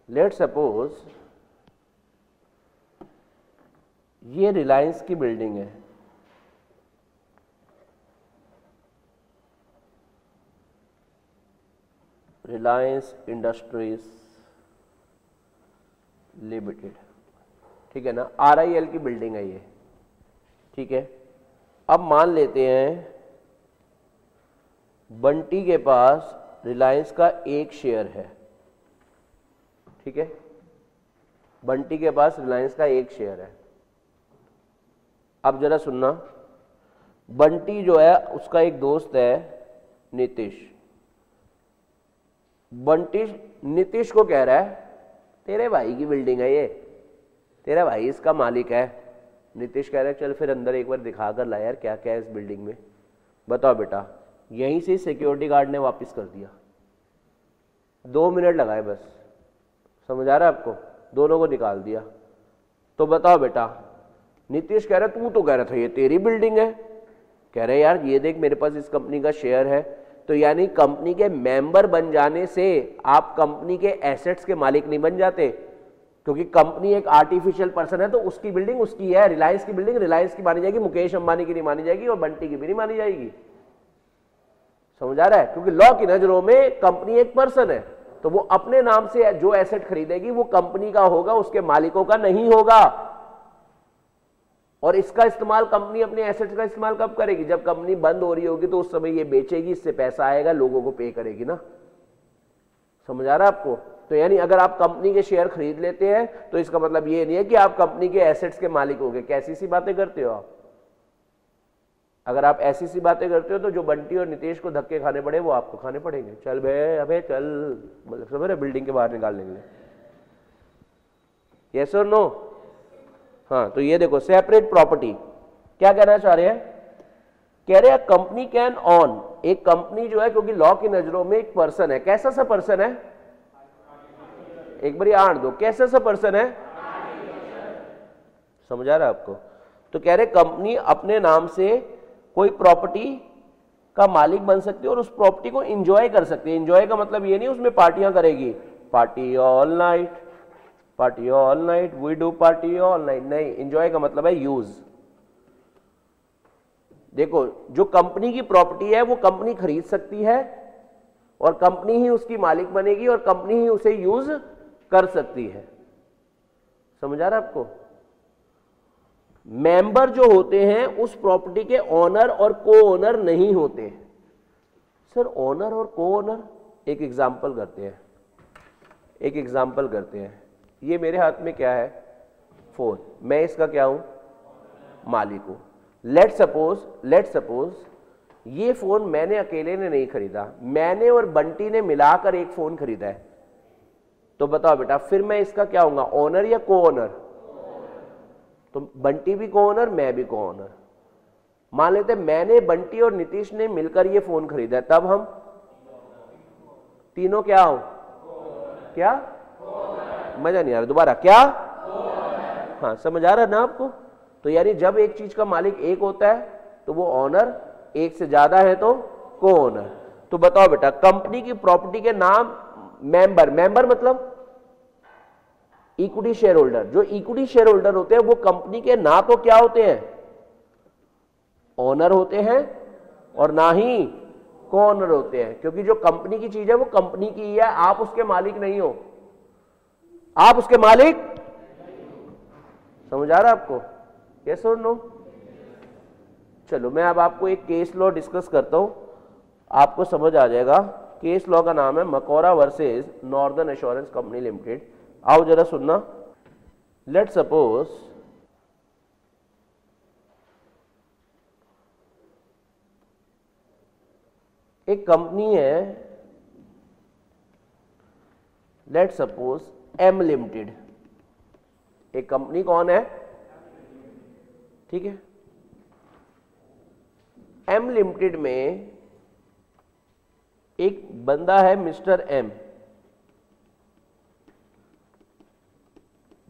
लेट सपोज ये रिलायंस की बिल्डिंग है, रिलायंस इंडस्ट्रीज लिमिटेड, ठीक है ना? RIL की बिल्डिंग है ये, ठीक है। अब मान लेते हैं बंटी के पास रिलायंस का एक शेयर है, ठीक है। बंटी के पास रिलायंस का एक शेयर है। अब जरा सुनना, बंटी जो है उसका एक दोस्त है नीतीश। बंटी नीतीश को कह रहा है तेरे भाई की बिल्डिंग है ये, तेरा भाई इसका मालिक है। नीतीश कह रहा है चल फिर अंदर एक बार दिखा कर ला यार क्या क्या है इस बिल्डिंग में। बताओ बेटा, यहीं से सिक्योरिटी गार्ड ने वापस कर दिया, 2 मिनट लगाए बस। समझ आ रहा है आपको? दोनों को निकाल दिया। तो बताओ बेटा, नीतीश कह रहा है तू तो कह रहा था ये तेरी बिल्डिंग है, कह रहे यार ये देख मेरे पास इस कंपनी का शेयर है। तो यानी कंपनी के मेंबर बन जाने से आप कंपनी के एसेट्स के मालिक नहीं बन जाते, क्योंकि कंपनी एक आर्टिफिशियल पर्सन है तो उसकी बिल्डिंग उसकी है। रिलायंस की बिल्डिंग रिलायंस की मानी जाएगी, मुकेश अंबानी की नहीं मानी जाएगी और बंटी की भी नहीं मानी जाएगी। समझ आ रहा है? क्योंकि लॉ की नजरों में कंपनी एक पर्सन है, तो वो अपने नाम से जो एसेट खरीदेगी वो कंपनी का होगा, उसके मालिकों का नहीं होगा। और इसका इस्तेमाल कंपनी अपने एसेट्स का इस्तेमाल कब करेगी? जब कंपनी बंद हो रही होगी तो उस समय ये बेचेगी, इससे पैसा आएगा, लोगों को पे करेगी ना। समझ आ रहा है आपको? तो यानी अगर आप कंपनी के शेयर खरीद लेते हैं तो इसका मतलब ये नहीं है कि आप कंपनी के एसेट्स के मालिक हो गए। कैसी सी बातें करते हो आप? अगर आप ऐसी सी बातें करते हो तो जो बंटी और नीतीश को धक्के खाने पड़े वो आपको खाने पड़ेंगे। चल बे अबे चल, मतलब समझ रहे, बिल्डिंग के बाहर निकालने के लिए। यस और नो? हाँ, तो ये देखो सेपरेट प्रॉपर्टी क्या कहना चाह रहे हैं? कह रहे हैं कंपनी कैन ऑन, एक कंपनी जो है क्योंकि लॉ की नजरों में एक पर्सन है। कैसा सा पर्सन है? एक बारी आड़ दो, कैसा सा पर्सन है? समझा रहा है आपको? तो कह रहे कंपनी अपने नाम से कोई प्रॉपर्टी का मालिक बन सकती है और उस प्रॉपर्टी को एंजॉय कर सकती है। एंजॉय का मतलब ये नहीं उसमें पार्टियां करेगी, party all night, party all night, we do party all night, नहीं, एंजॉय का मतलब है यूज। देखो जो कंपनी की प्रॉपर्टी है वो कंपनी खरीद सकती है और कंपनी ही उसकी मालिक बनेगी और कंपनी ही उसे यूज कर सकती है। समझ आ रहा है आपको? मेंबर जो होते हैं उस प्रॉपर्टी के ओनर और को ओनर नहीं होते। सर ओनर और को ओनर, एक एग्जांपल करते हैं, ये मेरे हाथ में क्या है? फोन, मैं इसका क्या हूं? मालिक हूं। लेट सपोज ये फोन मैंने अकेले ने नहीं खरीदा, मैंने और बंटी ने मिलाकर एक फोन खरीदा है। तो बताओ बेटा फिर मैं इसका क्या होऊंगा? ओनर या को ओनर? तो बंटी भी को ओनर, मैं भी को ओनर। मान लेते मैंने, बंटी और नीतीश ने मिलकर ये फोन खरीदा है, तब हम तीनों क्या हो? क्या? मजा नहीं आ रहा, दोबारा क्या? हाँ समझ आ रहा है ना आपको? तो यानी जब एक चीज का मालिक एक होता है तो वो ओनर, एक से ज्यादा है तो को ओनर। तो बताओ बेटा कंपनी की प्रॉपर्टी के नाम मेंबर मतलब इक्विटी शेयर होल्डर। जो इक्विटी शेयर होल्डर होते हैं वो कंपनी के ना तो क्या होते हैं? ओनर होते हैं और ना ही को ओनर होते हैं, क्योंकि जो कंपनी की चीज है वो कंपनी की ही है, आप उसके मालिक नहीं हो, आप उसके मालिक। समझ आ रहा है आपको? यस और नो? चलो मैं अब आपको एक केस लॉ डिस्कस करता हूं, आपको समझ आ जाएगा। केस लॉ का नाम है मकोरा versus northern assurance company limited. आओ जरा सुनना। लेट सपोज एक कंपनी है, लेट सपोज एम लिमिटेड। एक कंपनी कौन है? ठीक है, एम लिमिटेड में एक बंदा है मिस्टर एम,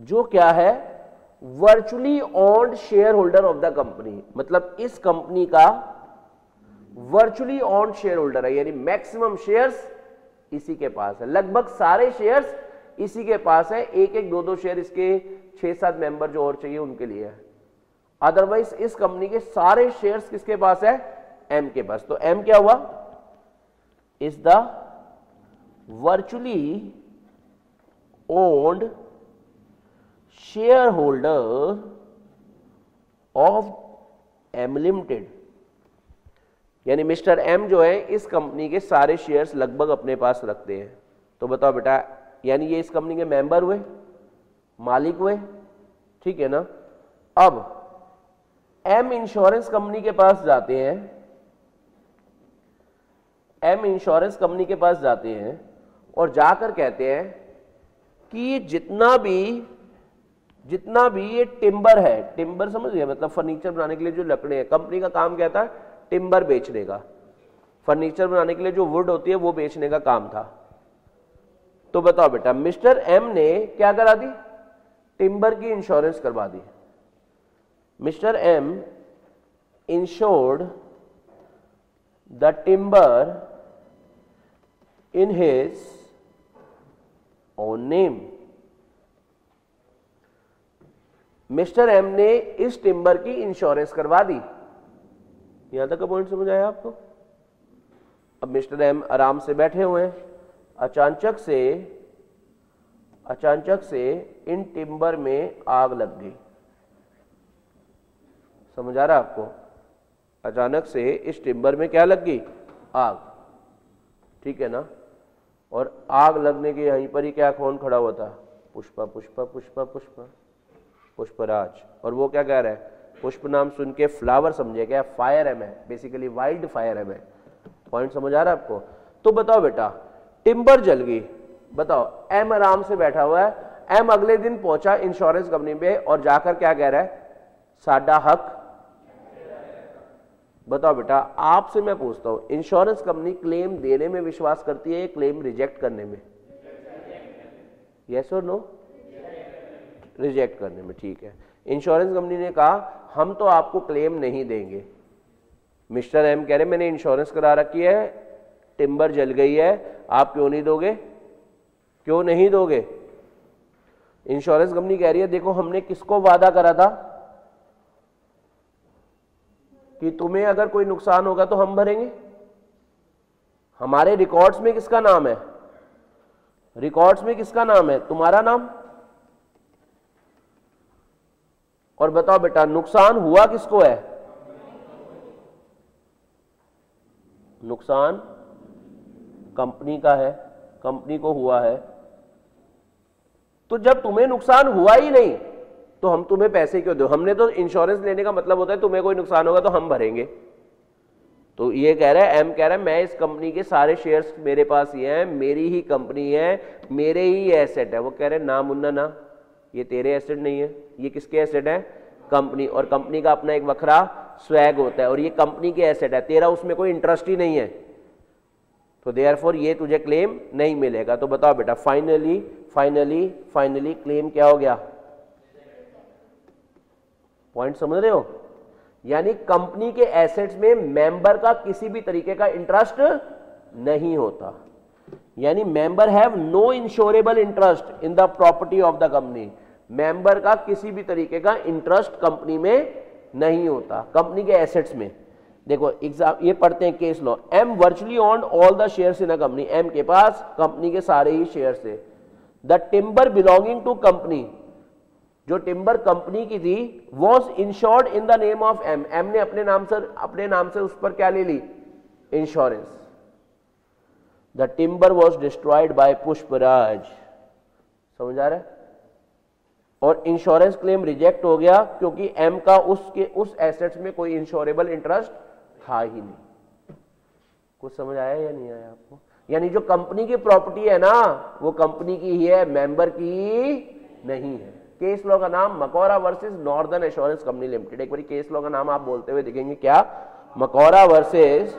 जो क्या है? Virtually owned shareholder of the company. मतलब इस कंपनी का वर्चुअली ओन्ड शेयर होल्डर है, यानी मैक्सिमम शेयर्स इसी के पास है, लगभग सारे शेयर्स इसी के पास है, एक एक दो दो शेयर इसके 6-7 मेंबर जो और चाहिए उनके लिए है। अदरवाइज इस कंपनी के सारे शेयर्स किसके पास है? एम के पास। तो एम क्या हुआ? Is the virtually owned shareholder of M limited. यानी मिस्टर एम जो है इस कंपनी के सारे शेयर्स लगभग अपने पास रखते हैं। तो बताओ बेटा, यानी ये इस कंपनी के मेंबर हुए, मालिक हुए, ठीक है ना? अब एम इंश्योरेंस कंपनी के पास जाते हैं, एम इंश्योरेंस कंपनी के पास जाते हैं और जाकर कहते हैं कि जितना भी ये टिम्बर है, टिम्बर समझ गए? मतलब फर्नीचर बनाने के लिए जो लकड़ी है, कंपनी का काम क्या था? टिम्बर बेचने का। फर्नीचर बनाने के लिए जो वुड होती है वो बेचने का काम था। तो बताओ बेटा मिस्टर एम ने क्या करा दी? टिम्बर की इंश्योरेंस करवा दी। Mister M insured the timber in his own name. Mister M ने इस टिम्बर की इंश्योरेंस करवा दी। यहां तक का पॉइंट समझ आया आपको? अब मिस्टर एम आराम से बैठे हुए हैं, अचानक से इन टिम्बर में आग लग गई। समझ आ रहा है आपको? अचानक से इस टिम्बर में क्या लग गई? आग, ठीक है ना? और आग लगने के यहीं पर ही क्या कौन खड़ा हुआ था? पुष्पा पुष्पा पुष्पा पुष्पा पुष्पराज। और वो क्या कह रहा है? पुष्प नाम सुन के फ्लावर समझे क्या? फायर है, मैं बेसिकली वाइल्ड फायर है मैं। पॉइंट समझ आ रहा है आपको? तो बताओ बेटा टिम्बर जल गई, बताओ एम आराम से बैठा हुआ है, एम अगले दिन पहुंचा इंश्योरेंस कंपनी पे और जाकर क्या कह रहा है? साडा हक। बताओ बेटा आपसे मैं पूछता हूं, इंश्योरेंस कंपनी क्लेम देने में विश्वास करती है या क्लेम रिजेक्ट करने में? यस और नो? रिजेक्ट करने में, ठीक है। इंश्योरेंस कंपनी ने कहा हम तो आपको क्लेम नहीं देंगे। मिस्टर एम कह रहे मैंने इंश्योरेंस करा रखी है, टिम्बर जल गई है, आप क्यों नहीं दोगे, क्यों नहीं दोगे? इंश्योरेंस कंपनी कह रही है देखो हमने किसको वादा करा था कि तुम्हें अगर कोई नुकसान होगा तो हम भरेंगे। हमारे रिकॉर्ड्स में किसका नाम है, रिकॉर्ड्स में किसका नाम है, तुम्हारा नाम। और बताओ बेटा नुकसान हुआ किसको है, नुकसान कंपनी का है, कंपनी को हुआ है। तो जब तुम्हें नुकसान हुआ ही नहीं तो हम तुम्हें पैसे क्यों दो? हमने तो इंश्योरेंस लेने का मतलब होता है तुम्हें कोई नुकसान होगा तो हम भरेंगे। तो ये कह रहा है, एम कह रहा है मैं इस कंपनी के सारे शेयर्स मेरे पास ही हैं, मेरी ही कंपनी है, मेरे ही एसेट है। वो कह रहे ना मुन्ना ना, ये तेरे एसेट नहीं है, ये किसके एसेट है, कंपनी। और कंपनी का अपना एक वखरा स्वैग होता है और ये कंपनी के एसेट है, तेरा उसमें कोई इंटरेस्ट ही नहीं है, तो देयरफॉर ये तुझे क्लेम नहीं मिलेगा। तो बताओ बेटा फाइनली फाइनली फाइनली क्लेम क्या हो गया? पॉइंट समझ रहे हो? यानी कंपनी के एसेट्स में मेंबर का किसी भी तरीके का इंटरेस्ट नहीं होता, यानी member have no insurable interest in the property of the company. Member का किसी भी तरीके का इंटरेस्ट कंपनी में नहीं होता, कंपनी के एसेट्स में। देखो एग्जाम ये पढ़ते हैं case law, M virtually own all the shares in a company, M के पास कंपनी के सारे ही शेयर्स थे। The timber belonging to company, जो टिम्बर कंपनी की थी, was insured in the name of M, M ने अपने नाम से उस पर क्या ले ली, insurance. The timber was destroyed by Pushpraj, समझ आ रहा है? और इंश्योरेंस क्लेम रिजेक्ट हो गया क्योंकि एम का उस एसेट्स में कोई इंश्योरेबल इंटरेस्ट था ही नहीं। कुछ समझ आया या नहीं आया आपको? यानी जो कंपनी की प्रॉपर्टी है ना वो कंपनी की ही है, मेंबर की नहीं है। केस लॉ का नाम Macaura versus northern assurance company limited. एक बार केस लॉ का नाम आप बोलते हुए दिखेंगे क्या, मकौरा वर्सेस,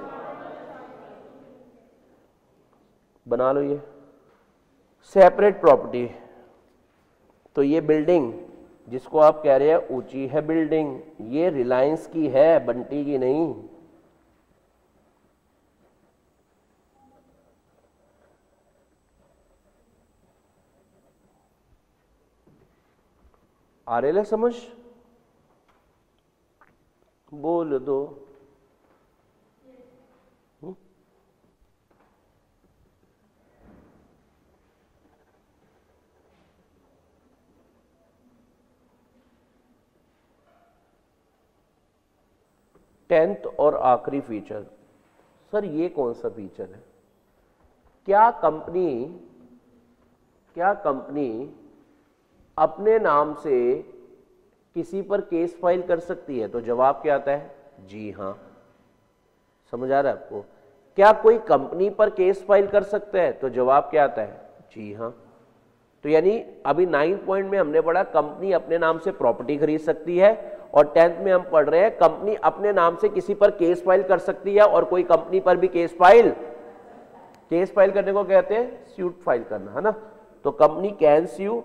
बना लो ये सेपरेट प्रॉपर्टी। तो ये बिल्डिंग जिसको आप कह रहे हैं ऊंची है बिल्डिंग, ये रिलायंस की है, बंटी की नहीं। आ रहे समझ, बोल दो। 10th और आखिरी फीचर, सर ये कौन सा फीचर है? क्या कंपनी अपने नाम से किसी पर केस फाइल कर सकती है? तो जवाब क्या आता है, जी हां। समझ आ रहा है आपको? क्या कोई कंपनी पर केस फाइल कर सकता है? तो जवाब क्या आता है, जी हां। तो यानी अभी 9th पॉइंट में हमने पढ़ा कंपनी अपने नाम से प्रॉपर्टी खरीद सकती है, और 10th में हम पढ़ रहे हैं कंपनी अपने नाम से किसी पर केस फाइल कर सकती है, और कोई कंपनी पर भी केस फाइल करने को कहते हैं सूट फाइल करना, है ना। तो कंपनी कैन स्यू,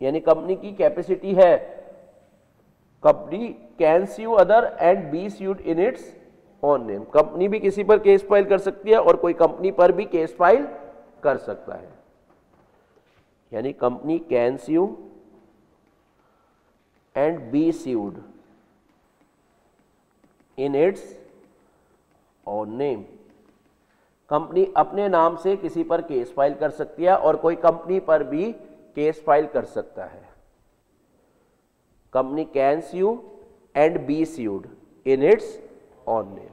यानी कंपनी की कैपेसिटी है, company can sue other and be sued in its own name. Company भी किसी पर केस फाइल कर सकती है और कोई कंपनी पर भी केस फाइल कर सकता है, यानी company can sue and be sued in its own name. Company अपने नाम से किसी पर केस फाइल कर सकती है और कोई कंपनी पर भी केस फाइल कर सकता है। Company can sue and be sued in its own name.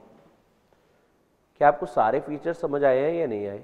क्या आपको सारे फीचर समझ आए हैं या नहीं आए?